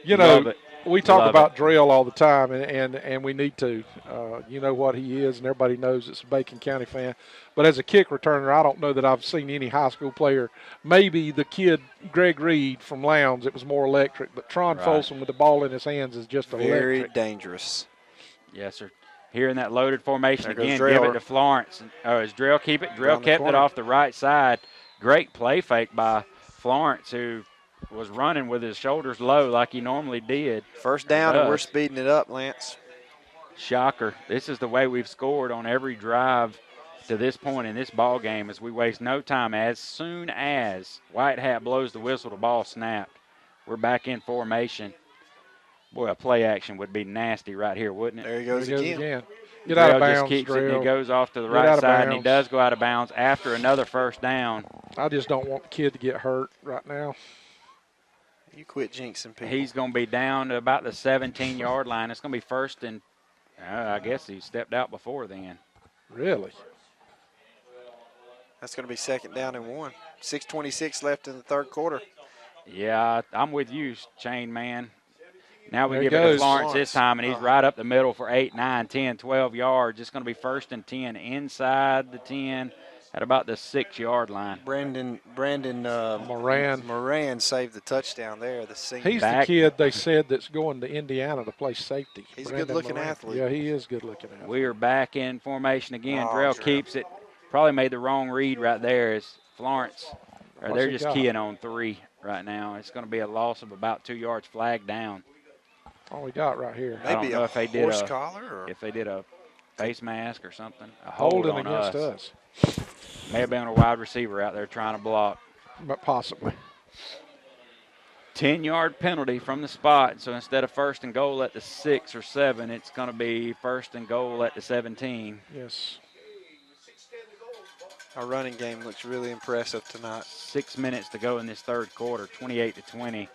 You know, we talk about Drill all the time, and we need to. You know what he is, and everybody knows it's a Bacon County fan. But as a kick returner, I don't know that I've seen any high school player. Maybe the kid, Greg Reed from Lowndes, it was more electric. But Tron Folsom with the ball in his hands is just electric. Very dangerous. Yes, sir. Here in that loaded formation there again, give it to Florence. Is Drill keep it? Drill kept it off the right side. Great play fake by Florence, who was running with his shoulders low like he normally did. 1st down, and we're speeding it up, Lance. Shocker. This is the way we've scored on every drive to this point in this ball game, as we waste no time. As soon as White Hat blows the whistle, the ball snapped. We're back in formation. Boy, a play action would be nasty right here, wouldn't it? There he goes again. Get out of bounds, just keeps Drill. it, and he goes off to the right side, and he does go out of bounds after another 1st down. I just don't want the kid to get hurt right now. You quit jinxing people. He's going to be down to about the 17-yard line. It's going to be 1st and I guess he stepped out before then. Really? That's going to be 2nd down and 1. 6:26 left in the 3rd quarter. Yeah, I'm with you, Chain Man. Now we give it to Florence this time, and he's right up the middle for 8, 9, 10, 12 yards. It's going to be 1st and 10 inside the 10 at about the 6-yard line. Brandon Moran saved the touchdown there. He's the kid they said that's going to Indiana to play safety. He's a good-looking athlete. Yeah, he is good-looking athlete. We are back in formation again. Drell keeps it. Probably made the wrong read right there as Florence. They're just keying on 3 right now. It's going to be a loss of about 2 yards, flag down. All we got right here. Maybe I don't know if they did if they did a face mask or something. A holding on against us. May have been a wide receiver out there trying to block. But possibly. 10-yard penalty from the spot. So instead of 1st and goal at the 6 or 7, it's going to be 1st and goal at the 17. Yes. Our running game looks really impressive tonight. 6 minutes to go in this 3rd quarter, 28-20.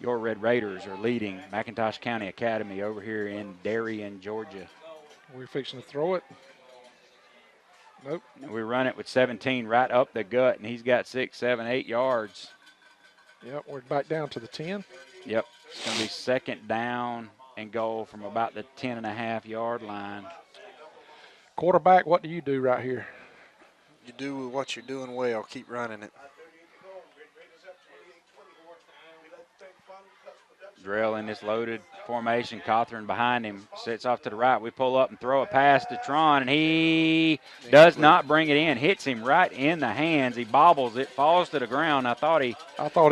Your Red Raiders are leading Mcintosh County Academy over here in Darien, Georgia. We're fixing to throw it. Nope. We run it with 17 right up the gut, and he's got 6, 7, 8 yards. Yep, we're back down to the 10. Yep, it's going to be 2nd down and goal from about the 10.5-yard line. Quarterback, what do you do right here? You do what you're doing well. Keep running it. Drill in this loaded formation. Cawthorn behind him. Sits off to the right. We pull up and throw a pass to Tron, and he does not bring it in. Hits him right in the hands. He bobbles it, falls to the ground. I thought he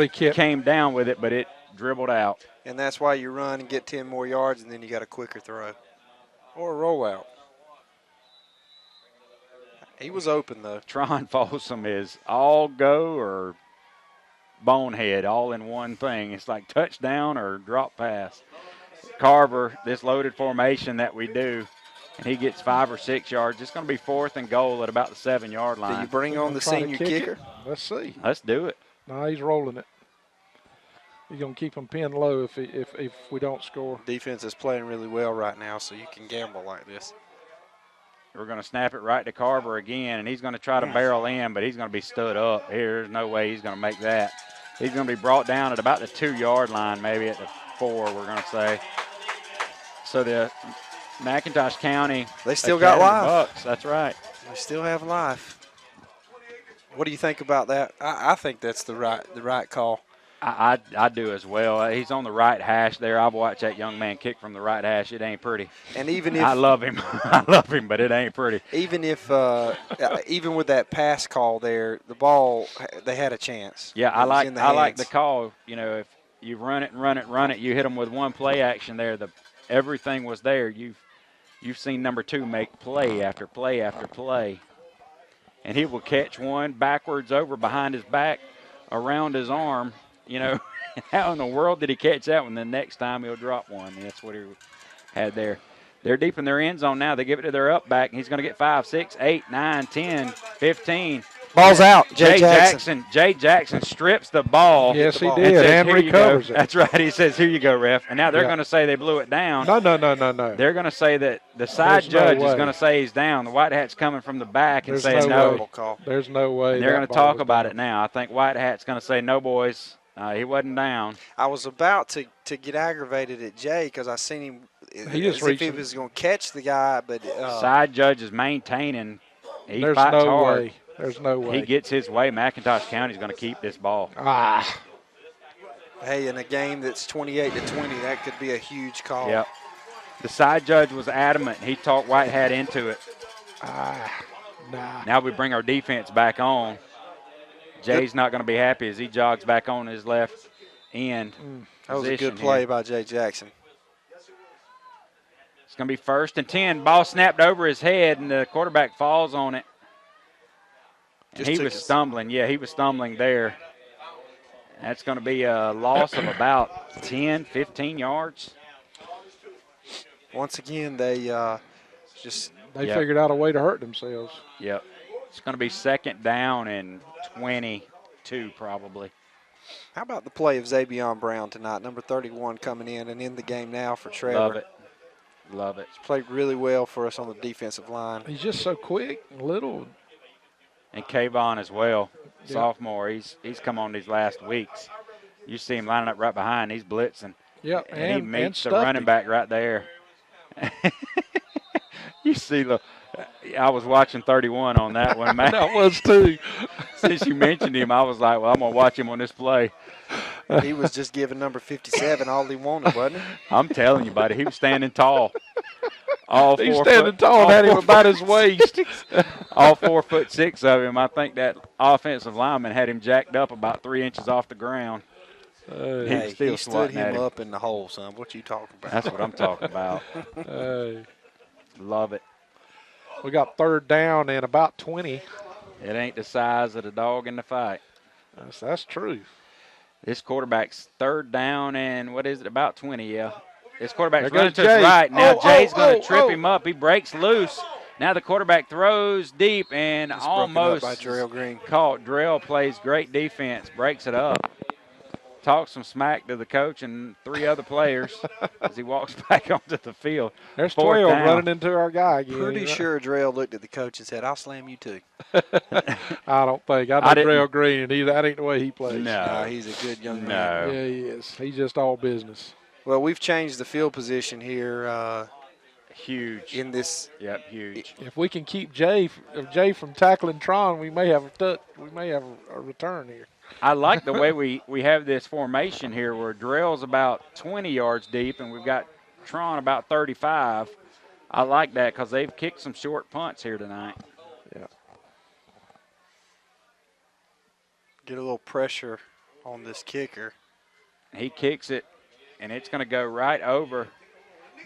came down with it, but it dribbled out. And that's why you run and get 10 more yards, and then you got a quicker throw. Or a rollout. He was open, though. Tron Folsom is all go or bonehead all in one thing. It's like touchdown or drop pass. Carver, this loaded formation that we do, and he gets 5 or 6 yards. It's going to be 4th and goal at about the 7-yard line. Do you bring on the senior kicker? Let's see. Let's do it. No, he's rolling it. He's going to keep them pinned low if we don't score. Defense is playing really well right now, so you can gamble like this. We're going to snap it right to Carver again, and he's going to try to barrel in, but he's going to be stood up. There's no way he's going to make that. He's going to be brought down at about the 2-yard line, maybe at the 4, we're going to say. So the McIntosh County. They still got life. Bucks, that's right. They still have life. What do you think about that? I think that's the right call. I do as well. He's on the right hash there. I've watched that young man kick from the right hash. It ain't pretty. And even if I love him, I love him, but it ain't pretty. Even if even with that pass call there, the ball they had a chance. Yeah, I like the call. You know, if you run it, you hit them with one play action there. Everything was there. You've seen number 2 make play after play after play, and he will catch one backwards over behind his back, around his arm. You know, how in the world did he catch that one? The next time he'll drop one. That's what he had there. They're deep in their end zone now. They give it to their up back, and he's going to get 5, 6, 8, 9, 10, 15. Ball's out. Jay Jackson strips the ball. Yes, he did, and recovers it. That's right. He says, "Here you go, ref." And now they're going to say they blew it down. No. They're going to say that the side judge is going to say he's down. The White Hat's coming from the back and saying no. There's no way. They're going to talk about it now. I think White Hat's going to say, "No, boys, he wasn't down." I was about to get aggravated at Jay because I seen him. He just as if he was going to catch the guy, but side judge is maintaining. He There's fights no hard. way. There's no way. He gets his way. McIntosh County's going to keep this ball. Hey, in a game that's 28-20, that could be a huge call. Yep. The side judge was adamant. He talked White Hat into it. Nah. Now we bring our defense back on. Jay's not going to be happy as he jogs back on his left end. That was a good play by Jay Jackson. It's going to be 1st and 10. Ball snapped over his head, and the quarterback falls on it. And he was stumbling. Yeah, he was stumbling there. That's going to be a loss of about 10, 15 yards. Once again, they figured out a way to hurt themselves. Yep. It's going to be 2nd down and 22 probably. How about the play of Xavion Brown tonight, number 31 coming in the game now for Trevor. Love it. He's played really well for us on the defensive line. He's just so quick and little. And Kayvon as well, sophomore. He's come on these last weeks. You see him lining up right behind. He's blitzing. Yep, and he meets the running back right there. You see, look, I was watching 31 on that one, man. That was too. Since you mentioned him, I was like, well, I'm going to watch him on this play. He was just giving number 57 all he wanted, wasn't he? I'm telling you, buddy, he was standing tall. He's standing tall and had him about his waist. All 4'6" of him. I think that offensive lineman had him jacked up about 3 inches off the ground. He stood him up in the hole, son. What you talking about? That's what I'm talking about. Love it. We got 3rd down and about 20. It ain't the size of the dog in the fight. That's true. This quarterback's 3rd down and what is it, about 20, yeah. This quarterback's There running to goes his Jay. right. Now Jay's going to trip oh. him up. He breaks loose. Now the quarterback throws deep and It's almost by Drell Green. caught. Drell plays great defense, breaks it up. Talks some smack to the coach and 3 other players as he walks back onto the field. There's 4th 12 down. running into our guy again. Pretty sure Drell looked at the coach and said, "I'll slam you too." I don't think. I know Drell Green, and that ain't the way he plays. No. He's a good young man. Yeah, he is. He's just all business. Well, we've changed the field position here. Huge. In this. Yep, huge. If we can keep Jay from tackling Tron, we may have a return here. I like the way we have this formation here where Drell's about 20 yards deep and we've got Tron about 35. I like that because they've kicked some short punts here tonight. Yeah. Get a little pressure on this kicker. He kicks it, and it's going to go right over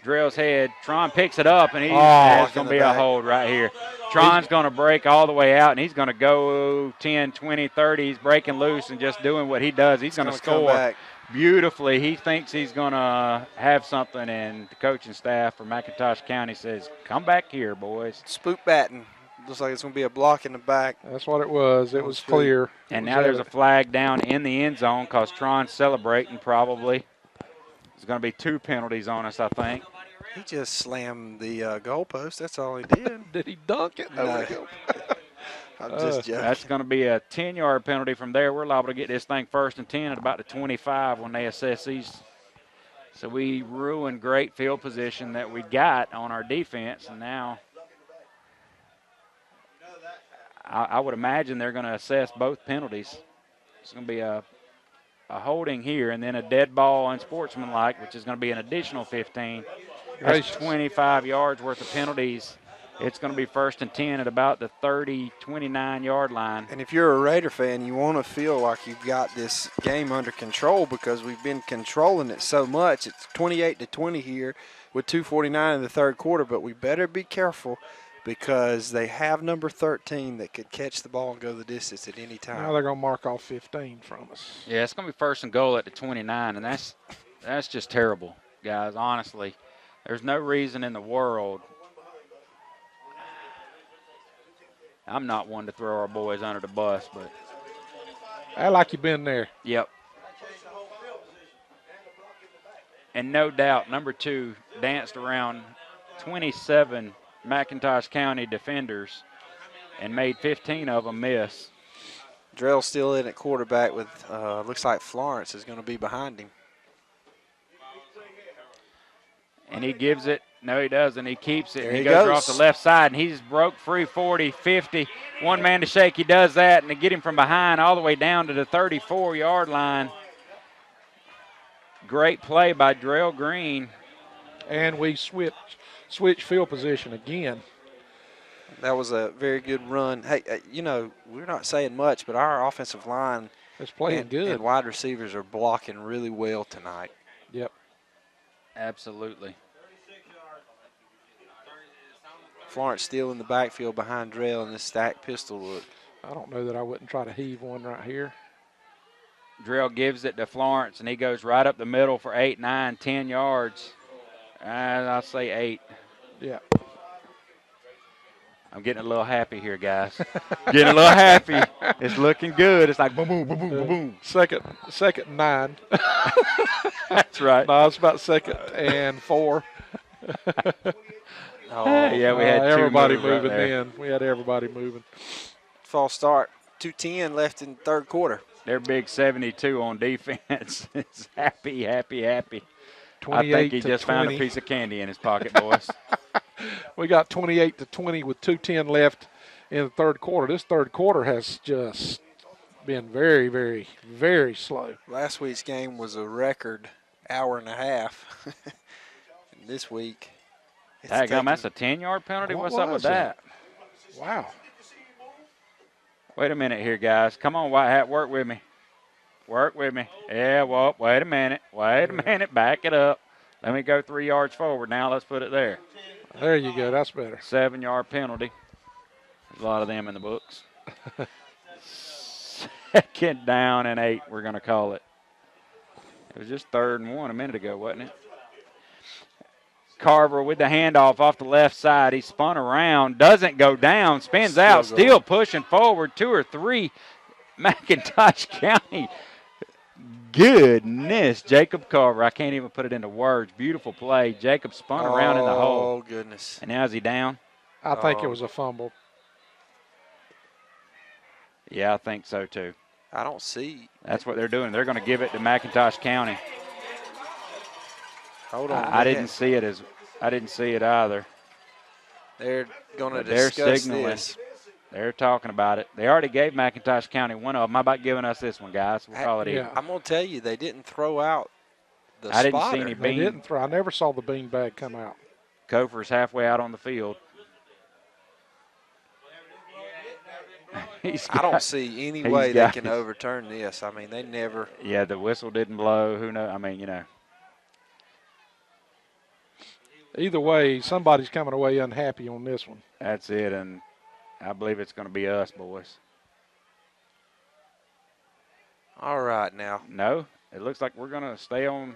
Drell's head. Tron picks it up, and there's going to be a hold right here. Tron's going to break all the way out, and he's going to go 10, 20, 30. He's breaking loose and just doing what he does. He's going to score beautifully. He thinks he's going to have something, and the coaching staff for McIntosh County says, come back here, boys. Spook batting. Looks like it's going to be a block in the back. That's what it was. It was That's right. clear. And now there's a flag down in the end zone because Tron's celebrating probably. There's going to be 2 penalties on us, I think. He just slammed the goalpost. That's all he did. Did he dunk it? No. I'm just joking. That's going to be a 10-yard penalty from there. We're liable to get this thing 1st and 10 at about the 25 when they assess these. So we ruined great field position that we got on our defense, and now I would imagine they're going to assess both penalties. It's going to be a holding here and then a dead ball unsportsmanlike, which is going to be an additional 15. That's 25 yards worth of penalties. It's going to be 1st and 10 at about the 30, 29-yard line. And if you're a Raider fan, you want to feel like you've got this game under control because we've been controlling it so much. It's 28-20 here with 2:49 in the 3rd quarter, but we better be careful because they have number 13 that could catch the ball and go the distance at any time. Now they're going to mark off 15 from us. Yeah, it's going to be 1st and goal at the 29, and that's just terrible, guys, honestly. There's no reason in the world. I'm not one to throw our boys under the bus, but. I like you've been there. Yep. And no doubt, number 2 danced around 27 McIntosh County defenders and made 15 of them miss. Drell's still in at quarterback with, looks like Florence is going to be behind him. And he gives it. No, he doesn't. He keeps it. There He he goes goes. off the left side, and he's broke free 40, 50. One man to shake. He does that, and they get him from behind all the way down to the 34-yard line. Great play by Drell Green. And we switch field position again. That was a very good run. Hey, we're not saying much, but our offensive line It's playing good. and wide receivers are blocking really well tonight. Yep. Absolutely. Florence still in the backfield behind Drell in this stacked pistol look. I don't know that I wouldn't try to heave one right here. Drell gives it to Florence, and he goes right up the middle for 8, 9, 10 yards. I'll say 8. Yeah. I'm getting a little happy here, guys. Getting a little happy. It's looking good. It's like boom, boom, boom, boom, boom, boom. Second and 9. That's right. No, it's about 2nd and 4. Yeah, we had everybody two moves moving right there. in. We had everybody moving. False start. 2:10 left in the 3rd quarter. They're big 72 on defense. It's happy, happy, happy. I 28 think he to just found 20. a piece of candy in his pocket, boys. We got 28-20 with 2:10 left in the 3rd quarter. This 3rd quarter has just been very, very, very slow. Last week's game was a record hour and a half. This week, it's Daggum, that's a taking- 10-yard penalty? What What's up with was that? Wow. Wait a minute here, guys. Come on, White Hat, work with me. Work with me. Yeah, well, wait a minute. Wait a minute. Back it up. Let me go 3 yards forward. Now let's put it there. There you go. That's better. 7-yard penalty. There's a lot of them in the books. 2nd down and 8, we're going to call it. It was just 3rd and 1 a minute ago, wasn't it? Carver with the handoff off the left side. He spun around, doesn't go down, spins out, still pushing forward. 2 or 3. McIntosh County. Goodness, Jacob Carver. I can't even put it into words. Beautiful play. Jacob spun around in the hole. Oh, goodness. And now is he down? I think it was a fumble. Yeah, I think so too. I don't see. That's what they're doing. They're going to give it to McIntosh County. Hold on. I didn't see it either. They're going to They're discuss signaling. this. They're talking about it. They already gave McIntosh County one of them. How about giving us this one, guys? We'll call it even. Yeah. I'm going to tell you, they didn't throw out the I didn't see spotter. any They bean. didn't throw. I never saw the bean bag come out. Kofer's halfway out on the field. I don't see any he's way they got can his- overturn this. I mean, they never. Yeah, the whistle didn't blow. Who knows? I mean, Either way, somebody's coming away unhappy on this one. that's it. And I believe it's going to be us, boys. All right, now. No, it looks like we're going to stay on.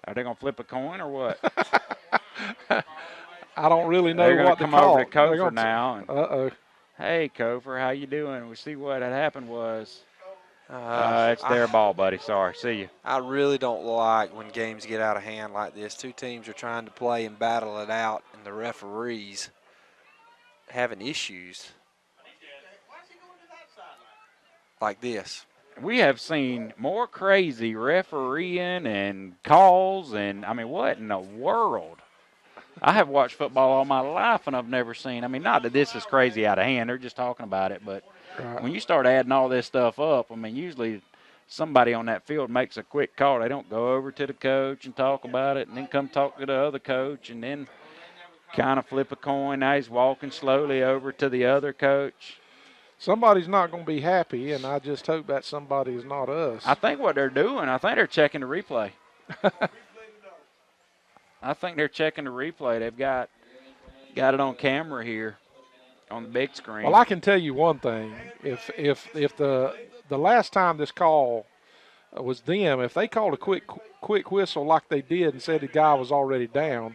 Are they going to flip a coin or what? I don't really know They're going what to come call. over to They're Kofer gonna- now. And Uh-oh. Hey, Kofer, how you doing? We see what had happened was it's I- their ball, buddy. Sorry. See you. I really don't like when games get out of hand like this. Two teams are trying to play and battle it out, and the referees having issues like this. We have seen more crazy refereeing and calls, and I mean, what in the world? I have watched football all my life, and I've never seen. I mean, not that this is crazy out of hand. They're just talking about it, but when you start adding all this stuff up, I mean, usually somebody on that field makes a quick call. They don't go over to the coach and talk about it, and then come talk to the other coach, and then kind of flip a coin. Now he's walking slowly over to the other coach. Somebody's not going to be happy, and I just hope that somebody is not us. I think what they're doing, I think they're checking the replay. I think they're checking the replay. They've got it on camera here on the big screen. Well, I can tell you one thing. If the last time this call was them, if they called a quick whistle like they did and said the guy was already down,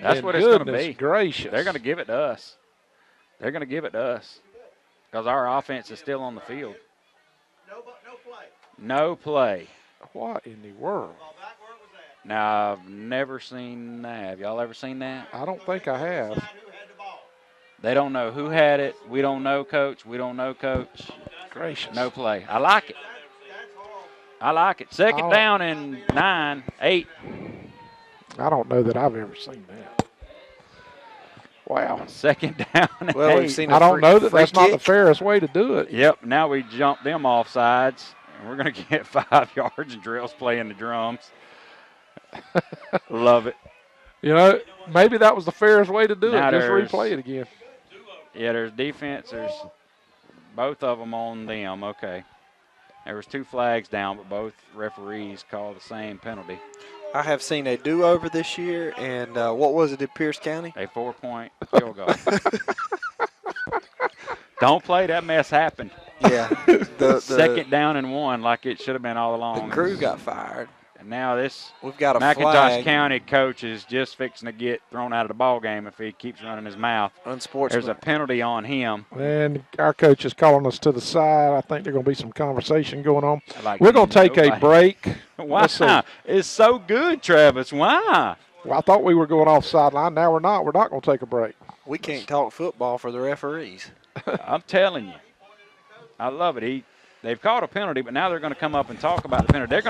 that's what it's going to be. Goodness gracious. They're going to give it to us. They're going to give it to us because our offense is still on the field. No play. What in the world? Now, I've never seen that. Have y'all ever seen that? I don't think I have. They don't know who had it. We don't know, Coach. We don't know, Coach. Gracious. No play. I like it. I like it. Second down and 9, 8. I don't know that I've ever seen that. Wow. Second down and Well, 8. we've seen I don't know that free that's not the kick. fairest way to do it. Yep, now we jump them off sides, and we're going to get 5 yards, and Drill's playing the drums. Love it. You know, maybe that was the fairest way to do Now it. Just there's- replay it again. Yeah, there's defense. There's both of them on them. Okay. There was 2 flags down, but both referees called the same penalty. I have seen a do-over this year, and what was it in Pierce County? A 4-point field goal. Don't play. That mess happened. Yeah. The Second down and 1 like it should have been all along. The crew got fired. And now this We've got a Mcintosh flag. County coach is just fixing to get thrown out of the ball game if he keeps running his mouth. Unsportsmanlike. There's a penalty on him. And our coach is calling us to the side. I think there's going to be some conversation going on. Like We're going to take a nobody. break. Why? Let's see. It's so good, Travis. Why? Well, I thought we were going off sideline. Now we're not. We're not going to take a break. We can't talk football for the referees. I'm telling you. I love it. They've called a penalty, but now they're going to come up and talk about the penalty. They're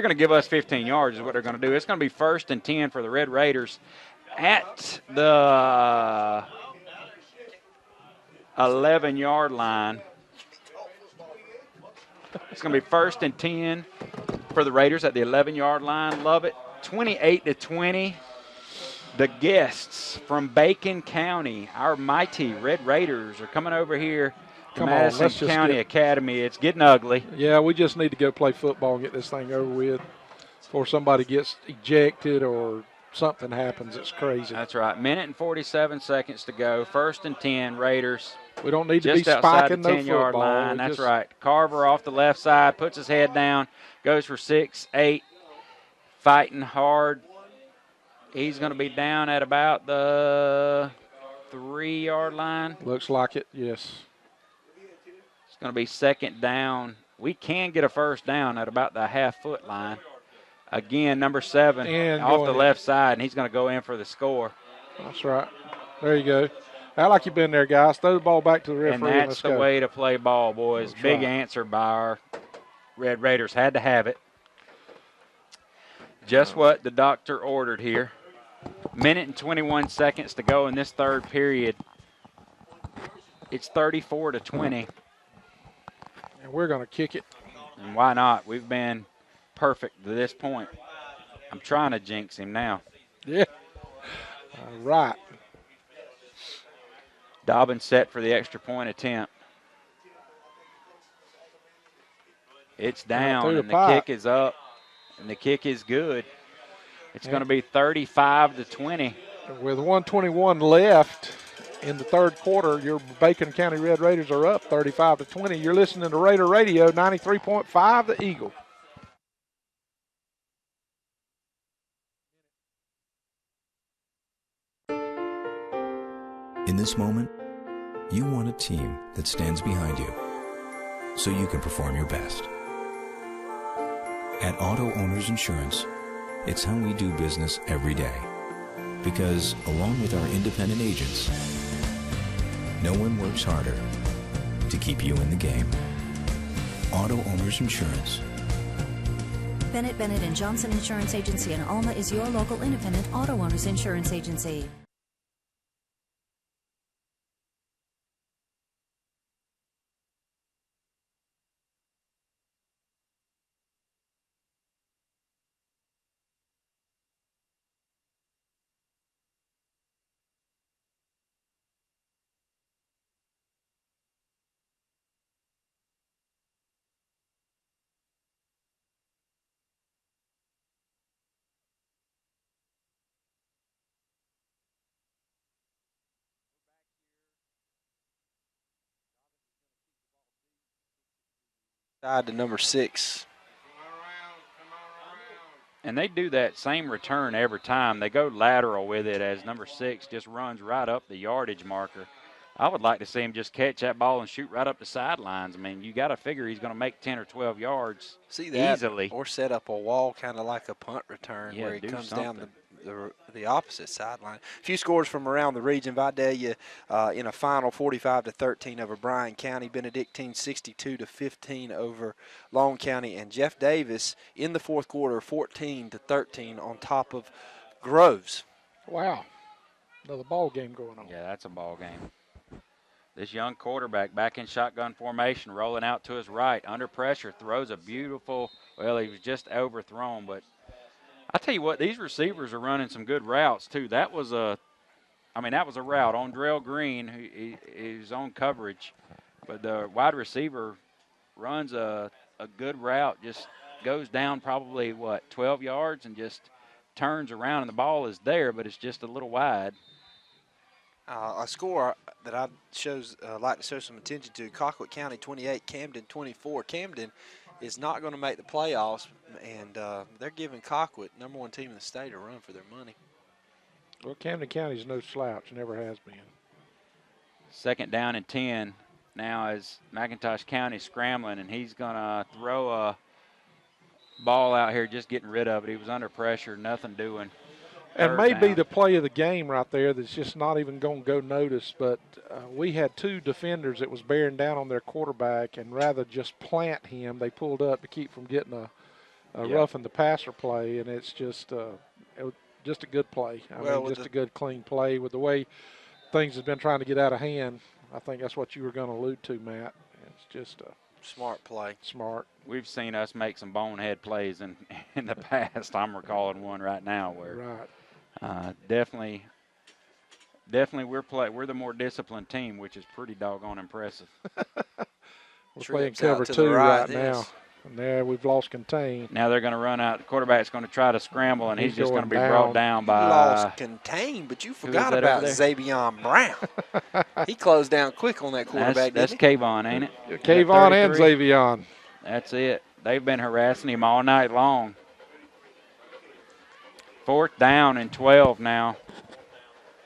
going to give us 15 yards is what they're going to do. It's going to be 1st and 10 for the Red Raiders at the 11-yard line. It's going to be 1st and 10 for the Raiders at the 11-yard line. Love it. 28-20. The guests from Bacon County, our mighty Red Raiders, are coming over here to Come on, Madison let's just County Academy. It's getting ugly. Yeah, we just need to go play football and get this thing over with before somebody gets ejected or something happens. It's crazy. That's right. Minute and 47 seconds to go. 1st and 10, Raiders. We don't need to Just be outside spiking the no 10-yard football. line. We That's just- right. Carver off the left side, puts his head down, goes for 6, 8, fighting hard. He's going to be down at about the 3-yard line. Looks like it, yes. It's going to be 2nd down. We can get a 1st down at about the half-foot line. Again, number 7 And off going the in. left side, and he's going to go in for the score. That's right. There you go. I like you've been there, guys. Throw the ball back to the And referee. that's the way to play ball, boys. That's Big right. answer by our Red Raiders. Had to have it. Just what the doctor ordered here. Minute and 21 seconds to go in this 3rd period. It's 34-20. And we're going to kick it. And why not? We've been perfect to this point. I'm trying to jinx him now. Yeah. All right. Dobbins set for the extra point attempt. It's down, through the and the pipe. kick is up, and the kick is good. It's going to be 35-20. With 1:21 left in the 3rd quarter, your Bacon County Red Raiders are up 35-20. You're listening to Raider Radio 93.5, The Eagle. In this moment, You want a team that stands behind you so you can perform your best. At Auto Owners Insurance, it's how we do business every day. Because along with our independent agents, no one works harder to keep you in the game. Auto Owners Insurance. Bennett, Bennett & Johnson Insurance Agency in Alma is your local independent auto owners insurance agency. Side to number 6. And they do that same return every time. They go lateral with it as number 6 just runs right up the yardage marker. I would like to see him just catch that ball and shoot right up the sidelines. I mean, you got to figure he's going to make 10 or 12 yards easily. Or set up a wall kind of like a punt return where he comes down the opposite sideline. A few scores from around the region. Vidalia in a final 45-13 over Bryan County. Benedictine 62-15 over Long County. And Jeff Davis in the fourth quarter 14-13 on top of Groves. Wow. Another ball game going on. Yeah, that's a ball game. This young quarterback back in shotgun formation, rolling out to his right, under pressure, throws a beautiful, well, he was just overthrown. But I tell you what, these receivers are running some good routes, too. That was a route on Drell Green, who's on coverage. But the wide receiver runs a good route, just goes down probably, 12 yards and just turns around, and the ball is there, but it's just a little wide. A score that I like to show some attention to, Colquitt County 28, Camden 24. Camden is not going to make the playoffs, and they're giving Colquitt, number 1 team in the state, a run for their money. Well, Camden County's no slouch, never has been. 2nd down and 10 now as McIntosh County scrambling, and he's going to throw a ball out here, just getting rid of it. He was under pressure, nothing doing. And maybe the play of the game right there that's just not even going to go noticed, but we had 2 defenders that was bearing down on their quarterback, and rather just plant him, they pulled up to keep from getting a roughing the passer play, and it's just a good play. I mean, just a good, clean play with the way things have been trying to get out of hand. I think that's what you were going to allude to, Matt. It's just a smart play. Smart. We've seen us make some bonehead plays in the past. I'm recalling one right now where definitely we're the more disciplined team, which is pretty doggone impressive. We're playing cover 2 right now. And there we've lost contain. Now they're going to run out. The quarterback's going to try to scramble, and he's just going to be brought down by. Lost contain, but you forgot about Xavion Brown. He closed down quick on that quarterback. That's Kayvon, ain't it? Kayvon and Xavion. That's it. They've been harassing him all night long. 4th down and 12 now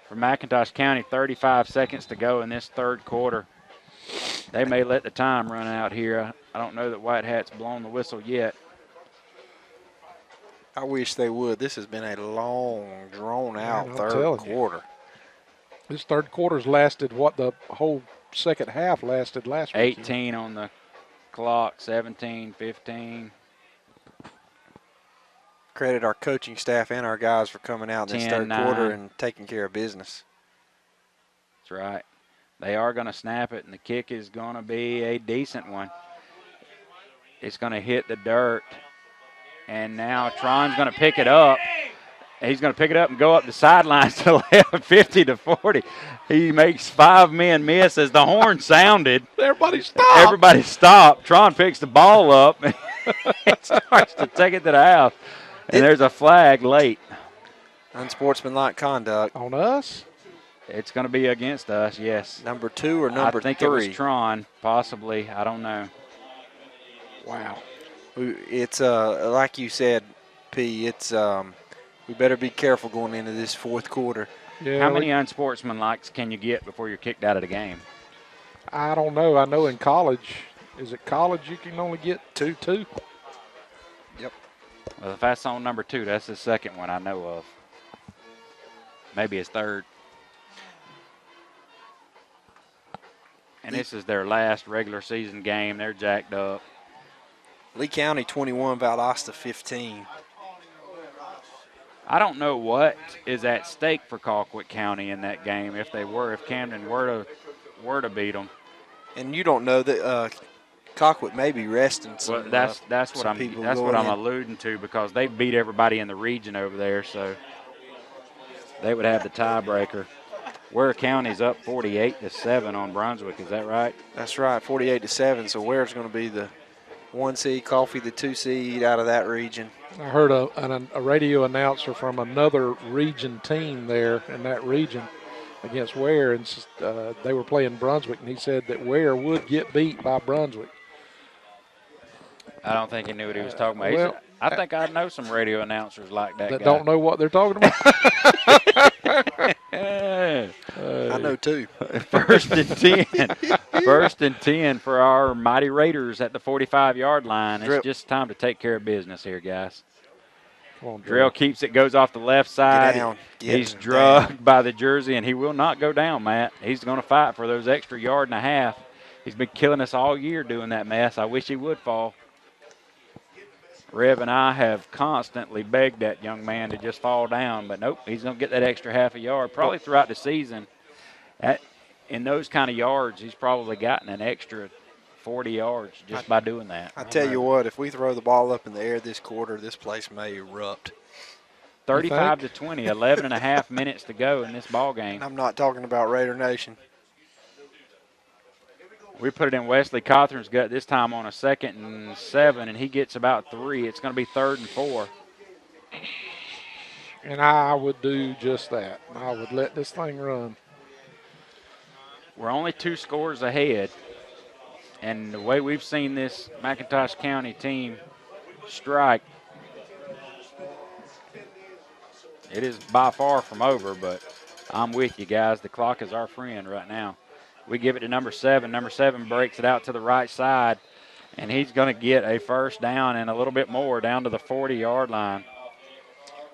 for McIntosh County. 35 seconds to go in this 3rd quarter. They may let the time run out here. I don't know that White Hat's blown the whistle yet. I wish they would. This has been a long, drawn-out 3rd quarter. This 3rd quarter's lasted what the whole second half lasted last week. 18 on the clock, 17, 15. Credit our coaching staff and our guys for coming out in this 3rd quarter and taking care of business. That's right. They are going to snap it, and the kick is going to be a decent one. It's going to hit the dirt, and now Tron's going to pick it up. He's going to pick it up and go up the sidelines to the left, 50-40. He makes 5 men miss as the horn sounded. Everybody stopped. Everybody stopped. Tron picks the ball up and starts to take it to the house, and there's a flag late. Unsportsmanlike conduct. On us? It's going to be against us, yes. Number 2 or number 3? I think it was Tron, possibly. I don't know. Wow. It's like you said, P, it's we better be careful going into this 4th quarter. Yeah, how many unsportsmanlikes can you get before you're kicked out of the game? I don't know. I know in college, is it college you can only get two? Yep. Well, if that's on number 2, that's the second one I know of. Maybe his third. And this is their last regular season game. They're jacked up. Lee County 21, Valdosta 15. I don't know what is at stake for Colquitt County in that game if Camden were to beat them. And you don't know that Colquitt may be resting some. Well, that's what I'm alluding to, because they beat everybody in the region over there, so they would have the tiebreaker. Ware County's up 48-7 on Brunswick. Is that right? That's right, 48-7. So Ware's going to be the 1 seed, Coffee the 2 seed out of that region. I heard a radio announcer from another region team there in that region against Ware, and they were playing Brunswick, and he said that Ware would get beat by Brunswick. I don't think he knew what he was talking about. Well, I think I know some radio announcers like that that guy. don't know what they're talking about. I know too. First and 10. First and 10 for our Mighty Raiders at the 45-yard line. It's just time to take care of business here, guys. Come on, Drill keeps it, goes off the left side. He's drugged by the jersey, and he will not go down, Matt. He's going to fight for those extra yard and a half. He's been killing us all year doing that mess. I wish he would fall. Rev and I have constantly begged that young man to just fall down, but nope, he's going to get that extra half a yard. Probably throughout the season, in those kind of yards, he's probably gotten an extra 40 yards just by doing that. I tell you what, if we throw the ball up in the air this quarter, this place may erupt. 35-20, 11 and a half minutes to go in this ball game. I'm not talking about Raider Nation. We put it in Wesley Cothran's gut this time on a 2nd and 7, and he gets about 3. It's going to be 3rd and 4. And I would do just that. I would let this thing run. We're only 2 scores ahead, and the way we've seen this McIntosh County team strike, it is by far from over, but I'm with you guys. The clock is our friend right now. We give it to number 7. Number 7 breaks it out to the right side, and he's going to get a first down and a little bit more down to the 40-yard line.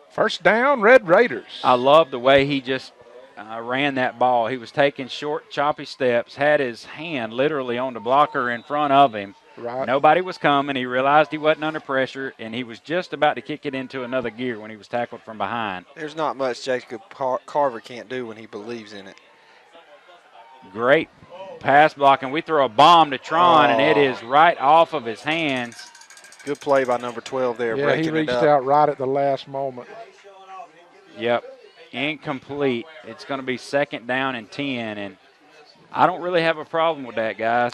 First down, Red Raiders. I love the way he just ran that ball. He was taking short, choppy steps, had his hand literally on the blocker in front of him. Right. Nobody was coming. He realized he wasn't under pressure, and he was just about to kick it into another gear when he was tackled from behind. There's not much Jacob Carver can't do when he believes in it. Great pass blocking. We throw a bomb to Tron, and it is right off of his hands. Good play by number 12 there, yeah, breaking he reached it up. out right at the last moment. Yep, incomplete. It's going to be 2nd down and 10, and I don't really have a problem with that, guys.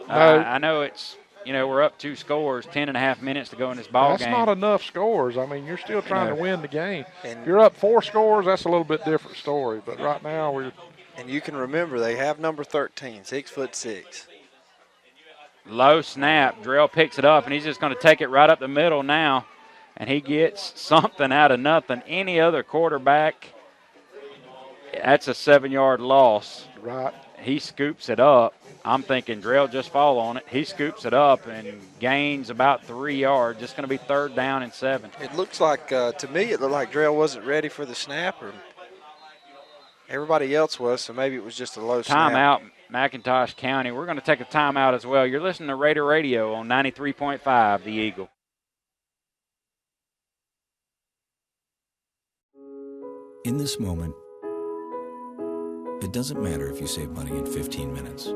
No. I know it's, we're up 2 scores, 10 and a half minutes to go in this ball game. That's not enough scores. I mean, you're still trying to win the game. And if you're up 4 scores, that's a little bit different story. But right now we're – and you can remember they have number 13, 6'6". Low snap. Drell picks it up, and he's just going to take it right up the middle now. And he gets something out of nothing. Any other quarterback, that's a 7-yard loss. Right. He scoops it up. I'm thinking Drell just fall on it. He scoops it up and gains about 3 yards. Just going to be 3rd down and 7. It looks like, to me, it looked like Drell wasn't ready for the snap, or everybody else was, so maybe it was just a low snap. Timeout, McIntosh County. We're going to take a timeout as well. You're listening to Raider Radio on 93.5, The Eagle. In this moment, it doesn't matter if you save money in 15 minutes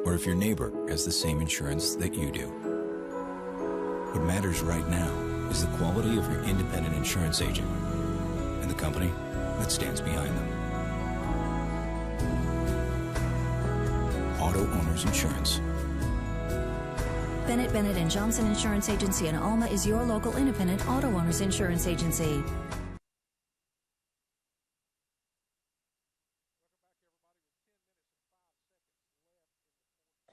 or if your neighbor has the same insurance that you do. What matters right now is the quality of your independent insurance agent and the company that stands behind them. Auto Owners Insurance. Bennett Bennett & Johnson Insurance Agency in Alma is your local independent auto owners insurance agency.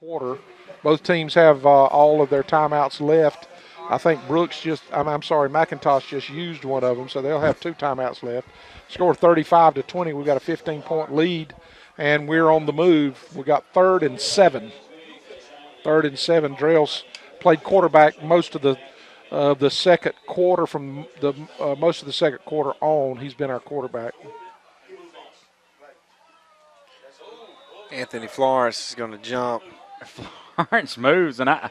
Quarter. Both teams have all of their timeouts left. I think McIntosh just used one of them, so they'll have 2 timeouts left. Score 35-20. We've got a 15-point lead and we're on the move. We got 3rd and 7. 3rd and 7. Drell's played quarterback most of the second quarter. From the most of the second quarter on, he's been our quarterback. Anthony Florence is going to jump. Florence moves, and I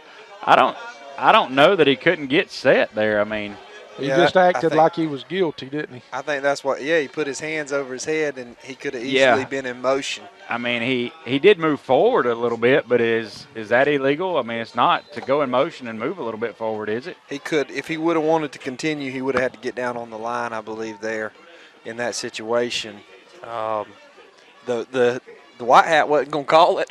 don't know that he couldn't get set there. I mean, he just acted like he was guilty, didn't he? I think that's what. Yeah, he put his hands over his head, and he could have easily been in motion. I mean, he did move forward a little bit, but is that illegal? I mean, it's not to go in motion and move a little bit forward, is it? He could, if he would have wanted to continue, he would have had to get down on the line, I believe, there in that situation. The white hat wasn't going to call it.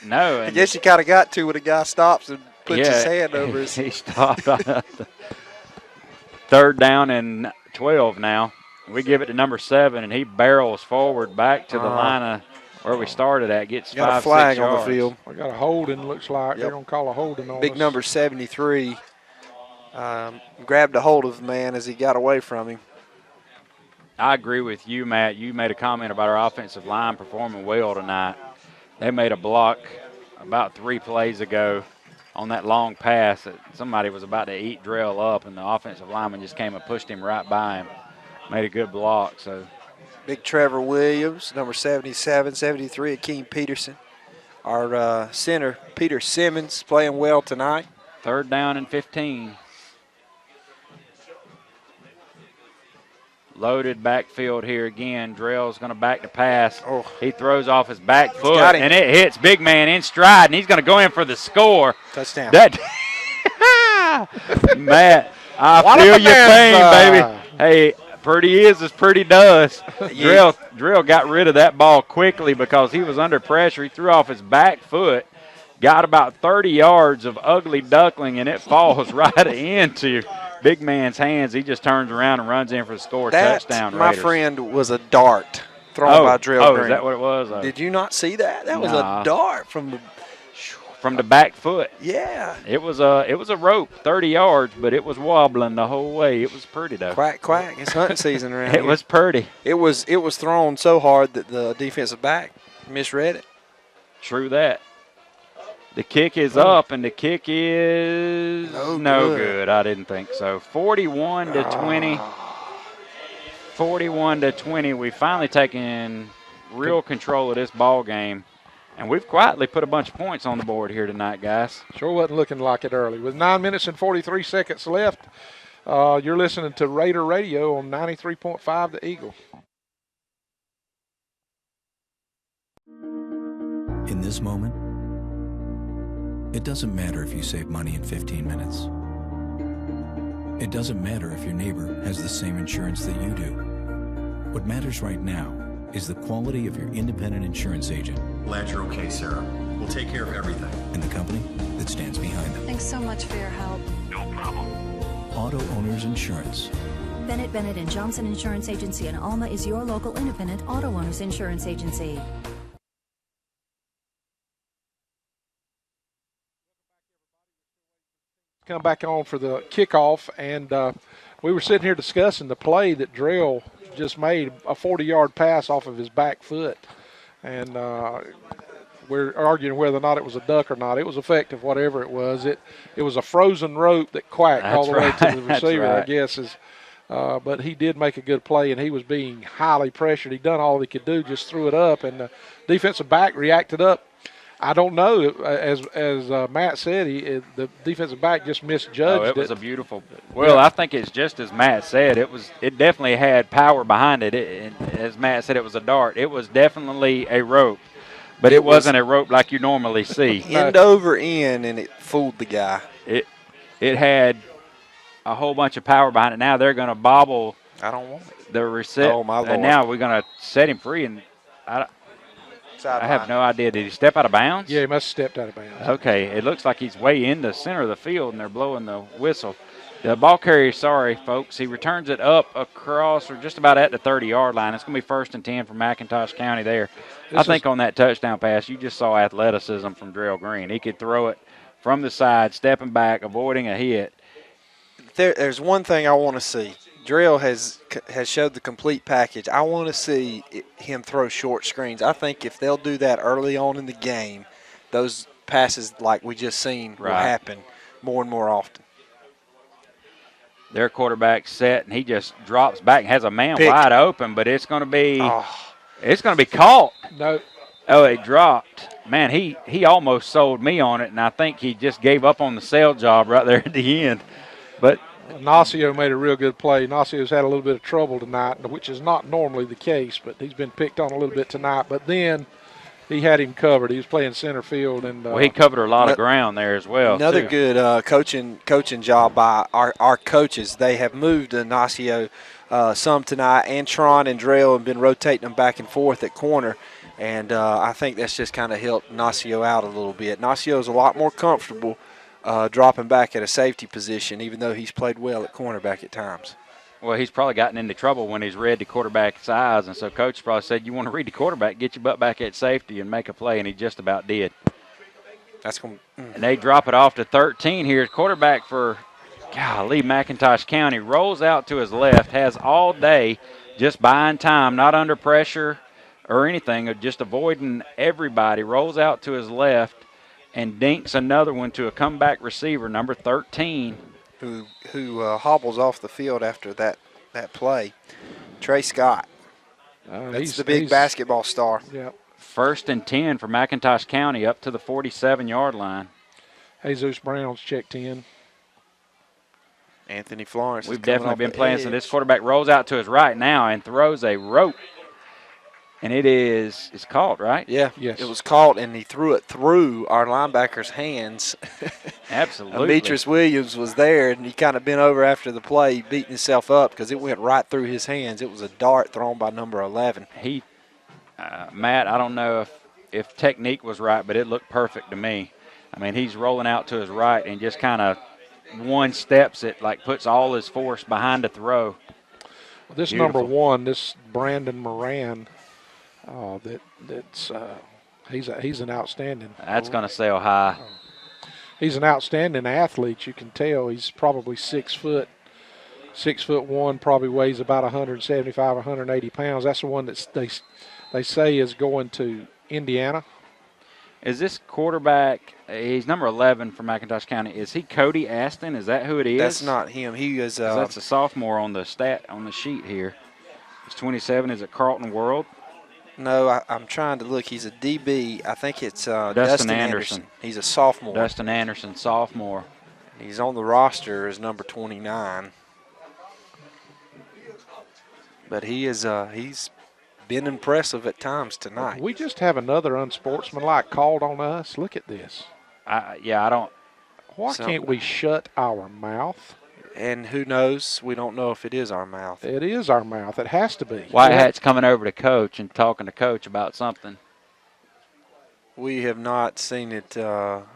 No. I guess you kind of got to when a guy stops and puts his hand over his. He stopped. 3rd down and 12 now. We give it to number 7, and he barrels forward back to the line of where we started at. Gets got 5, a flag 6 yards. on the field. We got a holding, looks like. They're going to call a holding on Big us. number 73 grabbed a hold of the man as he got away from him. I agree with you, Matt. You made a comment about our offensive line performing well tonight. They made a block about 3 plays ago on that long pass that somebody was about to eat Drell up, and the offensive lineman just came and pushed him right by him. Made a good block. So, Big Trevor Williams, number 77, 73, Akeem Peterson. Our center, Peter Simmons, playing well tonight. 3rd down and 15. Loaded backfield here again. Drell's going to back to pass. Oh. He throws off his back foot, got him. and it hits big man in stride, and he's going to go in for the score. Touchdown. That Matt, I feel your pain, baby. Hey, pretty is as pretty does. Drell got rid of that ball quickly because he was under pressure. He threw off his back foot, got about 30 yards of ugly duckling, and it falls right into big man's hands. He just turns around and runs in for the score. Touchdown, my Raiders. friend, was a dart thrown by Drell Green. Is that what it was? Did you not see that? That was a dart from the back foot. Yeah. It was a rope, 30 yards, but it was wobbling the whole way. It was pretty though. Quack quack. It's hunting season around It was pretty. It was thrown so hard that the defensive back misread it. True that. The kick is up, and the kick is no good. I didn't think so. 41 to 20. 41 to 20. We've finally taken real control of this ball game, and we've quietly put a bunch of points on the board here tonight, guys. Sure wasn't looking like it early. With 9 minutes and 43 seconds left, you're listening to Raider Radio on 93.5 The Eagle. In this moment, it doesn't matter if you save money in 15 minutes. It doesn't matter if your neighbor has the same insurance that you do. What matters right now is the quality of your independent insurance agent. Glad you're okay, Sarah. We'll take care of everything. And the company that stands behind them. Thanks so much for your help. No problem. Auto Owners Insurance. Bennett Bennett and Johnson Insurance Agency in Alma is your local independent auto owners insurance agency. Come back on for the kickoff, and we were sitting here discussing the play that Drell just made, a 40-yard pass off of his back foot, and we're arguing whether or not it was a duck or not. It was effective, whatever it was. It was a frozen rope that quacked all the way to the receiver, I guess. But he did make a good play, and he was being highly pressured. He done all he could do, just threw it up, and the defensive back reacted up. I don't know. As Matt said, the defensive back just misjudged it. It was a beautiful. Well, I think it's just as Matt said. It definitely had power behind it. As Matt said, it was a dart. It was definitely a rope, but it wasn't a rope like you normally see. End over end, and it fooled the guy. It had a whole bunch of power behind it. Now they're going to bobble. I don't want it. The receipt. Oh my Lord! And now we're going to set him free, and I have no idea. Did he step out of bounds? Yeah, he must have stepped out of bounds. Okay, it looks like he's way in the center of the field, and they're blowing the whistle. The ball carrier, sorry, folks, he returns it up across or just about at the 30-yard line. It's going to be 1st and 10 for Mcintosh County there. I think on that touchdown pass, you just saw athleticism from Drell Green. He could throw it from the side, stepping back, avoiding a hit. There's one thing I want to see. Drill has showed the complete package. I want to see him throw short screens. I think if they'll do that early on in the game, those passes like we just seen will happen more and more often. Their quarterback's set, and he just drops back and has a man wide open, but it's going to be caught. No. Oh, it dropped. Man, he almost sold me on it, and I think he just gave up on the sale job right there at the end. But Nacio made a real good play. Nacio's had a little bit of trouble tonight, which is not normally the case, but he's been picked on a little bit tonight. But then he had him covered. He was playing center field. And he covered a lot of ground there as well. Another good coaching job by our coaches. They have moved Nacio some tonight, and Tron and Drell have been rotating them back and forth at corner. And I think that's just kind of helped Nacio out a little bit. Nacio is a lot more comfortable dropping back at a safety position, even though he's played well at cornerback at times. Well, he's probably gotten into trouble when he's read the quarterback's eyes, and so Coach probably said, you want to read the quarterback, get your butt back at safety and make a play, and he just about did. And they drop it off to 13 here. Quarterback for, golly, Mcintosh County rolls out to his left, has all day just buying time, not under pressure or anything, just avoiding everybody, rolls out to his left and dinks another one to a comeback receiver, number 13. Who hobbles off the field after that play, Trey Scott. That's the big basketball star. Yeah. 1st and 10 for Mcintosh County up to the 47-yard line. Jesus Brown's checked in. Anthony Florence. We've definitely been playing. So this quarterback rolls out to his right now and throws a rope. And it's caught, right? Yeah, yes. It was caught, and he threw it through our linebacker's hands. Absolutely. Demetrius Williams was there, and he kind of bent over after the play, beating himself up because it went right through his hands. It was a dart thrown by number 11. Matt, I don't know if technique was right, but it looked perfect to me. I mean, he's rolling out to his right and just kind of one steps it, like puts all his force behind the throw. Well, this number 1, this Brandon Moran, he's an outstanding. That's going to sail high. He's an outstanding athlete. You can tell he's probably 6 foot 1, probably weighs about 175, 180 pounds. That's the one that they say is going to Indiana. Is this quarterback? He's number 11 for Mcintosh County. Is he Cody Aston? Is that who it is? That's not him. He is. That's a sophomore on the sheet here. He's 27. Is it Carlton World? No, I'm trying to look. He's a DB. I think it's Dustin Anderson. He's a sophomore. Dustin Anderson, sophomore. He's on the roster as number 29. But he's been impressive at times tonight. We just have another unsportsmanlike called on us. Look at this. I don't. Why can't we shut our mouth? And who knows? We don't know if it is our mouth. It is our mouth. It has to be. White Hat's coming over to Coach and talking to Coach about something. We have not seen it.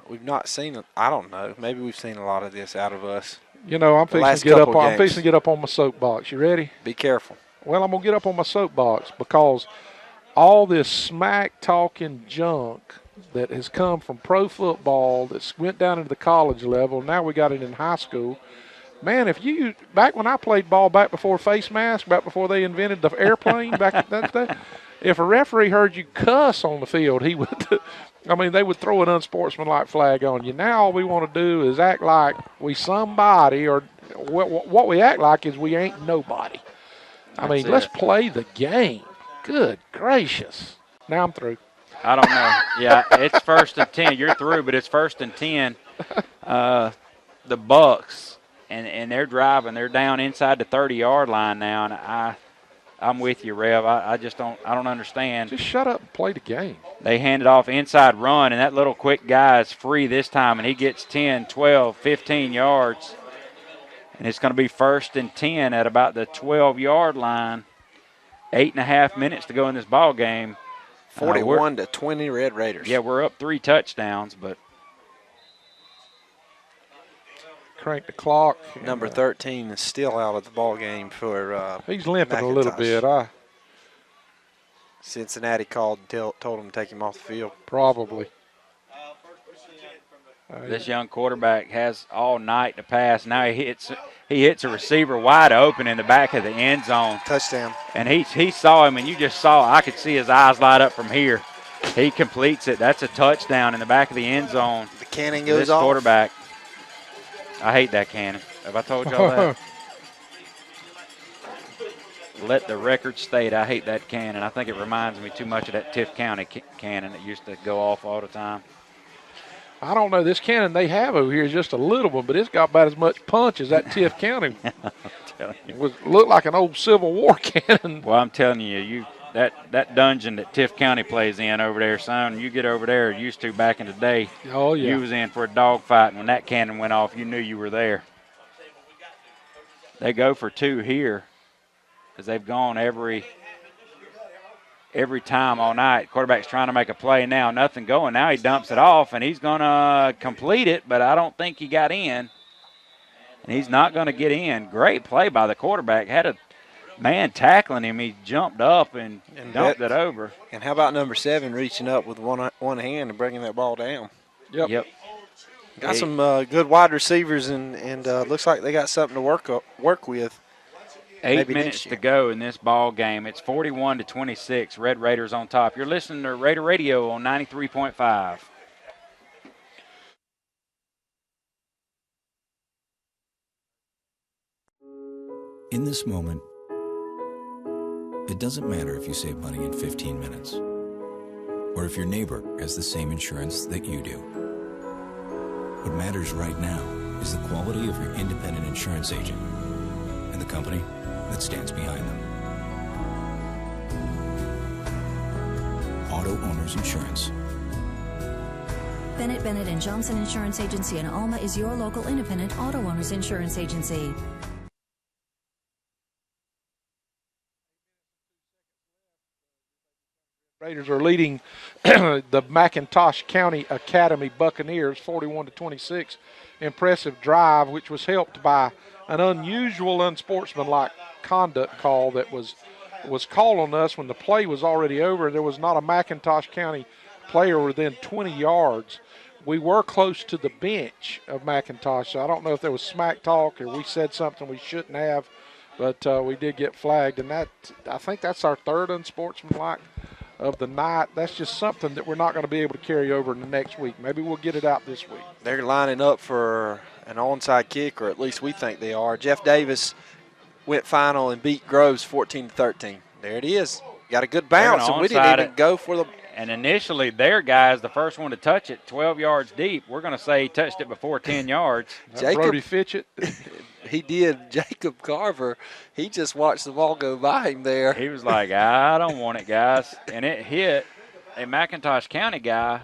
We've not seen it. I don't know. Maybe we've seen a lot of this out of us. You know, I'm fixing to get up on my soapbox. You ready? Be careful. Well, I'm going to get up on my soapbox because all this smack-talking junk that has come from pro football that's went down into the college level, now we got it in high school. Man, back when I played ball, back before face mask, back before they invented the airplane, back that day, if a referee heard you cuss on the field, he would, they would throw an unsportsmanlike flag on you. Now all we want to do is act like we somebody, or what we act like is we ain't nobody. Let's play the game. Good gracious. Now I'm through. I don't know. Yeah, it's 1st and 10. You're through, but it's 1st and 10. The Bucks, and they're driving. They're down inside the 30-yard line now, and I'm with you, Rev. I don't understand. Just shut up and play the game. They hand it off inside run, and that little quick guy is free this time, and he gets 10, 12, 15 yards. And it's going to be 1st and 10 at about the 12-yard line. 8.5 minutes to go in this ball game. 41-20 Red Raiders. Yeah, we're up 3 touchdowns, but crank the clock. Number 13 is still out of the ball game for he's limping Mcintosh. A little bit. Cincinnati called and told him to take him off the field. Probably. This young quarterback has all night to pass. Now he he hits a receiver wide open in the back of the end zone. Touchdown. And he saw him, and you just saw, I could see his eyes light up from here. He completes it. That's a touchdown in the back of the end zone. The cannon goes this off. Quarterback. I hate that cannon. Have I told y'all that? Let the record state, I hate that cannon. I think it reminds me too much of that Tiff County cannon that used to go off all the time. I don't know. This cannon they have over here is just a little one, but it's got about as much punch as that Tiff County. It looked like an old Civil War cannon. Well, I'm telling you, that dungeon that Tiff County plays in over there, son, you get over there, used to back in the day. Oh, yeah. You was in for a dogfight, and when that cannon went off, you knew you were there. They go for 2 here because they've gone every time all night. Quarterback's trying to make a play now. Nothing going. Now he dumps it off, and he's going to complete it, but I don't think he got in. And he's not going to get in. Great play by the quarterback. Had a man tackling him. He jumped up and dumped it over. And how about number 7 reaching up with one hand and bringing that ball down? Yep. Got some good wide receivers, and looks like they got something to work with. 8 minutes to go in this ball game. It's 41-26. Red Raiders on top. You're listening to Raider Radio on 93.5. In this moment, it doesn't matter if you save money in 15 minutes or if your neighbor has the same insurance that you do. What matters right now is the quality of your independent insurance agent and the company that stands behind them. Auto Owners Insurance. Bennett Bennett & Johnson Insurance Agency in Alma is your local independent auto owners insurance agency. Raiders are leading the Mcintosh County Academy Buccaneers 41-26. Impressive drive, which was helped by an unusual, unsportsmanlike conduct call that was called on us when the play was already over. There was not a Mcintosh County player within 20 yards. We were close to the bench of Mcintosh, so I don't know if there was smack talk or we said something we shouldn't have, but we did get flagged, and I think that's our third unsportsmanlike of the night. That's just something that we're not going to be able to carry over in the next week. Maybe we'll get it out this week. They're lining up for an onside kick, or at least we think they are. Jeff Davis went final and beat Groves 14-13. There it is. Got a good bounce, and we didn't even go for the. And initially, their guy's the first one to touch it, 12 yards deep. We're going to say he touched it before 10 yards. Brody Fitchett. He did. Jacob Carver, he just watched the ball go by him there. He was like, I don't want it, guys. And it hit a Mcintosh County guy.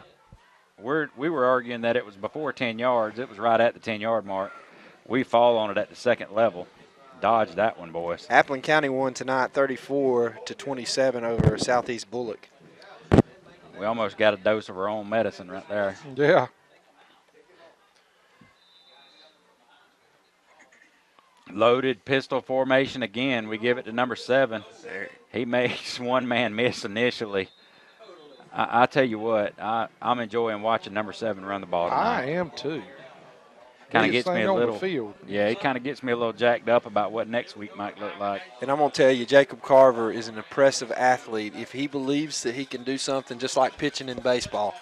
We were arguing that it was before 10 yards. It was right at the 10-yard mark. We fall on it at the second level. Dodged that one, boys. Appleton County won tonight 34-27 over Southeast Bullock. We almost got a dose of our own medicine right there. Yeah. Loaded pistol formation again. We give it to number 7. He makes one man miss initially. I tell you what, I'm enjoying watching number 7 run the ball tonight. I am too. Kind of gets me a little. Field. Yeah, it kind of gets me a little jacked up about what next week might look like. And I'm going to tell you, Jacob Carver is an impressive athlete. If he believes that he can do something just like pitching in baseball,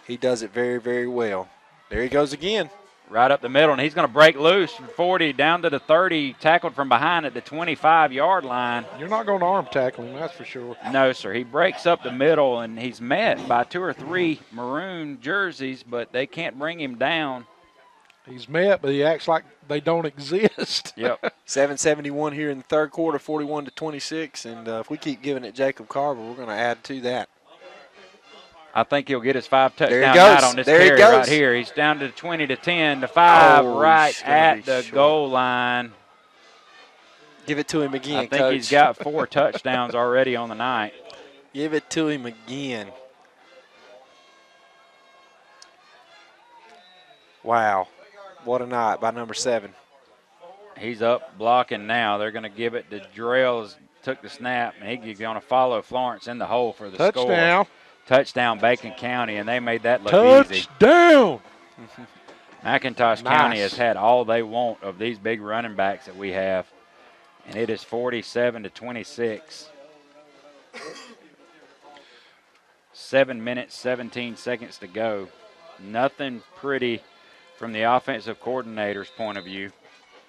he does it very, very well. There he goes again. Right up the middle, and he's going to break loose from 40 down to the 30, tackled from behind at the 25-yard line. You're not going to arm tackle him, that's for sure. No, sir. He breaks up the middle, and he's met by 2 or 3 maroon jerseys, but they can't bring him down. He's met, but he acts like they don't exist. Yep. 7:71 here in the third quarter, 41-26, and if we keep giving it Jacob Carver, we're going to add to that. I think he'll get his 5 touchdown night on this carry right here. He's down to 20-10 to 5 right at the goal line. Give it to him again, I think he's got 4 touchdowns already on the night. Give it to him again. Wow. What a night by number 7. He's up blocking now. They're going to give it to Drells. Took the snap, and he's going to follow Florence in the hole for the score. Touchdown, Bacon County, and they made that look easy. Touchdown! McIntosh County has had all they want of these big running backs that we have, and it is 47-26. 7 minutes, 17 seconds to go. Nothing pretty from the offensive coordinator's point of view.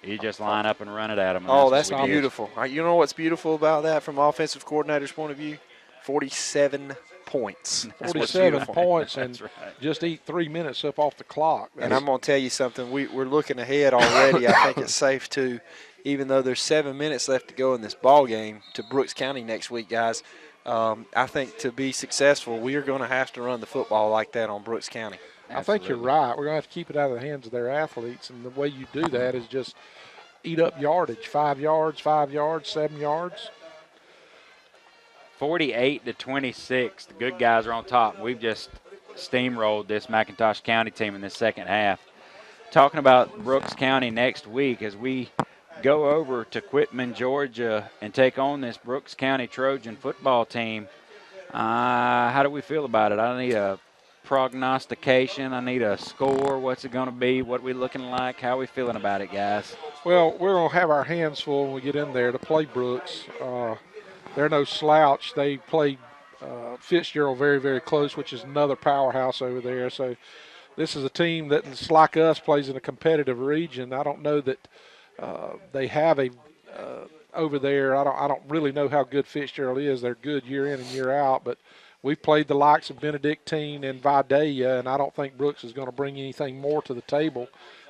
You just line up and run it at them. Oh, that's beautiful. You know what's beautiful about that from offensive coordinator's point of view? 47 points. 47 points and right. just eat 3 minutes up off the clock. And I'm going to tell you something. We're looking ahead already. I think it's safe to, even though there's 7 minutes left to go in this ball game, to Brooks County next week, guys. I think to be successful, we are going to have to run the football like that on Brooks County. I think you're right. We're going to have to keep it out of the hands of their athletes, and the way you do that is just eat up yardage, 5 yards, 7 yards. 48-26. The good guys are on top. We've just steamrolled this McIntosh County team in the second half. Talking about Brooks County next week as we go over to Quitman, Georgia, and take on this Brooks County Trojan football team. How do we feel about it? I need a prognostication. I need a score. What's it going to be? What are we looking like? How are we feeling about it, guys? Well, we're going to have our hands full when we get in there to play Brooks. They're no slouch. They played Fitzgerald very, very close, which is another powerhouse over there. So this is a team that's like us, plays in a competitive region. I don't know that they have a over there. I don't really know how good Fitzgerald is. They're good year in and year out, but we've played the likes of Benedictine and Vidalia, and I don't think Brooks is going to bring anything more to the table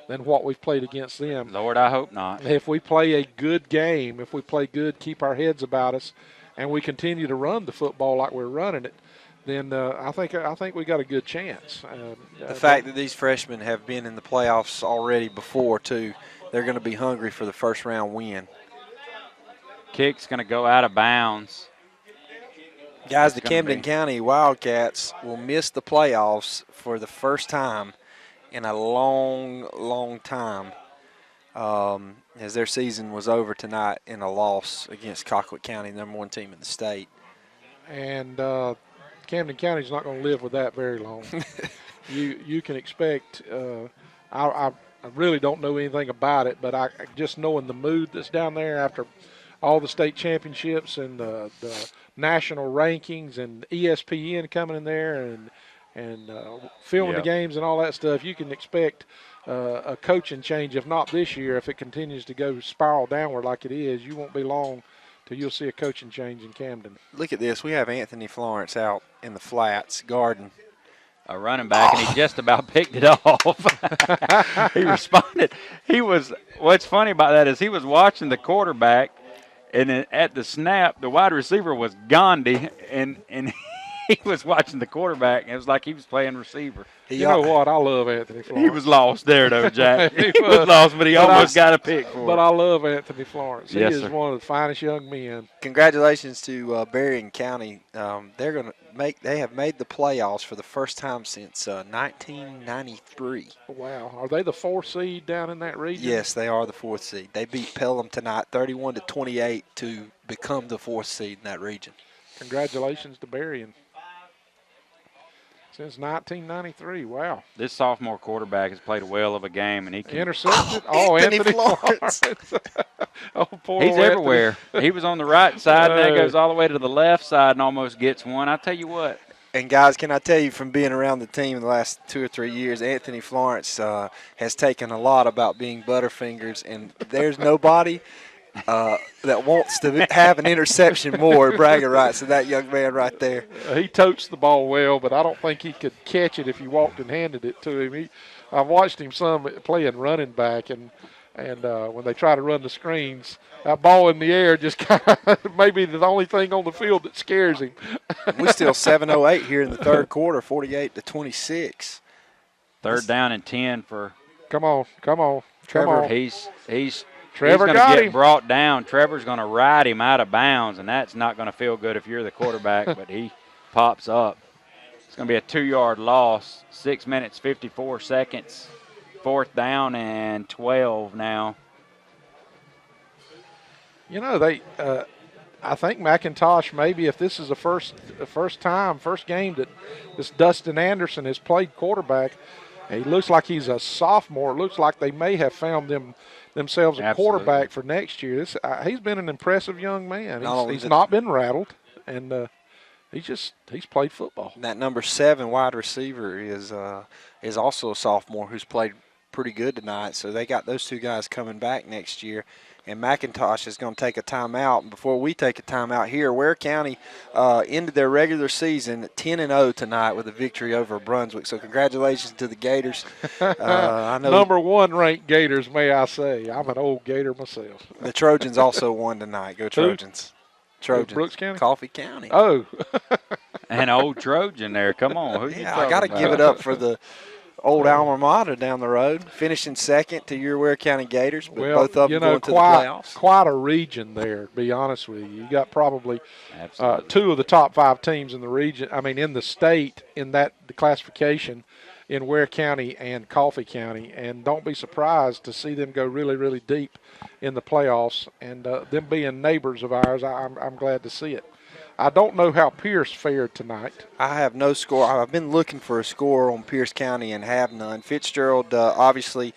than what we've played against them. Lord, I hope not. If we play a good game, if we play good, keep our heads about us, and we continue to run the football like we're running it, then I think we got a good chance. The fact that these freshmen have been in the playoffs already before, too, they're going to be hungry for the first round win. Kick's going to go out of bounds. Guys, the Camden County Wildcats will miss the playoffs for the first time in a long, long time, as their season was over tonight in a loss against Colquitt County, number 1 team in the state. And Camden County's not going to live with that very long. You can expect. I really don't know anything about it, but I just knowing the mood that's down there after all the state championships and the national rankings and ESPN coming in there and filming the games and all that stuff, you can expect a coaching change, if not this year. If it continues to go spiral downward like it is, you won't be long till you'll see a coaching change in Camden. Look at this. We have Anthony Florence out in the flats guarding a running back, and he just about picked it off. He responded. What's funny about that is he was watching the quarterback, and then at the snap, the wide receiver was Gandhi, and he was watching the quarterback, and it was like he was playing receiver. You know what? I love Anthony Florence. He was lost there, though, Jack. he was lost, but he almost got a pick for it. But I love Anthony Florence. He Yes, is sir. one of the finest young men. Congratulations to Berrien County. They're going to they have made the playoffs for the first time since 1993. Wow. Are they the 4th seed down in that region? Yes, they are the 4th seed. They beat Pelham tonight 31-28 to become the 4th seed in that region. Congratulations to Berrien. Since 1993, wow. This sophomore quarterback has played a whale of a game, and he can Intercepted? Oh, Anthony Florence. Oh, poor He's old everywhere. He was on the right side, and then goes all the way to the left side and almost gets one. I tell you what. And, guys, can I tell you from being around the team in the last 2 or 3 years, Anthony Florence has taken a lot about being Butterfingers, and there's nobody that wants to have an interception more bragging rights than that young man right there. He totes the ball well, but I don't think he could catch it if you walked and handed it to him. I've watched him some playing running back, and when they try to run the screens, that ball in the air just kind of maybe the only thing on the field that scares him. We still 7:08 here in the third quarter, 48-26. Third down and 10 for Come on. Trevor. He's Trevor going to got get him. brought down. Trevor's going to ride him out of bounds, and that's not going to feel good if you're the quarterback, but he pops up. It's going to be a 2-yard loss, 6 minutes, 54 seconds. 4th down and 12 now. You know, I think McIntosh, maybe if this is the first game that this Dustin Anderson has played quarterback, He looks like he's a sophomore. It looks like they may have found themselves a quarterback for next year. He's been an impressive young man. He's not been rattled, and he's played football. That number 7 wide receiver is also a sophomore who's played pretty good tonight. So they got those two guys coming back next year. And Mcintosh is going to take a timeout. And before we take a timeout here, Ware County ended their regular season 10-0 tonight with a victory over Brunswick. So congratulations to the Gators. I know number 1 ranked Gators, may I say. I'm an old Gator myself. The Trojans also won tonight. Go Trojans. Trojans. Brooks County? Coffee County. Oh. An old Trojan there. Come on. I got to give it up for the old alma mater down the road, finishing second to your Ware County Gators, but both of them going to the playoffs. Quite a region there, to be honest with you. You got probably 2 of the top 5 teams in the region, in the state in the classification in Ware County and Coffee County, and don't be surprised to see them go really, really deep in the playoffs, and them being neighbors of ours, I'm glad to see it. I don't know how Pierce fared tonight. I have no score. I've been looking for a score on Pierce County and have none. Fitzgerald, obviously,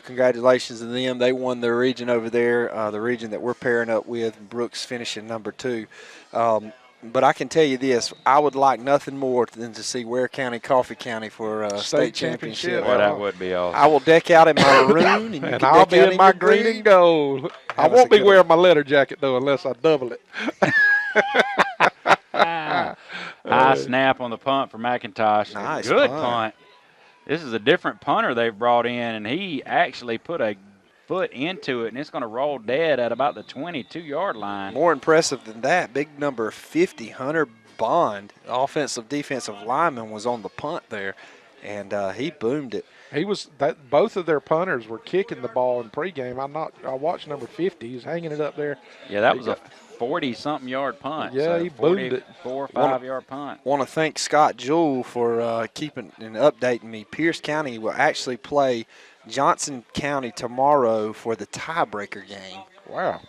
congratulations to them. They won their region over there, the region that we're pairing up with. Brooks finishing number 2. But I can tell you this, I would like nothing more than to see Ware County, Coffee County for a state championship. Well, that would be awesome. I will deck out in my maroon, and, and I'll be in my green and gold. I won't be wearing my leather jacket, though, unless I double it. High snap on the punt for Mcintosh. Nice Good punt. This is a different punter they've brought in, and he actually put a foot into it, and it's going to roll dead at about the 22-yard line. More impressive than that, big number 50, Hunter Bond, offensive defensive lineman, was on the punt there, and he boomed it. Both of their punters were kicking the ball in pregame. I watched number 50. He's hanging it up there. Yeah, that was a 40-something yard punt. Yeah, so he boomed it. 4 or 5-yard punt. Want to thank Scott Jewell for keeping and updating me. Pierce County will actually play Johnson County tomorrow for the tiebreaker game. Wow.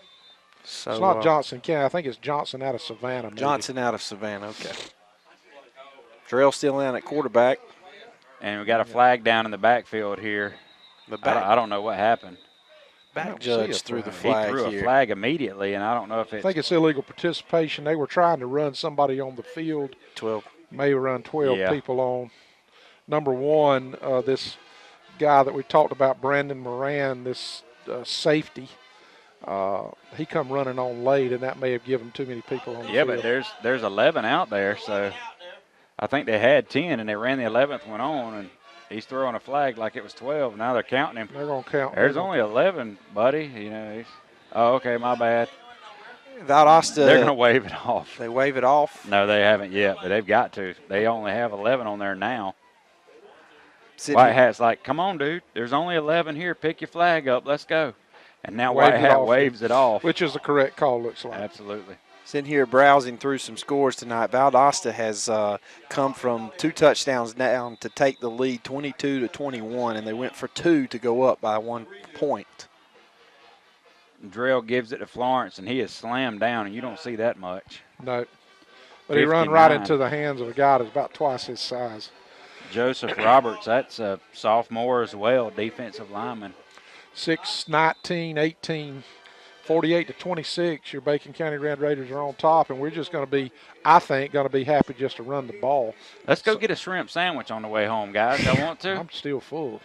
So, it's not Johnson County. I think it's Johnson out of Savannah. Maybe. Johnson out of Savannah, okay. Drell still in at quarterback. And we got a flag down in the backfield here. I don't know what happened. Back judge threw the flag He threw a flag immediately, and I don't know if it's... I think it's illegal participation. They were trying to run somebody on the field. 12. May run 12 people on. Number 1, this guy that we talked about, Brandon Moran, this safety, he come running on late, and that may have given too many people on the field. But there's 11 out there, so I think they had 10, and they ran the 11th one on, and he's throwing a flag like it was 12. Now they're counting him. They're going to count. There's only 11, buddy. Oh, okay, my bad. Valdosta. They're going to wave it off. They wave it off? No, they haven't yet, but they've got to. They only have 11 on there now. White Hat's like, come on, dude. There's only 11 here. Pick your flag up. Let's go. And now White Hat waves it off. Which is the correct call, looks like. Absolutely. Sitting here browsing through some scores tonight. Valdosta has come from 2 touchdowns down to take the lead 22-21, and they went for 2 to go up by 1 point. Drell gives it to Florence, and he is slammed down, and you don't see that much. No. But he run right into the hands of a guy that's about twice his size. Joseph Roberts, that's a sophomore as well, defensive lineman. 6'19", 18, 48-26. Your Bacon County Red Raiders are on top, and we're just going to be, I think, happy just to run the ball. Let's go get a shrimp sandwich on the way home, guys. Y'all want to? I'm still full.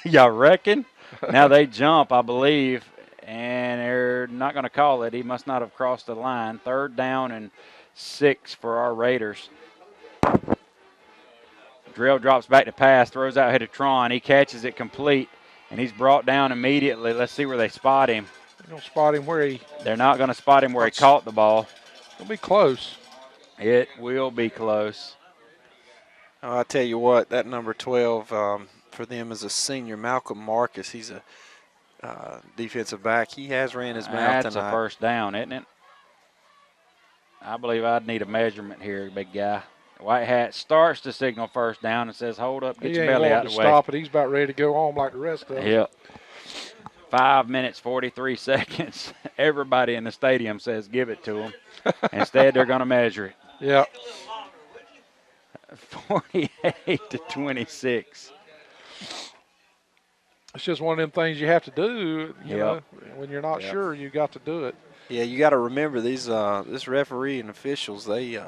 Y'all reckon? Now they jump, I believe, and they're not going to call it. He must not have crossed the line. 3rd down and 6 for our Raiders. Drell drops back to pass, throws out ahead of Tron. He catches it complete, and he's brought down immediately. Let's see where they spot him. They're going to spot him where he... They're not going to spot him where he caught the ball. It'll be close. It will be close. Oh, I tell you what, that number 12 for them is a senior, Malcolm Marcus. He's a defensive back. He has ran his mouth tonight. That's a first down, isn't it? I believe I'd need a measurement here, big guy. White Hat starts to signal first down and says, hold up, get your belly out of the way. Stop it. He's about ready to go home like the rest of them. Yep. 5 minutes, 43 seconds. Everybody in the stadium says give it to them. Instead, they're going to measure it. Yep. 48-26. It's just one of them things you have to do. You know, when you're not Yep. sure, you got to do it. Yeah, you got to remember these this referee and officials. They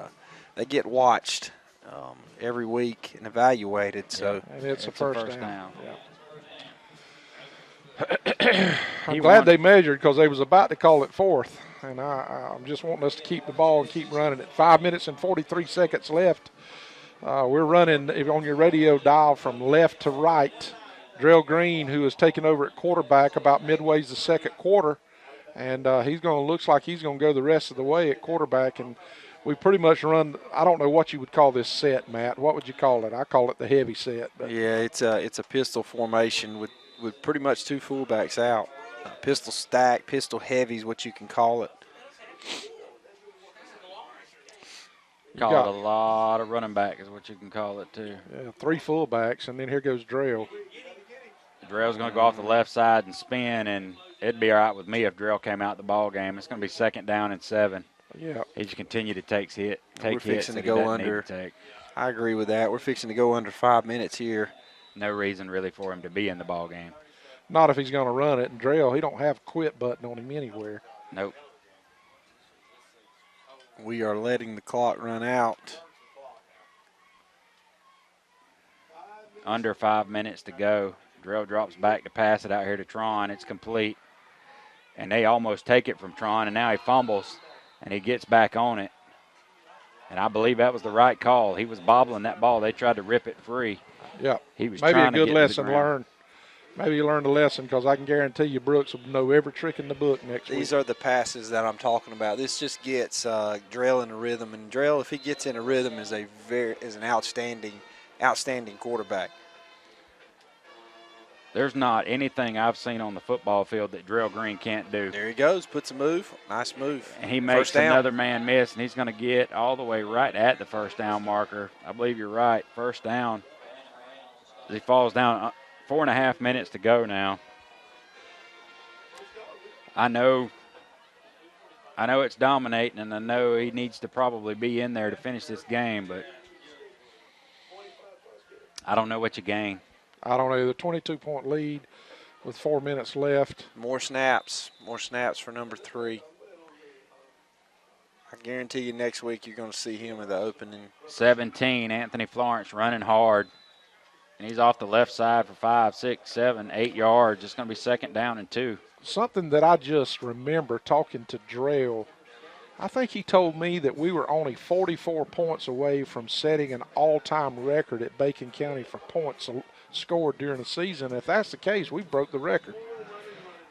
get watched every week and evaluated. So And it's a first down. Yeah. I'm glad they measured because they was about to call it fourth. And I'm just wanting us to keep the ball and keep running it. 5 minutes and 43 seconds left. We're running on your radio dial from left to right. Drell Green, who is taking over at quarterback about midway the second quarter. And looks like he's going to go the rest of the way at quarterback. And we pretty much run, I don't know what you would call this set, Matt. What would you call it? I call it the heavy set. But yeah, it's a pistol formation with pretty much two fullbacks out. Pistol stack, pistol heavy is what you can call it. Call it a lot of running back is what you can call it too. Yeah, 3 fullbacks, and then here goes Drell. Drell's going to go off the left side and spin, and it'd be all right with me if Drell came out the ball game. It's going to be 2nd down and 7. Yeah. He just continue to take hits. We're fixing to go under. I agree with that. We're fixing to go under 5 minutes here. No reason really for him to be in the ball game. Not if he's going to run it. And Drell, he don't have a quit button on him anywhere. Nope. We are letting the clock run out. Under 5 minutes to go. Drell drops back to pass it out here to Tron. It's complete. And they almost take it from Tron, and now he fumbles, and he gets back on it. And I believe that was the right call. He was bobbling that ball. They tried to rip it free. Yeah. He was maybe trying a good to get lesson to the ground. learned. Maybe you learned a lesson because I can guarantee you Brooks will know every trick in the book next week. These are the passes that I'm talking about. This just gets Drell in a rhythm, and Drell, if he gets in a rhythm, is an outstanding quarterback. There's not anything I've seen on the football field that Drell Green can't do. There he goes, puts a move, nice move. And he makes another man miss, and he's going to get all the way right at the first down marker. I believe you're right, first down. He falls down. 4.5 minutes to go now. I know it's dominating, and I know he needs to probably be in there to finish this game, but I don't know what you gain. I don't know. The 22-point lead with 4 minutes left. More snaps for number 3. I guarantee you next week you're going to see him in the opening. 17, Anthony Florence running hard. And he's off the left side for 5, 6, 7, 8 yards. It's going to be 2nd down and 2. Something that I just remember talking to Drell, I think he told me that we were only 44 points away from setting an all-time record at Bacon County for points scored during the season. If that's the case, we broke the record.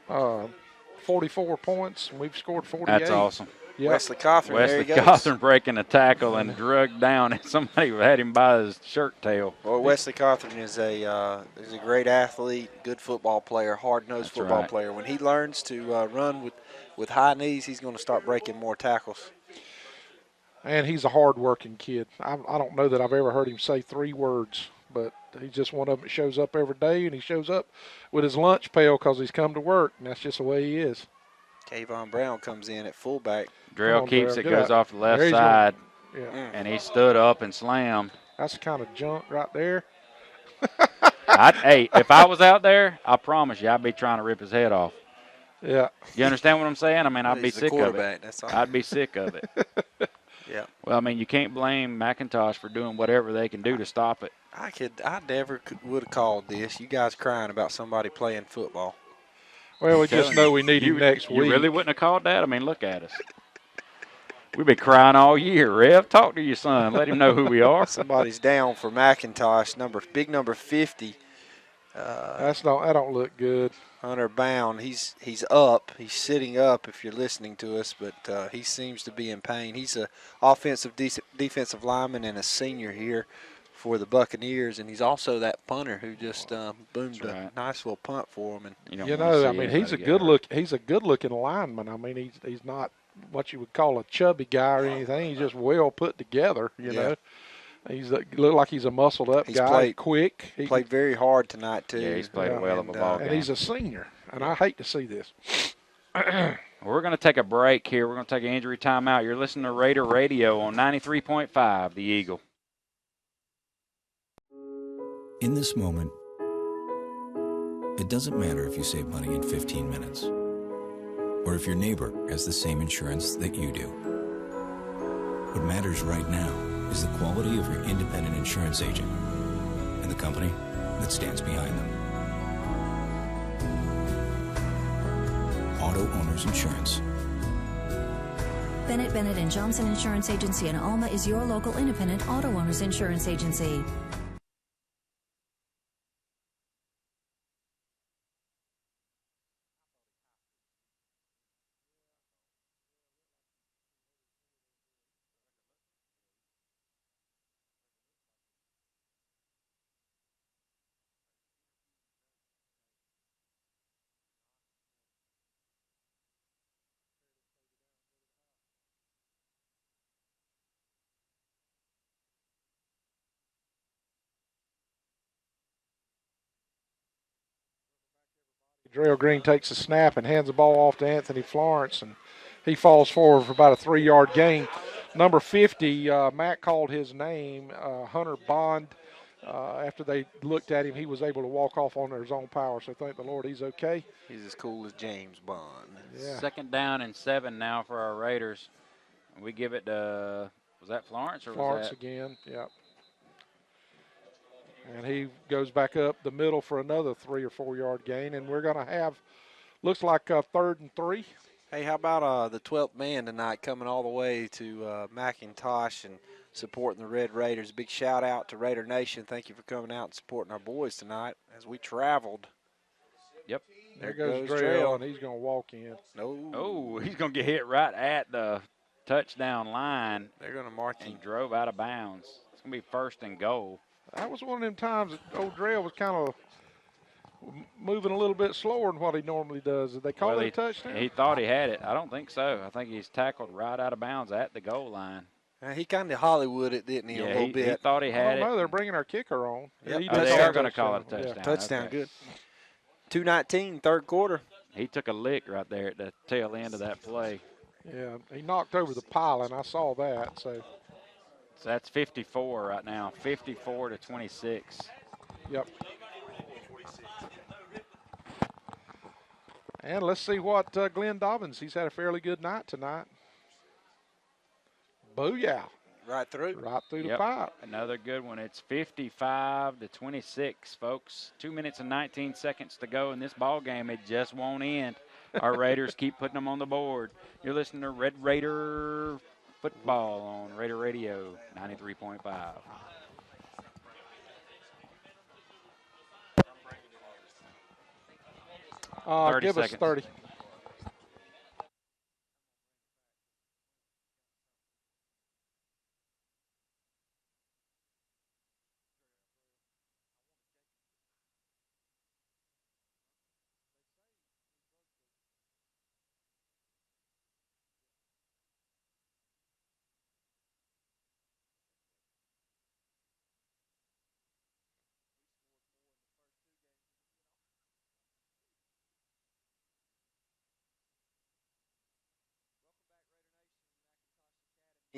44 points, and we've scored 48. That's awesome. Yep. Wesley Cawthorn, Wesley Cawthorn breaking a tackle and drugged down, and somebody had him by his shirt tail. Well, Wesley Cawthorn is a great athlete, good football player, hard-nosed football player. When he learns to run with high knees, he's going to start breaking more tackles. And he's a hard-working kid. I don't know that I've ever heard him say 3 words, but he's just one of them that shows up every day, and he shows up with his lunch pail because he's come to work, and that's just the way he is. Kayvon Brown comes in at fullback. Drell keeps it, goes off the left side, and he stood up and slammed. That's the kind of junk right there. Hey, if I was out there, I promise you I'd be trying to rip his head off. Yeah. You understand what I'm saying? I mean, I'd be sick of it. That's all. I'd be sick of it. Yeah. Well, I mean, you can't blame Mcintosh for doing whatever they can do to stop it. I never would have called this. You guys crying about somebody playing football. Well, we just know we need him next week. You really wouldn't have called that? I mean, look at us. We've been crying all year. Rev, talk to your son. Let him know who we are. Somebody's down for Mcintosh, big number 50. That don't look good. Hunter Bound, he's up. He's sitting up if you're listening to us, but he seems to be in pain. He's an offensive defensive lineman and a senior here for the Buccaneers, and he's also that punter who just boomed a nice little punt for him. And you know, I mean, he's a good looking lineman. I mean, he's not what you would call a chubby guy or anything. He's just well put together. You know, he's look like he's a muscled up guy. Quick. He played very hard tonight too. Yeah, he's played well of a ball game. And he's a senior, and I hate to see this. We're going to take a break here. We're going to take an injury timeout. You're listening to Raider Radio on 93.5, The Eagle. In this moment, It doesn't matter if you save money in 15 minutes or if your neighbor has the same insurance that you do. What matters right now is the quality of your independent insurance agent and the company that stands behind them. Auto Owners Insurance. Bennett, Bennett & Johnson Insurance Agency in Alma is your local independent auto owners insurance agency. Drell Green takes a snap and hands the ball off to Anthony Florence, and he falls forward for about a 3-yard gain. Number 50, Matt called his name, Hunter Bond. After they looked at him, he was able to walk off on his own power, so thank the Lord he's okay. He's as cool as James Bond. Yeah. 2nd down and 7 now for our Raiders. We give it to, was that Florence or Florence was that? again, yep. And he goes back up the middle for another 3 or 4 yard gain, and we're going to have, looks like 3rd and 3. Hey, how about the 12th man tonight coming all the way to Mcintosh and supporting the Red Raiders? Big shout out to Raider Nation. Thank you for coming out and supporting our boys tonight as we traveled. Yep. There goes Drell, and he's going to walk in. No. Oh, he's going to get hit right at the touchdown line. They're going to mark and him. Drove out of bounds. It's going to be 1st and goal. That was one of them times that old Drell was kind of moving a little bit slower than what he normally does. Did they call it a touchdown? He thought he had it. I don't think so. I think he's tackled right out of bounds at the goal line. He kind of Hollywooded, didn't he, a little bit? He thought he had it. No, they're bringing our kicker on. Yep. They are going to call it a touchdown. Yeah. Touchdown, okay. good. 2:19, 3rd quarter. He took a lick right there at the tail end of that play. Yeah, he knocked over the pylon. I saw that. So that's 54 right now, 54 to 26. Yep. And let's see what Glenn Dobbins, he's had a fairly good night tonight. Booyah. Right through. Right through the pipe. Another good one. It's 55 to 26, folks. 2 minutes and 19 seconds to go in this ball game. It just won't end. Our Raiders keep putting them on the board. You're listening to Red Raider football on Raider Radio 93.5. Give seconds. us 30.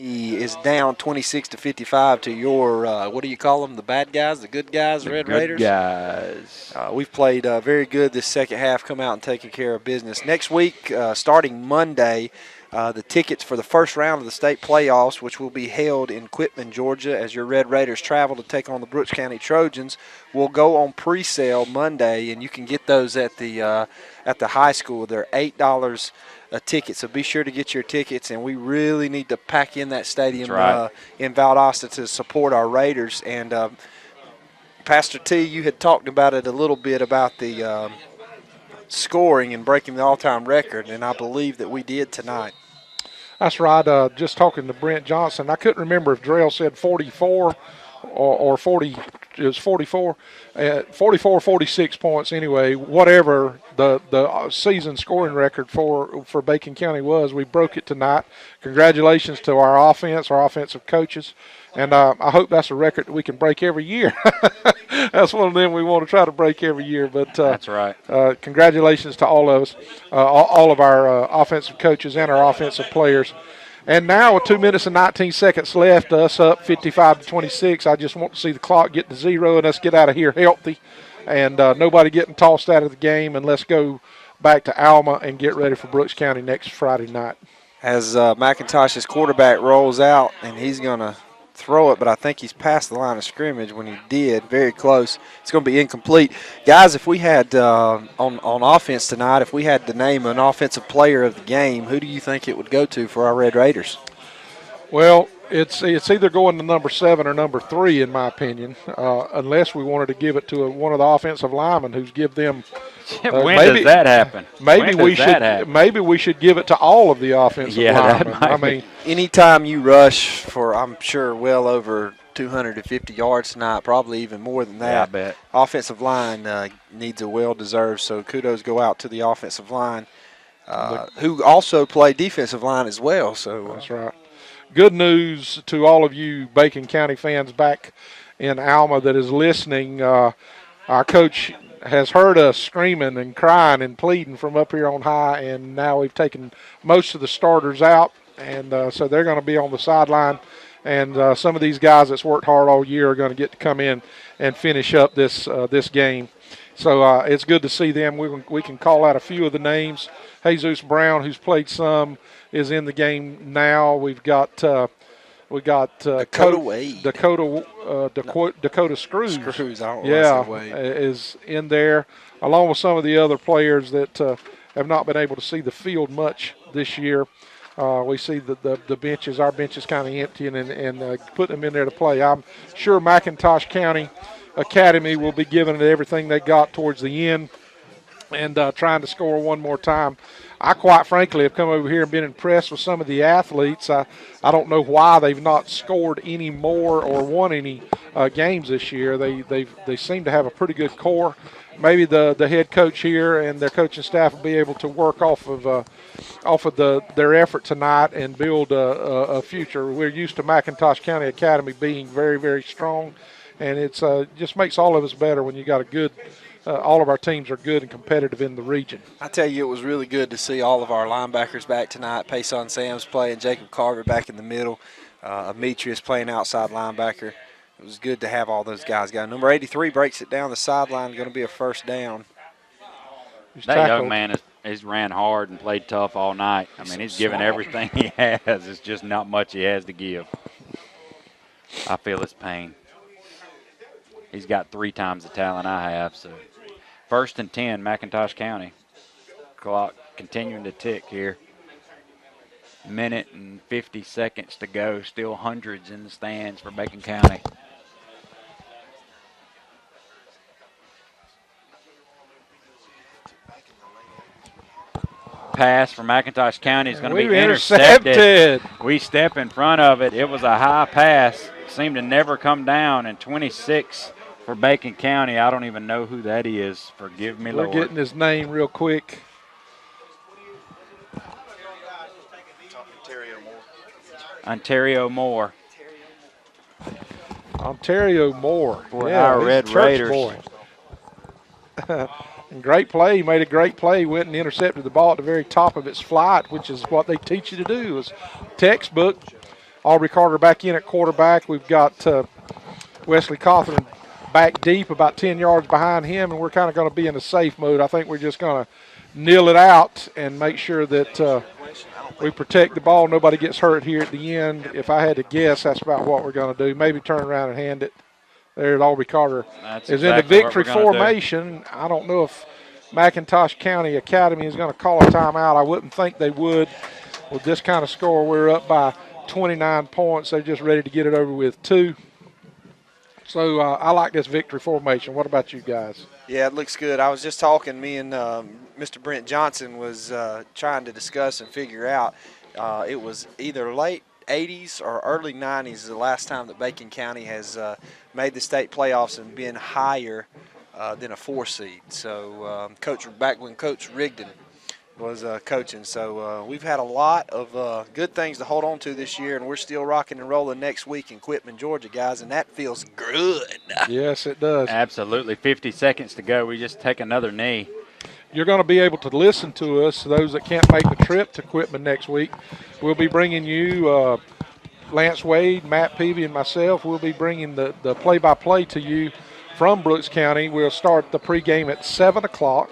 He is down 26 to 55 to your, what do you call them, the bad guys, the good guys, The Red good Raiders? guys. We've played very good this second half, come out and taken care of business. Next week, starting Monday, the tickets for the first round of the state playoffs, which will be held in Quitman, Georgia, as your Red Raiders travel to take on the Brooks County Trojans, will go on pre-sale Monday, and you can get those at the high school. They're $8 a ticket, so be sure to get your tickets, and we really need to pack in that stadium in Valdosta to support our Raiders. And Pastor T, you had talked about it a little bit about the scoring and breaking the all-time record, and I believe that we did tonight. That's right. Just talking to Brent Johnson, I couldn't remember if Drell said 44 or 40. It was 44, 46 points anyway. Whatever the season scoring record for Bacon County was, we broke it tonight. Congratulations to our offense, our offensive coaches, and I hope that's a record that we can break every year. That's one of them we want to try to break every year. But that's right. Congratulations to all of us, all of our offensive coaches and our offensive players. And now with 2 minutes and 19 seconds left, us up 55 to 26. I just want to see the clock get to 0 and us get out of here healthy. and nobody getting tossed out of the game. And let's go back to Alma and get ready for Brooks County next Friday night. As McIntosh's quarterback rolls out, and he's going to throw it, but I think he's past the line of scrimmage when he did. Very close. It's going to be incomplete. Guys, if we had on offense tonight, if we had to name an offensive player of the game, who do you think it would go to for our Red Raiders? Well, it's either going to number 7 or number 3, in my opinion, unless we wanted to give it to one of the offensive linemen who's give them. When does that happen? Maybe we should give it to all of the offensive linemen. I mean, anytime you rush for, I'm sure, well over 250 yards tonight, probably even more than that. Yeah, I bet. Offensive line needs a well-deserved, so kudos go out to the offensive line, who also play defensive line as well. So that's right. Good news to all of you Bacon County fans back in Alma that is listening. Our coach has heard us screaming and crying and pleading from up here on high, and now we've taken most of the starters out, and so they're going to be on the sideline. And some of these guys that's worked hard all year are going to get to come in and finish up this game. So it's good to see them. We can call out a few of the names. Jesus Brown, who's played some, is in the game now. We've got Dakota Wade. Dakota Screws. Screws, I don't yeah, Wade. Is in there, along with some of the other players that have not been able to see the field much this year. We see the benches, our bench is kind of emptying and putting them in there to play. I'm sure McIntosh County Academy will be giving it everything they got towards the end and trying to score one more time. I quite frankly have come over here and been impressed with some of the athletes. I don't know why they've not scored any more or won any games this year. They seem to have a pretty good core. Maybe the head coach here and their coaching staff will be able to work off of their effort tonight and build a future. We're used to McIntosh County Academy being very, very strong, and it's just makes all of us better when you got a good. All of our teams are good and competitive in the region. I tell you, it was really good to see all of our linebackers back tonight. Payson Sam's playing, Jacob Carver back in the middle, Demetrius playing outside linebacker. It was good to have all those guys. Number 83 breaks it down the sideline, going to be a first down. That young man has ran hard and played tough all night. I mean, he's given everything he has. It's just not much he has to give. I feel his pain. He's got 3 times the talent I have, so. 1st and 10, McIntosh County. Clock continuing to tick here. Minute and 50 seconds to go. Still hundreds in the stands for Bacon County. Pass from McIntosh County is going to be intercepted. We step in front of it. It was a high pass. Seemed to never come down, and 26 for Bacon County. I don't even know who that is. Forgive me, Lord. We're getting his name real quick. Ontario Moore. Ontario Moore. For our Red Raiders. Boy. And great play. He made a great play. Went and intercepted the ball at the very top of its flight, which is what they teach you to do. It was textbook. Aubrey Carter back in at quarterback. We've got Wesley Cawthorn back deep, about 10 yards behind him, and we're kind of going to be in a safe mode. I think we're just going to kneel it out and make sure that we protect the ball. Nobody gets hurt here at the end. If I had to guess, that's about what we're going to do. Maybe turn around and hand it. There's Aubrey Carter. That's is exactly in the victory formation. I don't know if McIntosh County Academy is going to call a timeout. I wouldn't think they would. With this kind of score, we're up by 29 points. They're just ready to get it over with, too. So I like this victory formation. What about you guys? Yeah, it looks good. I was just talking, me and Mr. Brent Johnson was trying to discuss and figure out. It was either late 80s or early 90s the last time that Bacon County has made the state playoffs and been higher than a 4 seed. So back when Coach Rigdon was coaching. So we've had a lot of good things to hold on to this year, and we're still rocking and rolling next week in Quitman, Georgia, guys, and that feels good. Yes, it does. Absolutely. 50 seconds to go. We just take another knee. You're going to be able to listen to us, those that can't make the trip to Quitman next week. We'll be bringing you Lance Wade, Matt Peavy, and myself. We'll be bringing the play-by-play to you from Brooks County. We'll start the pregame at 7 o'clock,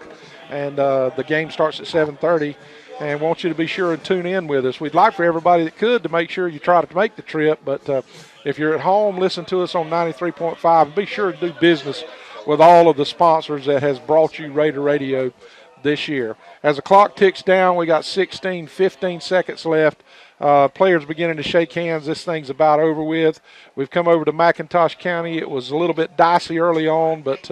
and the game starts at 7:30. And want you to be sure and tune in with us. We'd like for everybody that could to make sure you try to make the trip, but if you're at home, listen to us on 93.5. Be sure to do business with all of the sponsors that has brought you Raider Radio this year. As the clock ticks down, we got 16, 15 seconds left. Players beginning to shake hands. This thing's about over with. We've come over to McIntosh County. It was a little bit dicey early on, but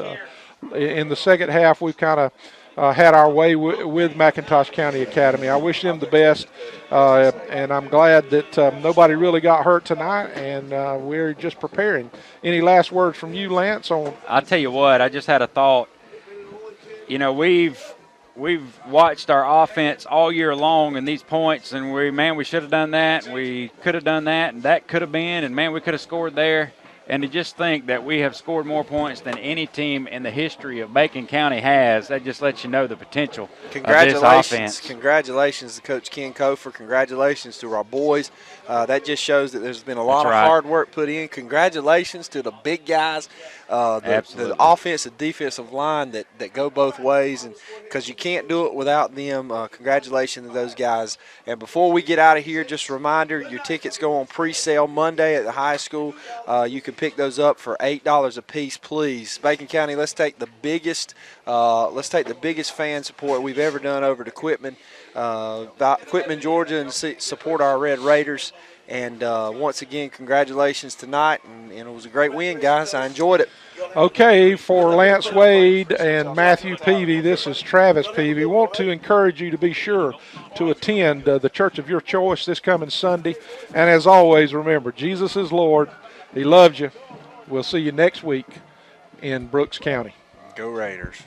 in the second half, we've kind of had our way with McIntosh County Academy. I wish them the best, and I'm glad that nobody really got hurt tonight, and we're just preparing. Any last words from you, Lance? I'll tell you what, I just had a thought. You know, we've watched our offense all year long and these points, and we should have done that, and we could have done that, and that could have been, and, man, we could have scored there. And to just think that we have scored more points than any team in the history of Bacon County has, that just lets you know the potential of this offense. Congratulations to Coach Ken Kofer. Congratulations to our boys. That just shows that there's been a lot of hard work put in. Congratulations to the big guys, the offensive, defensive line that go both ways, and because you can't do it without them. Congratulations to those guys. And before we get out of here, just a reminder, your tickets go on pre-sale Monday at the high school. You can pick those up for $8 a piece, please. Bacon County, let's take the biggest fan support we've ever done over to Quitman, Georgia, and support our Red Raiders. And once again, congratulations tonight, and it was a great win, guys. I enjoyed it. Okay, for Lance Wade and Matthew Peavy, this is Travis Peavy. Want to encourage you to be sure to attend the church of your choice this coming Sunday. And as always, remember, Jesus is Lord. He loves you. We'll see you next week in Brooks County. Go Raiders.